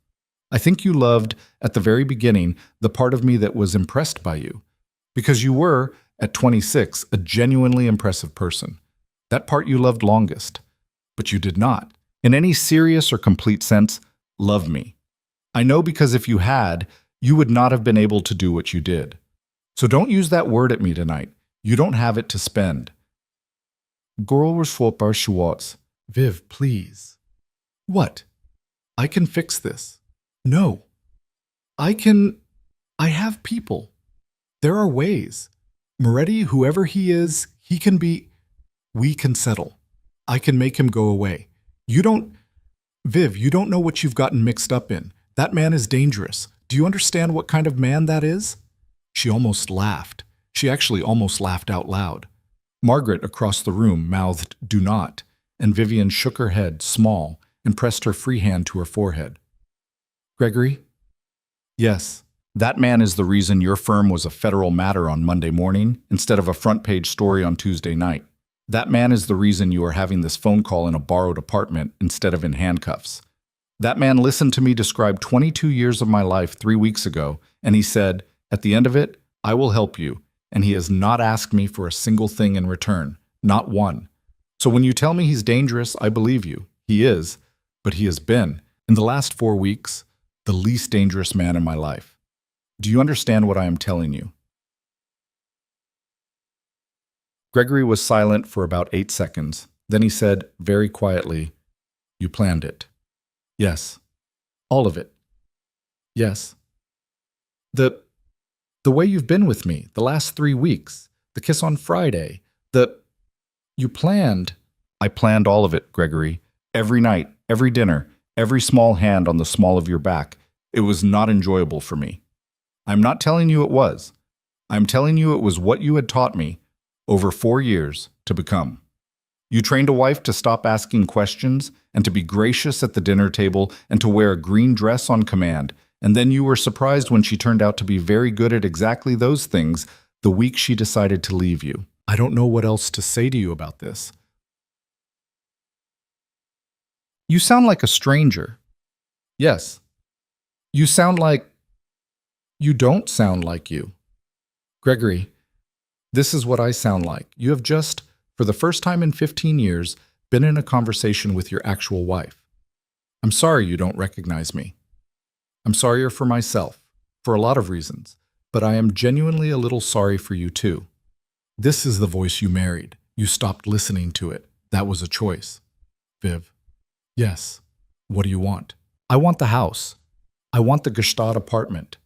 I think you loved, at the very beginning, the part of me that was impressed by you. Because you were, at 26, a genuinely impressive person. That part you loved longest. But you did not, in any serious or complete sense, love me. I know because if you had, you would not have been able to do what you did. So don't use that word at me tonight. You don't have it to spend. Viv, please. What? I can fix this. No. I have people. There are ways. Moretti, whoever he is, he can be. We can settle. I can make him go away. Viv, you don't know what you've gotten mixed up in. That man is dangerous. Do you understand what kind of man that is? She almost laughed. She actually almost laughed out loud. Margaret across the room mouthed, "Do not," and Vivian shook her head, small, and pressed her free hand to her forehead. Gregory? Yes. That man is the reason your firm was a federal matter on Monday morning instead of a front-page story on Tuesday night. That man is the reason you are having this phone call in a borrowed apartment instead of in handcuffs. That man listened to me describe 22 years of my life 3 weeks ago, and he said, at the end of it, I will help you, and he has not asked me for a single thing in return, not one. So when you tell me he's dangerous, I believe you. He is, but he has been, in the last 4 weeks, the least dangerous man in my life. Do you understand what I am telling you? Gregory was silent for about 8 seconds. Then he said, very quietly, You planned it. Yes. All of it. Yes. The way you've been with me, the last 3 weeks, the kiss on Friday, you planned. I planned all of it, Gregory. Every night, every dinner, every small hand on the small of your back. It was not enjoyable for me. I'm not telling you it was. I'm telling you it was what you had taught me, over 4 years, to become. You trained a wife to stop asking questions and to be gracious at the dinner table and to wear a green dress on command, and then you were surprised when she turned out to be very good at exactly those things the week she decided to leave you. I don't know what else to say to you about this. You sound like a stranger. Yes. You don't sound like you. Gregory, this is what I sound like. You have just, for the first time in 15 years, been in a conversation with your actual wife. I'm sorry you don't recognize me. I'm sorrier for myself, for a lot of reasons, but I am genuinely a little sorry for you too. This is the voice you married. You stopped listening to it. That was a choice. Viv. Yes. What do you want? I want the house. I want the Gestad apartment.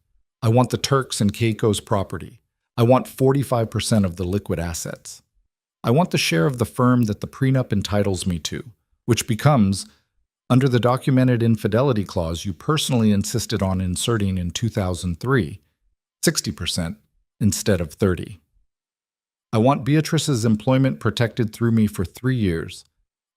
I want the Turks and Keiko's property. I want 45% of the liquid assets. I want the share of the firm that the prenup entitles me to, which becomes, under the documented infidelity clause you personally insisted on inserting in 2003, 60% instead of 30%. I want Beatrice's employment protected through me for 3 years.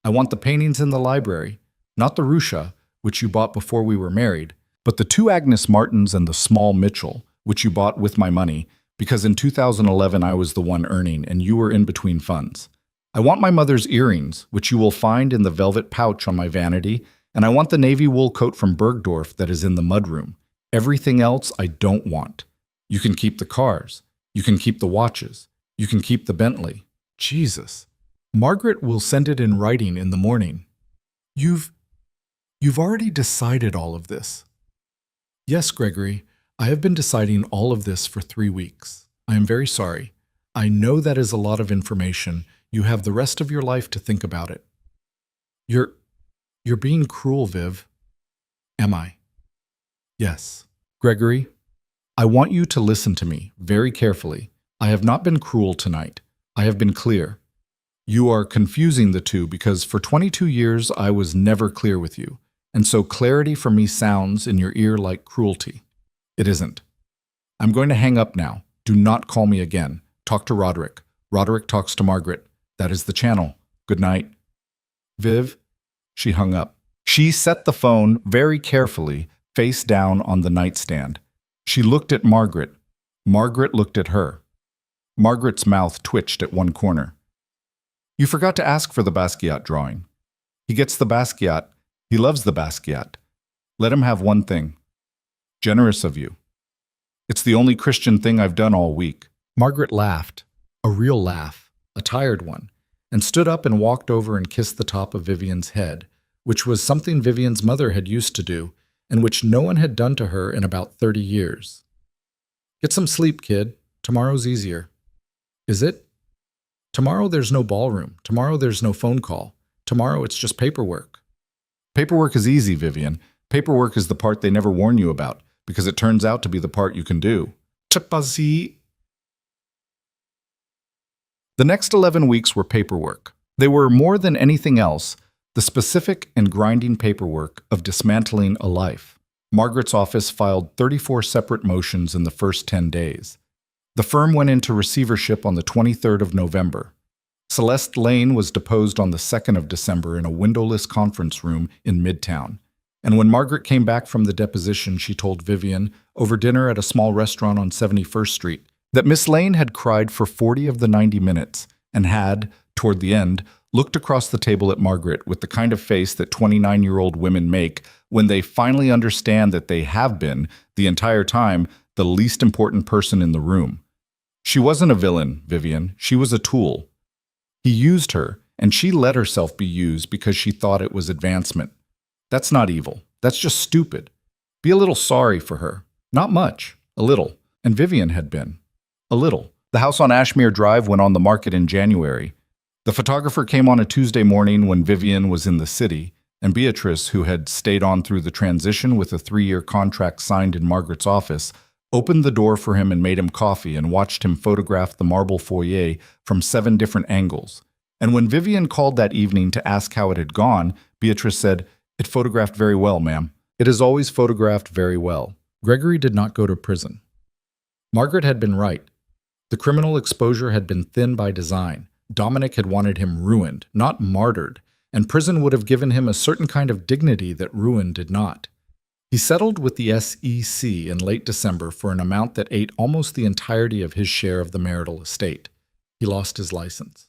I want the paintings in the library, not the Russia, which you bought before we were married, but the 2 Agnes Martins and the small Mitchell, which you bought with my money, because in 2011 I was the one earning and you were in between funds. I want my mother's earrings, which you will find in the velvet pouch on my vanity, and I want the navy wool coat from Bergdorf that is in the mudroom. Everything else I don't want. You can keep the cars. You can keep the watches. You can keep the Bentley. Jesus. Margaret will send it in writing in the morning. You've already decided all of this. Yes, Gregory, I have been deciding all of this for 3 weeks. I am very sorry. I know that is a lot of information. You have the rest of your life to think about it. You're being cruel, Viv. Am I? Yes. Gregory, I want you to listen to me very carefully. I have not been cruel tonight. I have been clear. You are confusing the two because for 22 years I was never clear with you, and so clarity for me sounds in your ear like cruelty. It isn't. I'm going to hang up now. Do not call me again. Talk to Roderick. Roderick talks to Margaret. That is the channel. Good night. Viv, she hung up. She set the phone very carefully, face down on the nightstand. She looked at Margaret. Margaret looked at her. Margaret's mouth twitched at one corner. You forgot to ask for the Basquiat drawing. He gets the Basquiat. He loves the Basquiat. Let him have one thing. Generous of you. It's the only Christian thing I've done all week. Margaret laughed, a real laugh, a tired one, and stood up and walked over and kissed the top of Vivian's head, which was something Vivian's mother had used to do, and which no one had done to her in about 30 years. Get some sleep, kid. Tomorrow's easier. Is it? Tomorrow there's no ballroom. Tomorrow there's no phone call. Tomorrow it's just paperwork. Paperwork is easy, Vivian. Paperwork is the part they never warn you about, because it turns out to be the part you can do. The next 11 weeks were paperwork. They were, more than anything else, the specific and grinding paperwork of dismantling a life. Margaret's office filed 34 separate motions in the first 10 days. The firm went into receivership on the 23rd of November. Celeste Lane was deposed on the 2nd of December in a windowless conference room in Midtown. And when Margaret came back from the deposition, she told Vivian, over dinner at a small restaurant on 71st Street, that Miss Lane had cried for 40 of the 90 minutes and had, toward the end, looked across the table at Margaret with the kind of face that 29-year-old women make when they finally understand that they have been, the entire time, the least important person in the room. She wasn't a villain, Vivian. She was a tool. He used her, and she let herself be used because she thought it was advancement. That's not evil. That's just stupid. Be a little sorry for her. Not much. A little. And Vivian had been. A little. The house on Ashmere Drive went on the market in January. The photographer came on a Tuesday morning when Vivian was in the city, and Beatrice, who had stayed on through the transition with a 3-year contract signed in Margaret's office, opened the door for him and made him coffee and watched him photograph the marble foyer from 7 different angles. And when Vivian called that evening to ask how it had gone, Beatrice said, "It photographed very well, ma'am. It has always photographed very well." Gregory did not go to prison. Margaret had been right. The criminal exposure had been thin by design. Dominic had wanted him ruined, not martyred, and prison would have given him a certain kind of dignity that ruin did not. He settled with the SEC in late December for an amount that ate almost the entirety of his share of the marital estate. He lost his license.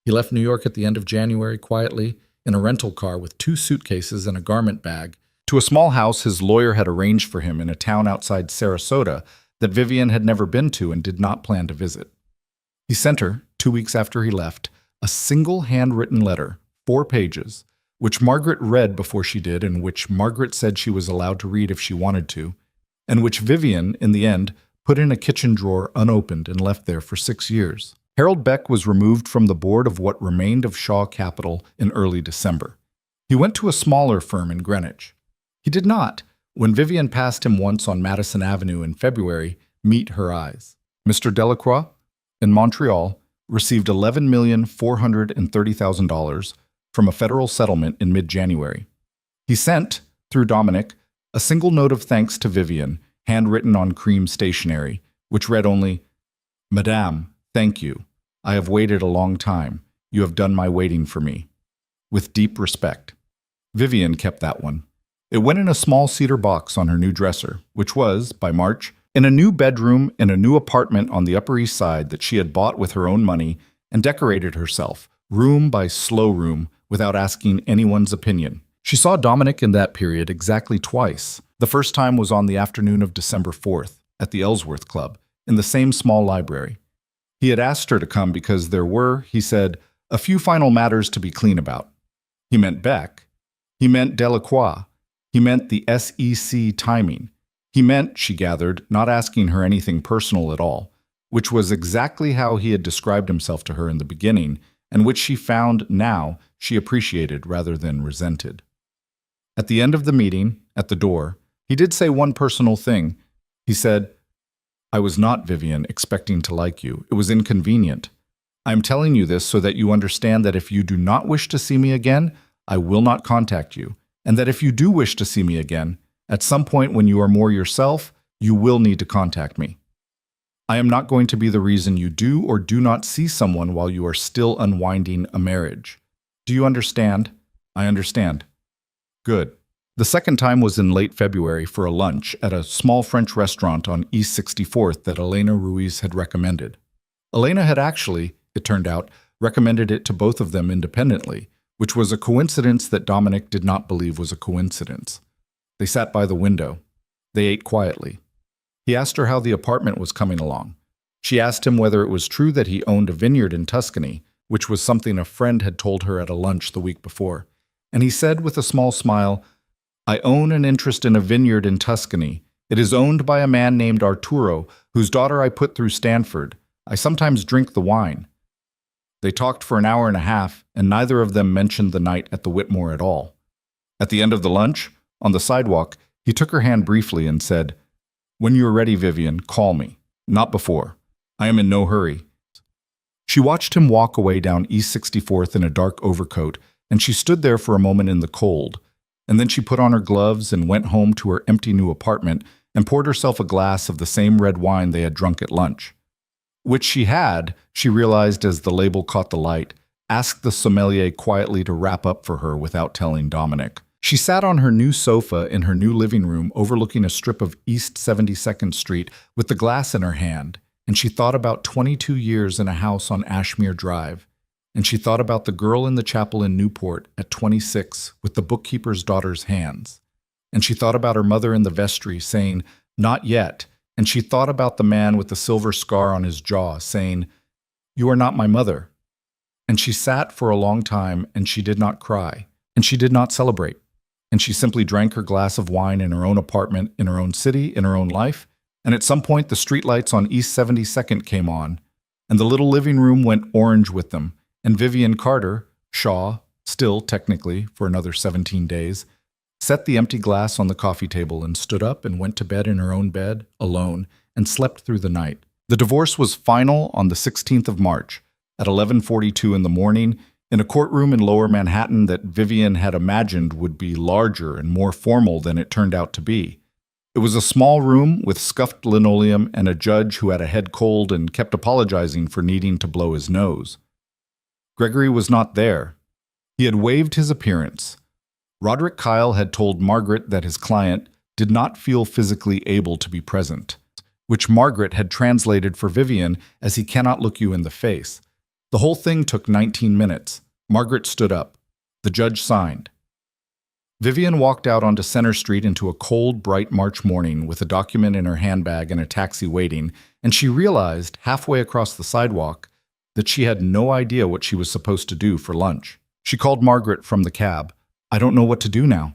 He left New York at the end of January quietly in a rental car with 2 suitcases and a garment bag to a small house his lawyer had arranged for him in a town outside Sarasota that Vivian had never been to and did not plan to visit. He sent her, 2 weeks after he left, a single handwritten letter, 4 pages, which Margaret read before she did and which Margaret said she was allowed to read if she wanted to, and which Vivian, in the end, put in a kitchen drawer unopened and left there for 6 years. Harold Beck was removed from the board of what remained of Shaw Capital in early December. He went to a smaller firm in Greenwich. He did not, when Vivian passed him once on Madison Avenue in February, meet her eyes. Mr. Delacroix, in Montreal, received $11,430,000 from a federal settlement in mid-January. He sent, through Dominic, a single note of thanks to Vivian, handwritten on cream stationery, which read only, "Madame, thank you. I have waited a long time. You have done my waiting for me. With deep respect." Vivian kept that one. It went in a small cedar box on her new dresser, which was, by March, in a new bedroom in a new apartment on the Upper East Side that she had bought with her own money and decorated herself, room by slow room, without asking anyone's opinion. She saw Dominic in that period exactly twice. The first time was on the afternoon of December 4th, at the Ellsworth Club, in the same small library. He had asked her to come because there were, he said, A few final matters to be clean about. He meant Beck. He meant Delacroix. He meant the SEC timing. He meant, she gathered, not asking her anything personal at all, which was exactly how he had described himself to her in the beginning, and which she found now she appreciated rather than resented. At the end of the meeting, at the door, he did say one personal thing. He said, "I was not, Vivian, expecting to like you. It was inconvenient. I am telling you this so that you understand that if you do not wish to see me again, I will not contact you, and that if you do wish to see me again, at some point when you are more yourself, you will need to contact me. I am not going to be the reason you do or do not see someone while you are still unwinding a marriage. Do you understand?" "I understand." "Good." The second time was in late February for a lunch at a small French restaurant on East 64th that Elena Ruiz had recommended. Elena had actually, it turned out, recommended it to both of them independently, which was a coincidence that Dominic did not believe was a coincidence. They sat by the window. They ate quietly. He asked her how the apartment was coming along. She asked him whether it was true that he owned a vineyard in Tuscany, which was something a friend had told her at a lunch the week before. And he said with a small smile, "I own an interest in a vineyard in Tuscany. It is owned by a man named Arturo, whose daughter I put through Stanford. I sometimes drink the wine." They talked for an hour and a half, and neither of them mentioned the night at the Whitmore at all. At the end of the lunch, on the sidewalk, he took her hand briefly and said, "When you are ready, Vivian, call me. Not before. I am in no hurry." She watched him walk away down East 64th in a dark overcoat, and she stood there for a moment in the cold. And then she put on her gloves and went home to her empty new apartment and poured herself a glass of the same red wine they had drunk at lunch. Which she had, she realized as the label caught the light, asked the sommelier quietly to wrap up for her without telling Dominic. She sat on her new sofa in her new living room overlooking a strip of East 72nd Street with the glass in her hand, and she thought about 22 years in a house on Ashmere Drive, and she thought about the girl in the chapel in Newport at 26 with the bookkeeper's daughter's hands, and she thought about her mother in the vestry saying, "Not yet," and she thought about the man with the silver scar on his jaw saying, "You are not my mother." And she sat for a long time, and she did not cry, and she did not celebrate, and she simply drank her glass of wine in her own apartment, in her own city, in her own life, and at some point the streetlights on East 72nd came on, and the little living room went orange with them, and Vivian Carter, Shaw, still technically for another 17 days, set the empty glass on the coffee table and stood up and went to bed in her own bed, alone, and slept through the night. The divorce was final on the 16th of March, at 11:42 in the morning, in a courtroom in Lower Manhattan that Vivian had imagined would be larger and more formal than it turned out to be. It was a small room with scuffed linoleum and a judge who had a head cold and kept apologizing for needing to blow his nose. Gregory was not there. He had waived his appearance. Roderick Kyle had told Margaret that his client did not feel physically able to be present, which Margaret had translated for Vivian as "he cannot look you in the face." The whole thing took 19 minutes. Margaret stood up. The judge signed. Vivian walked out onto Center Street into a cold, bright March morning with a document in her handbag and a taxi waiting, and she realized, halfway across the sidewalk, that she had no idea what she was supposed to do for lunch. She called Margaret from the cab. "I don't know what to do now."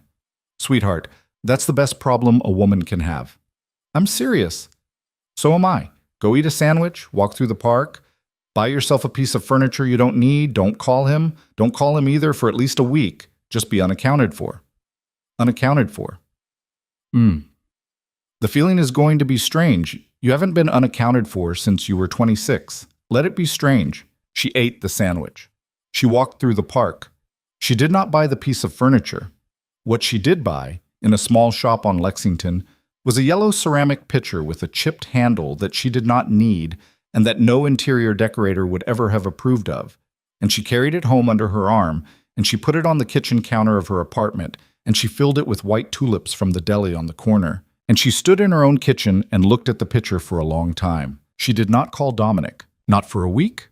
"Sweetheart, that's the best problem a woman can have." "I'm serious." "So am I. Go eat a sandwich, walk through the park, buy yourself a piece of furniture you don't need, don't call him. Don't call him either for at least a week. Just be unaccounted for." Unaccounted for. The feeling is going to be strange. You haven't been unaccounted for since you were 26. Let it be strange. She ate the sandwich. She walked through the park. She did not buy the piece of furniture. What she did buy, in a small shop on Lexington, was a yellow ceramic pitcher with a chipped handle that she did not need and that no interior decorator would ever have approved of. And she carried it home under her arm, and she put it on the kitchen counter of her apartment, and she filled it with white tulips from the deli on the corner. And she stood in her own kitchen and looked at the pitcher for a long time. She did not call Dominic. Not for a week.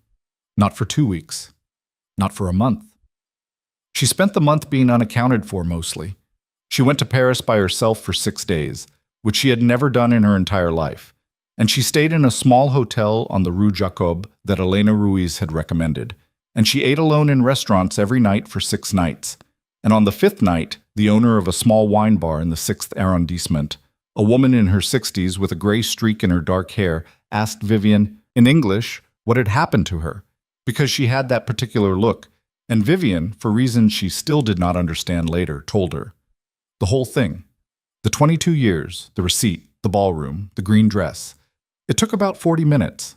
Not for 2 weeks. Not for a month. She spent the month being unaccounted for mostly. She went to Paris by herself for 6 days, which she had never done in her entire life, and she stayed in a small hotel on the Rue Jacob that Elena Ruiz had recommended, and she ate alone in restaurants every night for 6 nights. And on the 5th night, the owner of a small wine bar in the 6th arrondissement, a woman in her 60s with a gray streak in her dark hair, asked Vivian, in English, what had happened to her, because she had that particular look, and Vivian, for reasons she still did not understand later, told her. The whole thing. The 22 years, the receipt, the ballroom, the green dress. It took about 40 minutes.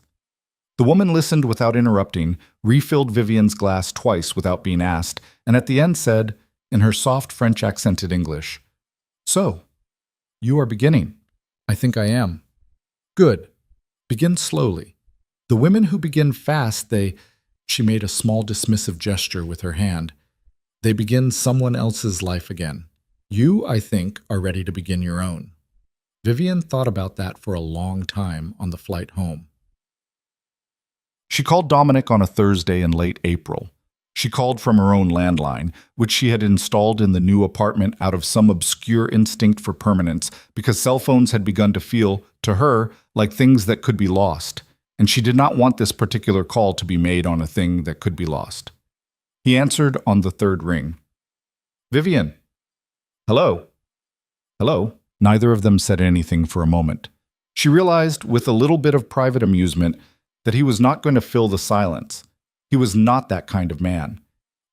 The woman listened without interrupting, refilled Vivian's glass twice without being asked, and at the end said, in her soft French-accented English, "So, you are beginning." "I think I am." "Good. Begin slowly. The women who begin fast, She made a small dismissive gesture with her hand. They begin someone else's life again. You, I think, are ready to begin your own." Vivian thought about that for a long time on the flight home. She called Dominic on a Thursday in late April. She called from her own landline, which she had installed in the new apartment out of some obscure instinct for permanence, because cell phones had begun to feel, to her, like things that could be lost, and she did not want this particular call to be made on a thing that could be lost. He answered on the 3rd ring. "Vivian." "Hello." "Hello." Neither of them said anything for a moment. She realized, with a little bit of private amusement, that he was not going to fill the silence. He was not that kind of man.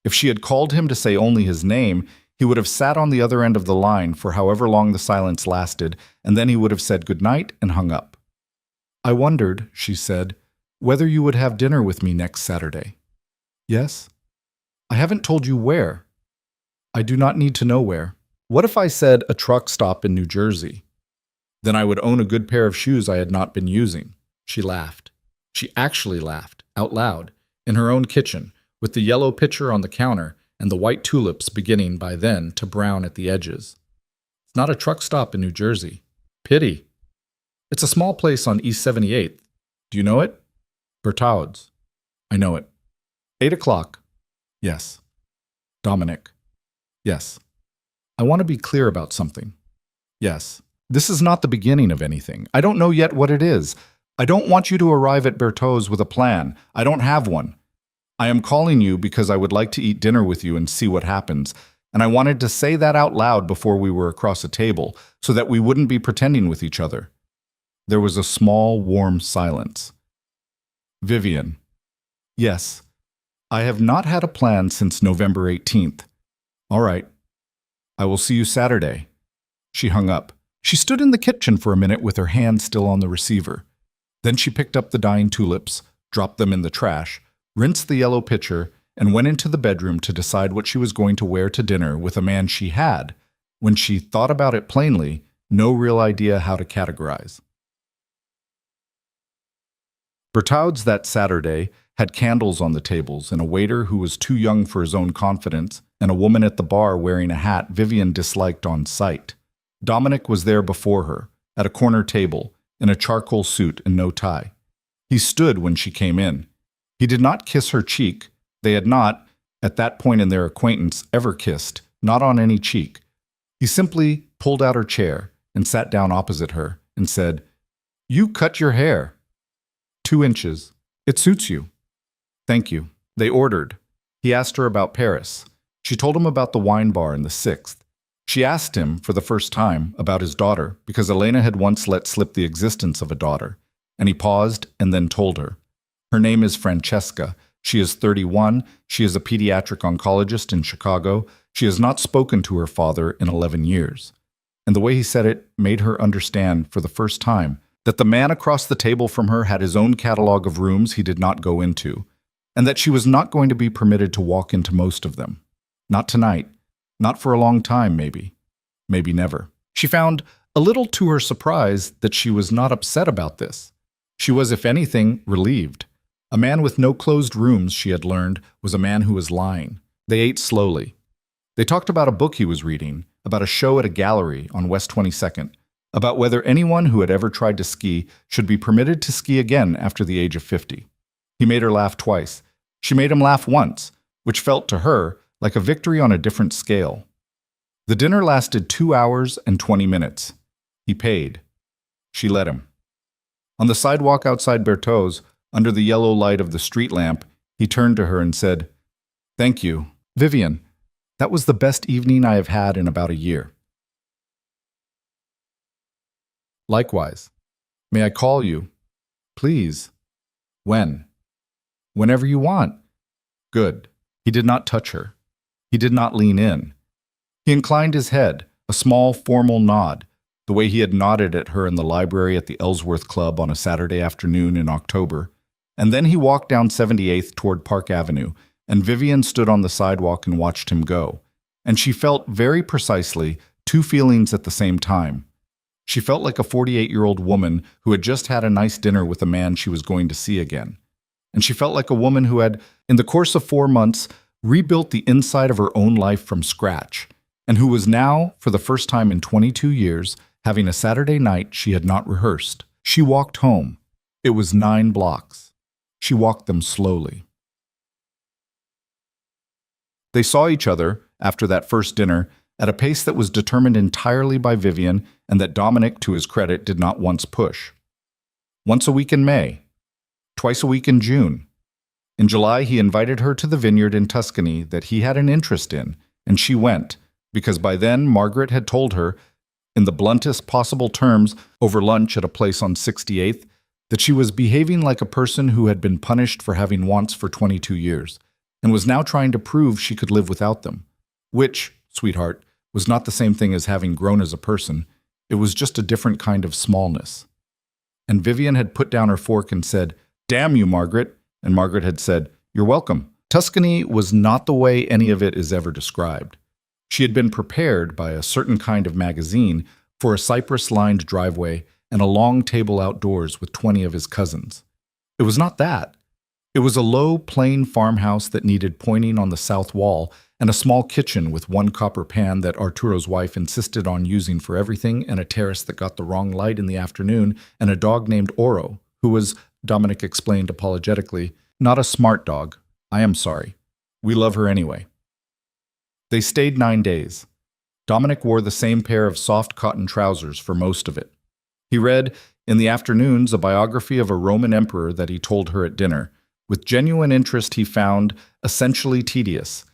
If she had called him to say only his name, he would have sat on the other end of the line for however long the silence lasted, and then he would have said good night and hung up. "I wondered," she said, "whether you would have dinner with me next Saturday." "Yes." "I haven't told you where." "I do not need to know where." "What if I said a truck stop in New Jersey?" "Then I would own a good pair of shoes I had not been using." She laughed. She actually laughed, out loud, in her own kitchen, with the yellow pitcher on the counter and the white tulips beginning by then to brown at the edges. "It's not a truck stop in New Jersey." "Pity." "It's a small place on East 78th. Do you know it?" "Bertaud's." "I know it." 8 o'clock. "Yes." "Dominic." "Yes." "I want to be clear about something." "Yes." "This is not the beginning of anything. I don't know yet what it is. I don't want you to arrive at Bertaud's with a plan. I don't have one. I am calling you because I would like to eat dinner with you and see what happens, and I wanted to say that out loud before we were across a table, so that we wouldn't be pretending with each other." There was a small, warm silence. "Vivian." "Yes. I have not had a plan since November 18th. "All right. I will see you Saturday." She hung up. She stood in the kitchen for a minute with her hand still on the receiver. Then she picked up the dying tulips, dropped them in the trash, rinsed the yellow pitcher, and went into the bedroom to decide what she was going to wear to dinner with a man she had, when she thought about it plainly, no real idea how to categorize. Bertaud's that Saturday had candles on the tables and a waiter who was too young for his own confidence, and a woman at the bar wearing a hat Vivian disliked on sight. Dominic was there before her, at a corner table, in a charcoal suit and no tie. He stood when she came in. He did not kiss her cheek. They had not, at that point in their acquaintance, ever kissed, not on any cheek. He simply pulled out her chair and sat down opposite her and said, "You cut your hair." 2 inches. "It suits you." "Thank you." They ordered. He asked her about Paris. She told him about the wine bar in the 6th. She asked him, for the first time, about his daughter, because Elena had once let slip the existence of a daughter, and he paused and then told her. Her name is Francesca. She is 31. She is a pediatric oncologist in Chicago. She has not spoken to her father in 11 years. And the way he said it made her understand, for the first time, that the man across the table from her had his own catalog of rooms he did not go into, and that she was not going to be permitted to walk into most of them. Not tonight. Not for a long time, maybe. Maybe never. She found, a little to her surprise, that she was not upset about this. She was, if anything, relieved. A man with no closed rooms, she had learned, was a man who was lying. They ate slowly. They talked about a book he was reading, about a show at a gallery on West 22nd, about whether anyone who had ever tried to ski should be permitted to ski again after the age of 50. He made her laugh twice. She made him laugh once, which felt to her like a victory on a different scale. The dinner lasted 2 hours and 20 minutes. He paid. She let him. On the sidewalk outside Bertaud's, under the yellow light of the street lamp, He turned to her and said, "Thank you, Vivian. That was the best evening I have had in about a year." "Likewise. May I call you?" "Please." "When?" "Whenever you want." "Good." He did not touch her. He did not lean in. He inclined his head, a small, formal nod, the way he had nodded at her in the library at the Ellsworth Club on a Saturday afternoon in October. And then he walked down 78th toward Park Avenue, and Vivian stood on the sidewalk and watched him go. And she felt very precisely two feelings at the same time. She felt like a 48-year-old woman who had just had a nice dinner with a man she was going to see again. And she felt like a woman who had, in the course of 4 months, rebuilt the inside of her own life from scratch, and who was now, for the first time in 22 years, having a Saturday night she had not rehearsed. She walked home. It was 9 blocks. She walked them slowly. They saw each other, after that first dinner, at a pace that was determined entirely by Vivian and that Dominic, to his credit, did not once push. Once a week in May. Twice a week in June. In July, he invited her to the vineyard in Tuscany that he had an interest in, and she went, because by then Margaret had told her, in the bluntest possible terms, over lunch at a place on 68th, that she was behaving like a person who had been punished for having wants for 22 years, and was now trying to prove she could live without them. Which, sweetheart, was not the same thing as having grown as a person. It was just a different kind of smallness. And Vivian had put down her fork and said, "Damn you, Margaret." And Margaret had said, "You're welcome." Tuscany was not the way any of it is ever described. She had been prepared by a certain kind of magazine for a cypress-lined driveway and a long table outdoors with 20 of his cousins. It was not that. It was a low, plain farmhouse that needed pointing on the south wall and a small kitchen with 1 copper pan that Arturo's wife insisted on using for everything, and a terrace that got the wrong light in the afternoon, and a dog named Oro, who was, Dominic explained apologetically, not a smart dog. I am sorry. We love her anyway. They stayed 9 days. Dominic wore the same pair of soft cotton trousers for most of it. He read, in the afternoons, a biography of a Roman emperor that he told her at dinner. With genuine interest he found, essentially tedious.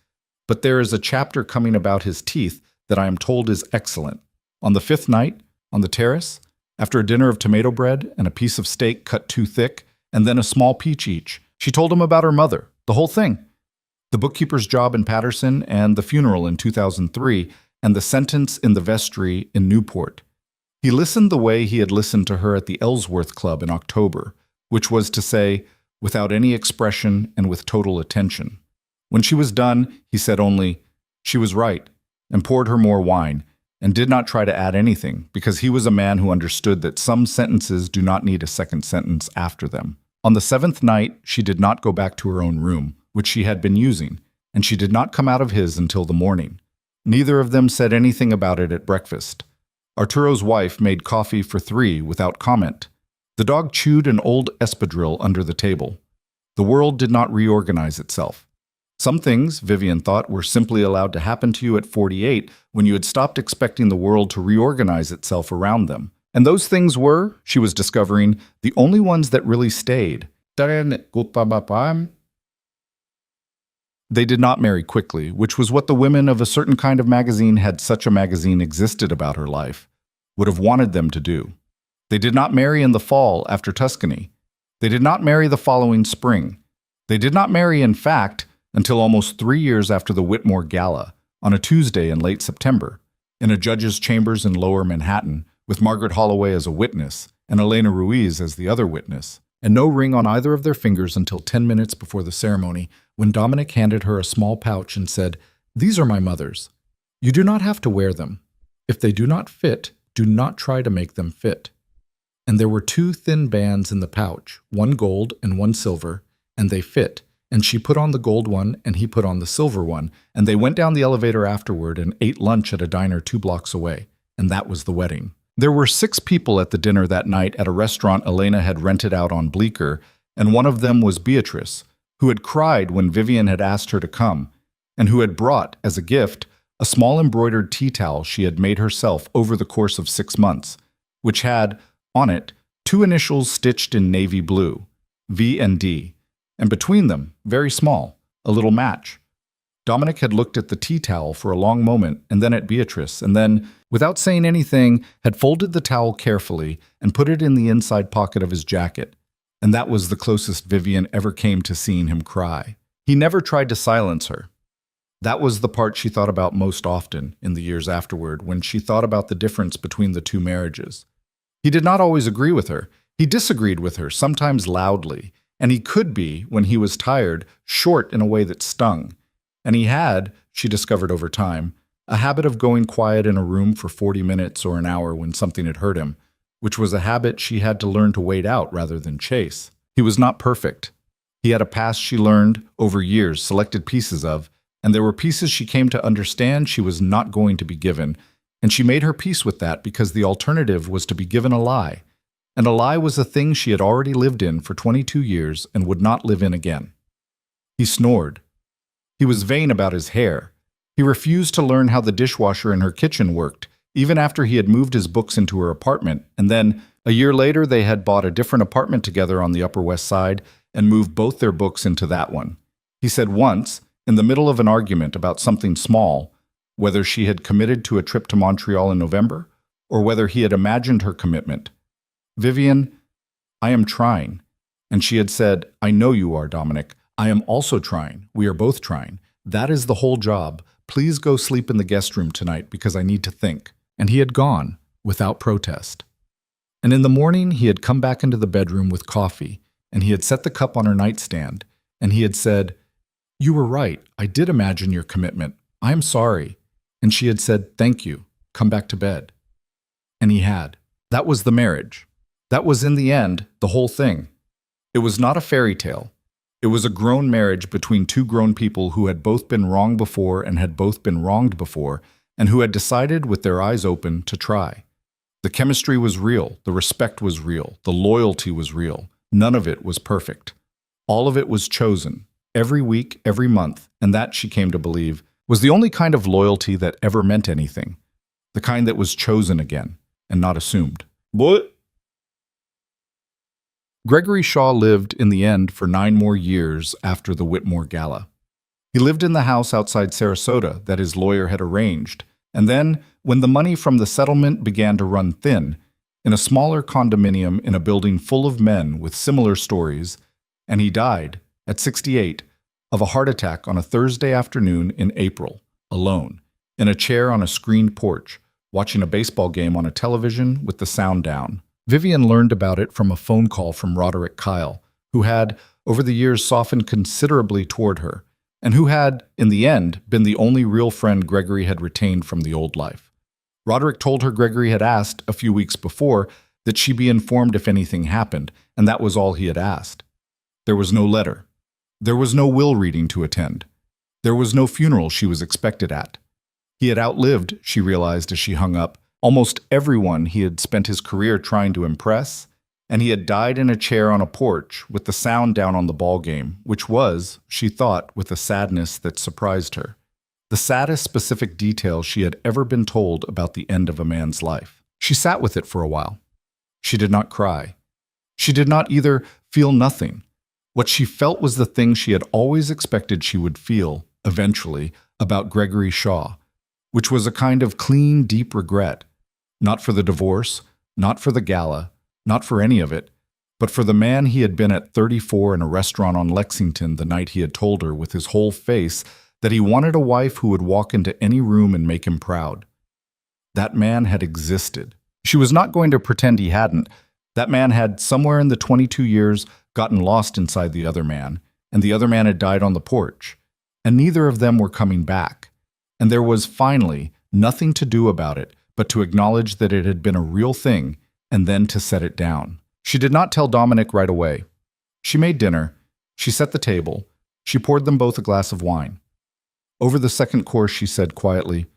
But there is a chapter coming about his teeth that I am told is excellent. On the 5th night, on the terrace, after a dinner of tomato bread and a piece of steak cut too thick, and then a small peach each, she told him about her mother, the whole thing. The bookkeeper's job in Patterson and the funeral in 2003, and the sentence in the vestry in Newport. He listened the way he had listened to her at the Ellsworth Club in October, which was to say, without any expression and with total attention. When she was done, he said only, "She was right," and poured her more wine, and did not try to add anything, because he was a man who understood that some sentences do not need a second sentence after them. On the 7th night, she did not go back to her own room, which she had been using, and she did not come out of his until the morning. Neither of them said anything about it at breakfast. Arturo's wife made coffee for 3 without comment. The dog chewed an old espadrille under the table. The world did not reorganize itself. Some things, Vivian thought, were simply allowed to happen to you at 48 when you had stopped expecting the world to reorganize itself around them. And those things were, she was discovering, the only ones that really stayed. They did not marry quickly, which was what the women of a certain kind of magazine, had such a magazine existed about her life, would have wanted them to do. They did not marry in the fall after Tuscany. They did not marry the following spring. They did not marry, in fact, until almost 3 years after the Whitmore Gala, on a Tuesday in late September, in a judge's chambers in Lower Manhattan, with Margaret Holloway as a witness and Elena Ruiz as the other witness, and no ring on either of their fingers until 10 minutes before the ceremony, when Dominic handed her a small pouch and said, "These are my mother's. You do not have to wear them. If they do not fit, do not try to make them fit." And there were 2 thin bands in the pouch, 1 gold and 1 silver, and they fit. And she put on the gold one, and he put on the silver one, and they went down the elevator afterward and ate lunch at a diner 2 blocks away, and that was the wedding. There were 6 people at the dinner that night at a restaurant Elena had rented out on Bleecker, and one of them was Beatrice, who had cried when Vivian had asked her to come, and who had brought, as a gift, a small embroidered tea towel she had made herself over the course of 6 months, which had, on it, 2 initials stitched in navy blue, V and D, And between them, very small, a little match. Dominic had looked at the tea towel for a long moment, and then at Beatrice, and then, without saying anything, had folded the towel carefully and put it in the inside pocket of his jacket. And that was the closest Vivian ever came to seeing him cry. He never tried to silence her. That was the part she thought about most often in the years afterward, when she thought about the difference between the two marriages. He did not always agree with her. He disagreed with her, sometimes loudly, and he could be, when he was tired, short in a way that stung. And he had, she discovered over time, a habit of going quiet in a room for 40 minutes or an hour when something had hurt him, which was a habit she had to learn to wait out rather than chase. He was not perfect. He had a past she learned, over years, selected pieces of, and there were pieces she came to understand she was not going to be given, and she made her peace with that because the alternative was to be given a lie. And a lie was a thing she had already lived in for 22 years and would not live in again. He snored. He was vain about his hair. He refused to learn how the dishwasher in her kitchen worked, even after he had moved his books into her apartment, and then, a year later, they had bought a different apartment together on the Upper West Side and moved both their books into that one. He said once, in the middle of an argument about something small, whether she had committed to a trip to Montreal in November, or whether he had imagined her commitment, "Vivian, I am trying." And she had said, "I know you are, Dominic. I am also trying. We are both trying. That is the whole job. Please go sleep in the guest room tonight because I need to think." And he had gone, without protest. And in the morning, he had come back into the bedroom with coffee, and he had set the cup on her nightstand, and he had said, "You were right. I did imagine your commitment. I am sorry." And she had said, "Thank you. Come back to bed." And he had. That was the marriage. That was, in the end, the whole thing. It was not a fairy tale. It was a grown marriage between two grown people who had both been wrong before and had both been wronged before, and who had decided, with their eyes open, to try. The chemistry was real, the respect was real, the loyalty was real. None of it was perfect. All of it was chosen, every week, every month, and that, she came to believe, was the only kind of loyalty that ever meant anything. The kind that was chosen again, and not assumed. What? Gregory Shaw lived, in the end, for 9 more years after the Whitmore Gala. He lived in the house outside Sarasota that his lawyer had arranged, and then, when the money from the settlement began to run thin, in a smaller condominium in a building full of men with similar stories, and he died, at 68, of a heart attack on a Thursday afternoon in April, alone, in a chair on a screened porch, watching a baseball game on a television with the sound down. Vivian learned about it from a phone call from Roderick Kyle, who had, over the years, softened considerably toward her, and who had, in the end, been the only real friend Gregory had retained from the old life. Roderick told her Gregory had asked, a few weeks before, that she be informed if anything happened, and that was all he had asked. There was no letter. There was no will reading to attend. There was no funeral she was expected at. He had outlived, she realized as she hung up, almost everyone he had spent his career trying to impress, and he had died in a chair on a porch with the sound down on the ball game, which was, she thought, with a sadness that surprised her, the saddest specific detail she had ever been told about the end of a man's life. She sat with it for a while. She did not cry. She did not either feel nothing. What she felt was the thing she had always expected she would feel, eventually, about Gregory Shaw, which was a kind of clean, deep regret. Not for the divorce, not for the gala, not for any of it, but for the man he had been at 34 in a restaurant on Lexington the night he had told her with his whole face that he wanted a wife who would walk into any room and make him proud. That man had existed. She was not going to pretend he hadn't. That man had, somewhere in the 22 years, gotten lost inside the other man, and the other man had died on the porch, and neither of them were coming back. And there was, finally, nothing to do about it but to acknowledge that it had been a real thing, and then to set it down. She did not tell Dominic right away. She made dinner. She set the table. She poured them both a glass of wine. Over the second course, she said quietly,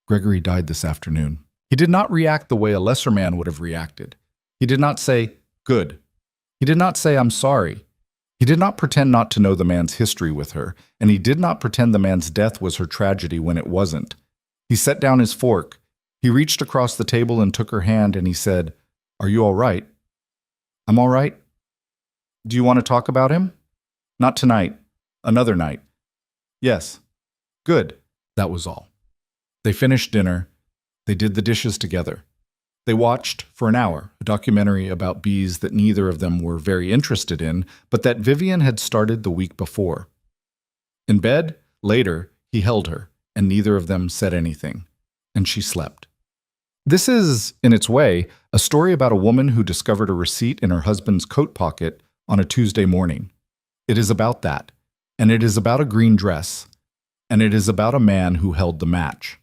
"Gregory died this afternoon." He did not react the way a lesser man would have reacted. He did not say, "Good." He did not say, "I'm sorry." He did not pretend not to know the man's history with her, and he did not pretend the man's death was her tragedy when it wasn't. He set down his fork. He reached across the table and took her hand, and he said, "Are you all right?" "I'm all right." "Do you want to talk about him?" Not tonight. Another night. Yes. Good. That was all. They finished dinner. They did the dishes together. They watched, for an hour, a documentary about bees that neither of them were very interested in, but that Vivian had started the week before. In bed, later, he held her, and neither of them said anything, and she slept. This is, in its way, a story about a woman who discovered a receipt in her husband's coat pocket on a Tuesday morning. It is about that, and it is about a green dress, and it is about a man who held the match.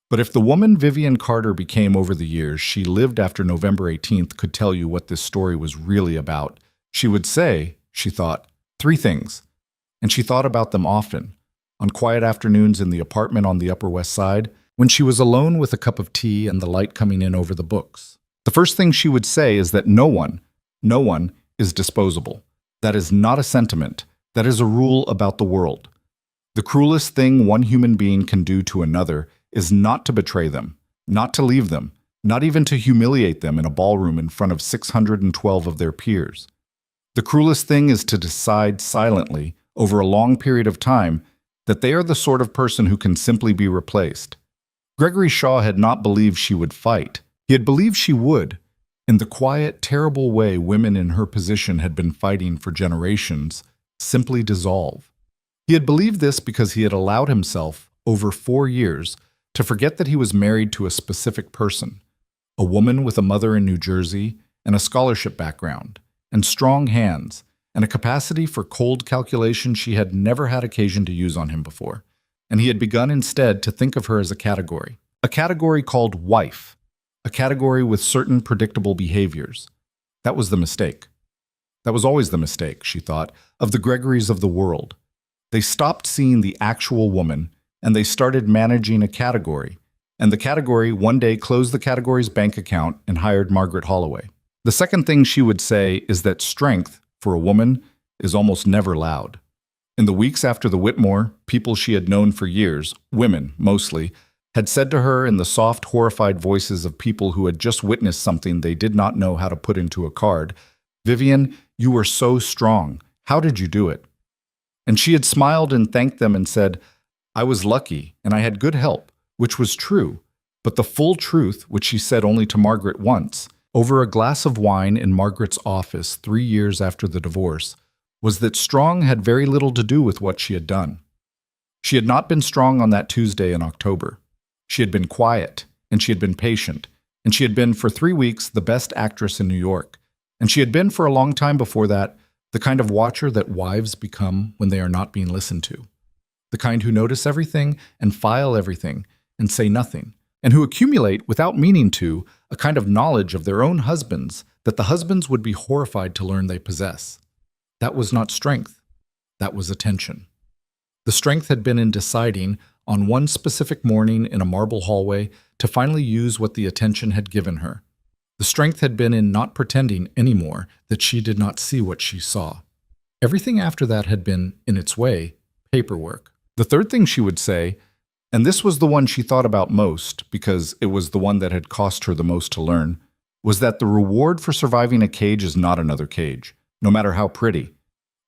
But if the woman Vivian Carter became over the years she lived after November 18th could tell you what this story was really about, she would say, she thought, 3 things. And she thought about them often, on quiet afternoons in the apartment on the Upper West Side, when she was alone with a cup of tea and the light coming in over the books. The first thing she would say is that no one is disposable. That is not a sentiment. That is a rule about the world. The cruelest thing one human being can do to another is not to betray them, not to leave them, not even to humiliate them in a ballroom in front of 612 of their peers. The cruelest thing is to decide silently, over a long period of time, that they are the sort of person who can simply be replaced. Gregory Shaw had not believed she would fight. He had believed she would, in the quiet, terrible way women in her position had been fighting for generations, simply dissolve. He had believed this because he had allowed himself, over 4 years, to forget that he was married to a specific person, a woman with a mother in New Jersey and a scholarship background, and strong hands, and a capacity for cold calculation she had never had occasion to use on him before. And he had begun instead to think of her as a category called wife, a category with certain predictable behaviors. That was the mistake. That was always the mistake, she thought, of the Gregorys of the world. They stopped seeing the actual woman, and they started managing a category. And the category one day closed the category's bank account and hired Margaret Holloway. The second thing she would say is that strength, for a woman, is almost never loud. In the weeks after the Whitmore, people she had known for years, women mostly, had said to her in the soft, horrified voices of people who had just witnessed something they did not know how to put into a card, "Vivian, you were so strong. How did you do it?" And she had smiled and thanked them and said, "I was lucky, and I had good help," which was true, but the full truth, which she said only to Margaret once, over a glass of wine in Margaret's office 3 years after the divorce, was that strong had very little to do with what she had done. She had not been strong on that Tuesday in October. She had been quiet, and she had been patient, and she had been for 3 weeks the best actress in New York, and she had been for a long time before that the kind of watcher that wives become when they are not being listened to. The kind who notice everything and file everything and say nothing, and who accumulate, without meaning to, a kind of knowledge of their own husbands that the husbands would be horrified to learn they possess. That was not strength. That was attention. The strength had been in deciding, on one specific morning in a marble hallway, to finally use what the attention had given her. The strength had been in not pretending anymore that she did not see what she saw. Everything after that had been, in its way, paperwork. The third thing she would say, and this was the one she thought about most because it was the one that had cost her the most to learn, was that the reward for surviving a cage is not another cage, no matter how pretty.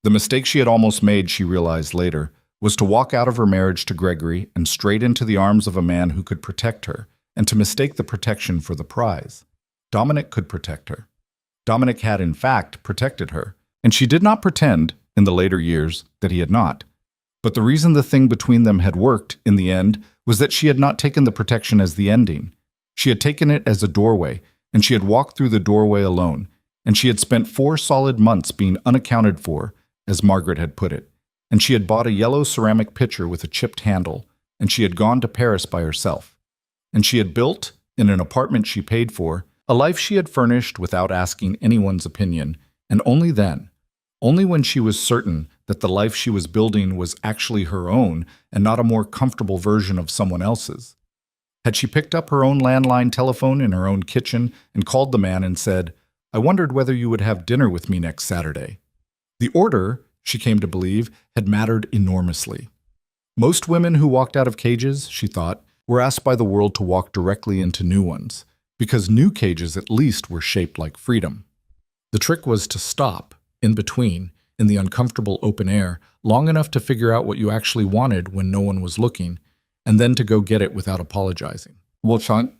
The mistake she had almost made, she realized later, was to walk out of her marriage to Gregory and straight into the arms of a man who could protect her, and to mistake the protection for the prize. Dominic could protect her. Dominic had, in fact, protected her, and she did not pretend, in the later years, that he had not. But the reason the thing between them had worked, in the end, was that she had not taken the protection as the ending. She had taken it as a doorway, and she had walked through the doorway alone, and she had spent 4 solid months being unaccounted for, as Margaret had put it, and she had bought a yellow ceramic pitcher with a chipped handle, and she had gone to Paris by herself. And she had built, in an apartment she paid for, a life she had furnished without asking anyone's opinion, and only then, only when she was certain that the life she was building was actually her own and not a more comfortable version of someone else's. Had she picked up her own landline telephone in her own kitchen and called the man and said, "I wondered whether you would have dinner with me next Saturday." The order, she came to believe, had mattered enormously. Most women who walked out of cages, she thought, were asked by the world to walk directly into new ones, because new cages at least were shaped like freedom. The trick was to stop, in between, in the uncomfortable open air, long enough to figure out what you actually wanted when no one was looking, and then to go get it without apologizing. Well, Sean,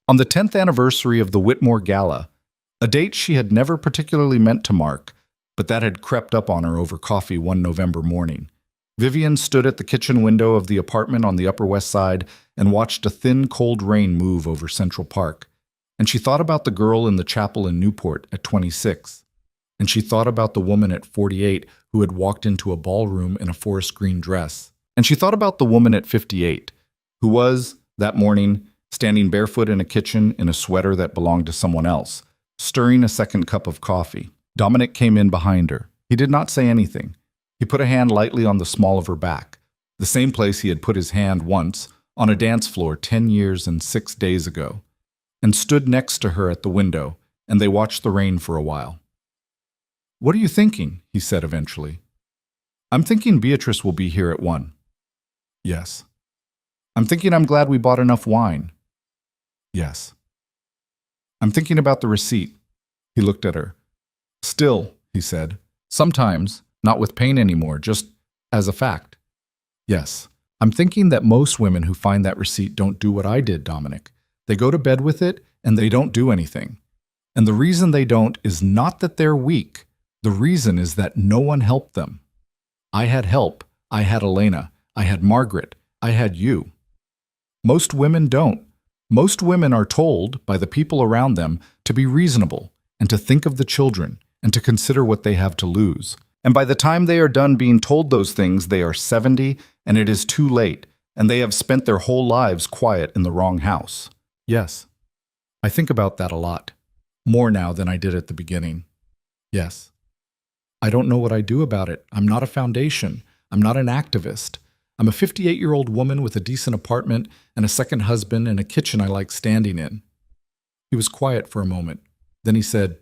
on the 10th anniversary of the Whitmore Gala, a date she had never particularly meant to mark, but that had crept up on her over coffee one November morning, Vivian stood at the kitchen window of the apartment on the Upper West Side and watched a thin, cold rain move over Central Park. And she thought about the girl in the chapel in Newport at 26. And she thought about the woman at 48 who had walked into a ballroom in a forest green dress. And she thought about the woman at 58 who was, that morning, standing barefoot in a kitchen in a sweater that belonged to someone else, stirring a second cup of coffee. Dominic came in behind her. He did not say anything. He put a hand lightly on the small of her back, the same place he had put his hand once on a dance floor 10 years and 6 days ago, and stood next to her at the window, and they watched the rain for a while. "What are you thinking?" he said eventually. "I'm thinking Beatrice will be here at 1. "Yes." "I'm thinking I'm glad we bought enough wine." "Yes." "I'm thinking about the receipt." He looked at her. "Still," he said, "sometimes, not with pain anymore, just as a fact." "Yes. I'm thinking that most women who find that receipt don't do what I did, Dominic. They go to bed with it and they don't do anything. And the reason they don't is not that they're weak. The reason is that no one helped them. I had help. I had Elena. I had Margaret. I had you. Most women don't. Most women are told by the people around them to be reasonable and to think of the children and to consider what they have to lose. And by the time they are done being told those things, they are 70 and it is too late, and they have spent their whole lives quiet in the wrong house." "Yes. I think about that a lot. More now than I did at the beginning." "Yes. I don't know what I do about it. I'm not a foundation. I'm not an activist. I'm a 58-year-old woman with a decent apartment and a second husband and a kitchen I like standing in." He was quiet for a moment. Then he said,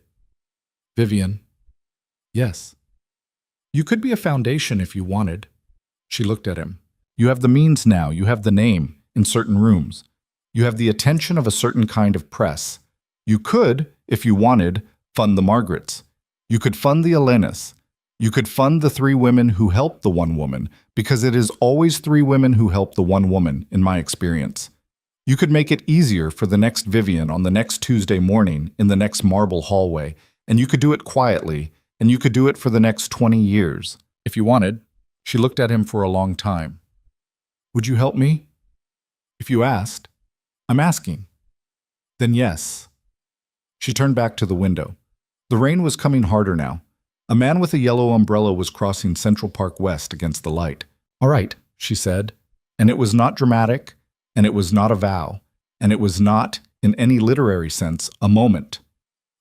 "Vivian." "Yes." "You could be a foundation if you wanted." She looked at him. "You have the means now. You have the name in certain rooms. You have the attention of a certain kind of press. You could, if you wanted, fund the Margarets. You could fund the Elenas. You could fund the 3 women who helped the 1 woman, because it is always 3 women who help the 1 woman, in my experience. You could make it easier for the next Vivian on the next Tuesday morning in the next marble hallway, and you could do it quietly, and you could do it for the next 20 years, if you wanted." She looked at him for a long time. "Would you help me?" "If you asked." "I'm asking." "Then yes." She turned back to the window. The rain was coming harder now. A man with a yellow umbrella was crossing Central Park West against the light. "All right," she said, and it was not dramatic, and it was not a vow, and it was not, in any literary sense, a moment.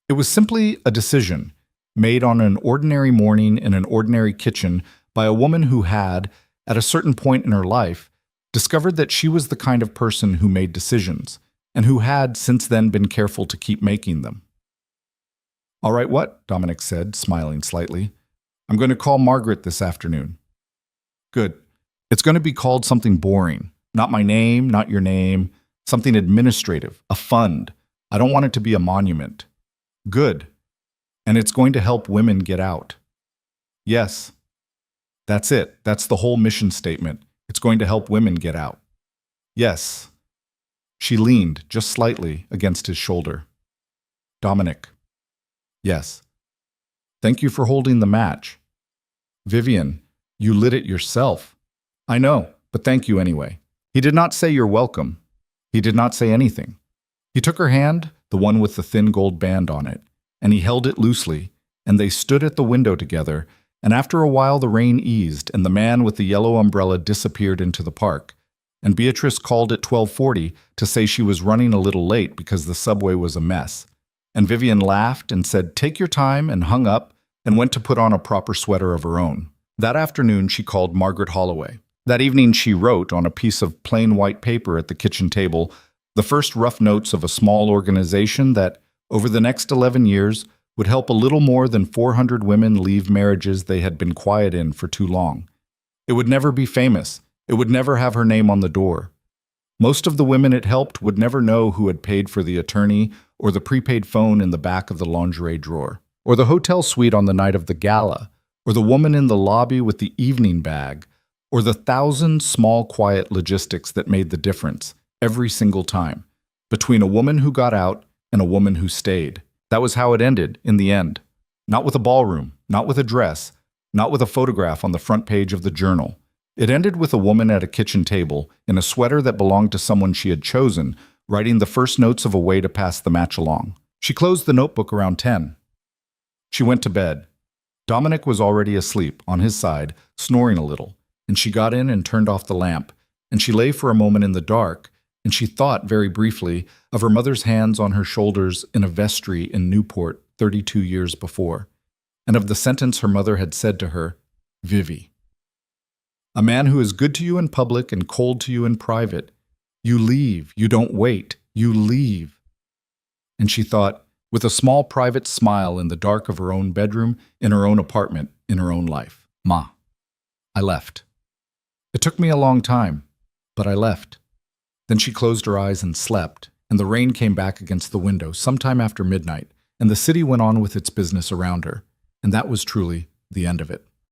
It was simply a decision, made on an ordinary morning in an ordinary kitchen by a woman who had, at a certain point in her life, discovered that she was the kind of person who made decisions, and who had since then been careful to keep making them. "All right, what?" Dominic said, smiling slightly. "I'm going to call Margaret this afternoon." "Good. It's going to be called something boring. Not my name, not your name. Something administrative, a fund. I don't want it to be a monument." "Good. And it's going to help women get out." "Yes. That's it. That's the whole mission statement. It's going to help women get out." "Yes." She leaned, just slightly, against his shoulder. "Dominic." "Yes." "Thank you for holding the match." "Vivian, you lit it yourself." "I know, but thank you anyway." He did not say you're welcome. He did not say anything. He took her hand, the one with the thin gold band on it, and he held it loosely, and they stood at the window together, and after a while the rain eased, and the man with the yellow umbrella disappeared into the park, and Beatrice called at 12:40 to say she was running a little late because the subway was a mess, and Vivian laughed and said, "Take your time," and hung up, and went to put on a proper sweater of her own. That afternoon she called Margaret Holloway. That evening she wrote on a piece of plain white paper at the kitchen table the first rough notes of a small organization that, over the next 11 years, would help a little more than 400 women leave marriages they had been quiet in for too long. It would never be famous. It would never have her name on the door. Most of the women it helped would never know who had paid for the attorney or the prepaid phone in the back of the lingerie drawer. or the hotel suite on the night of the gala, or the woman in the lobby with the evening bag, or the 1,000 small quiet logistics that made the difference every single time between a woman who got out and a woman who stayed. That was how it ended in the end. Not with a ballroom, not with a dress, not with a photograph on the front page of the journal. It ended with a woman at a kitchen table in a sweater that belonged to someone she had chosen, writing the first notes of a way to pass the match along. She closed the notebook around 10. She went to bed. Dominic was already asleep, on his side, snoring a little, and she got in and turned off the lamp, and she lay for a moment in the dark, and she thought very briefly of her mother's hands on her shoulders in a vestry in Newport 32 years before, and of the sentence her mother had said to her, "Vivi, a man who is good to you in public and cold to you in private, you leave, you don't wait, you leave." And she thought, with a small private smile in the dark of her own bedroom, in her own apartment, in her own life, "Ma, I left. It took me a long time, but I left." Then she closed her eyes and slept, and the rain came back against the window sometime after midnight, and the city went on with its business around her, and that was truly the end of it.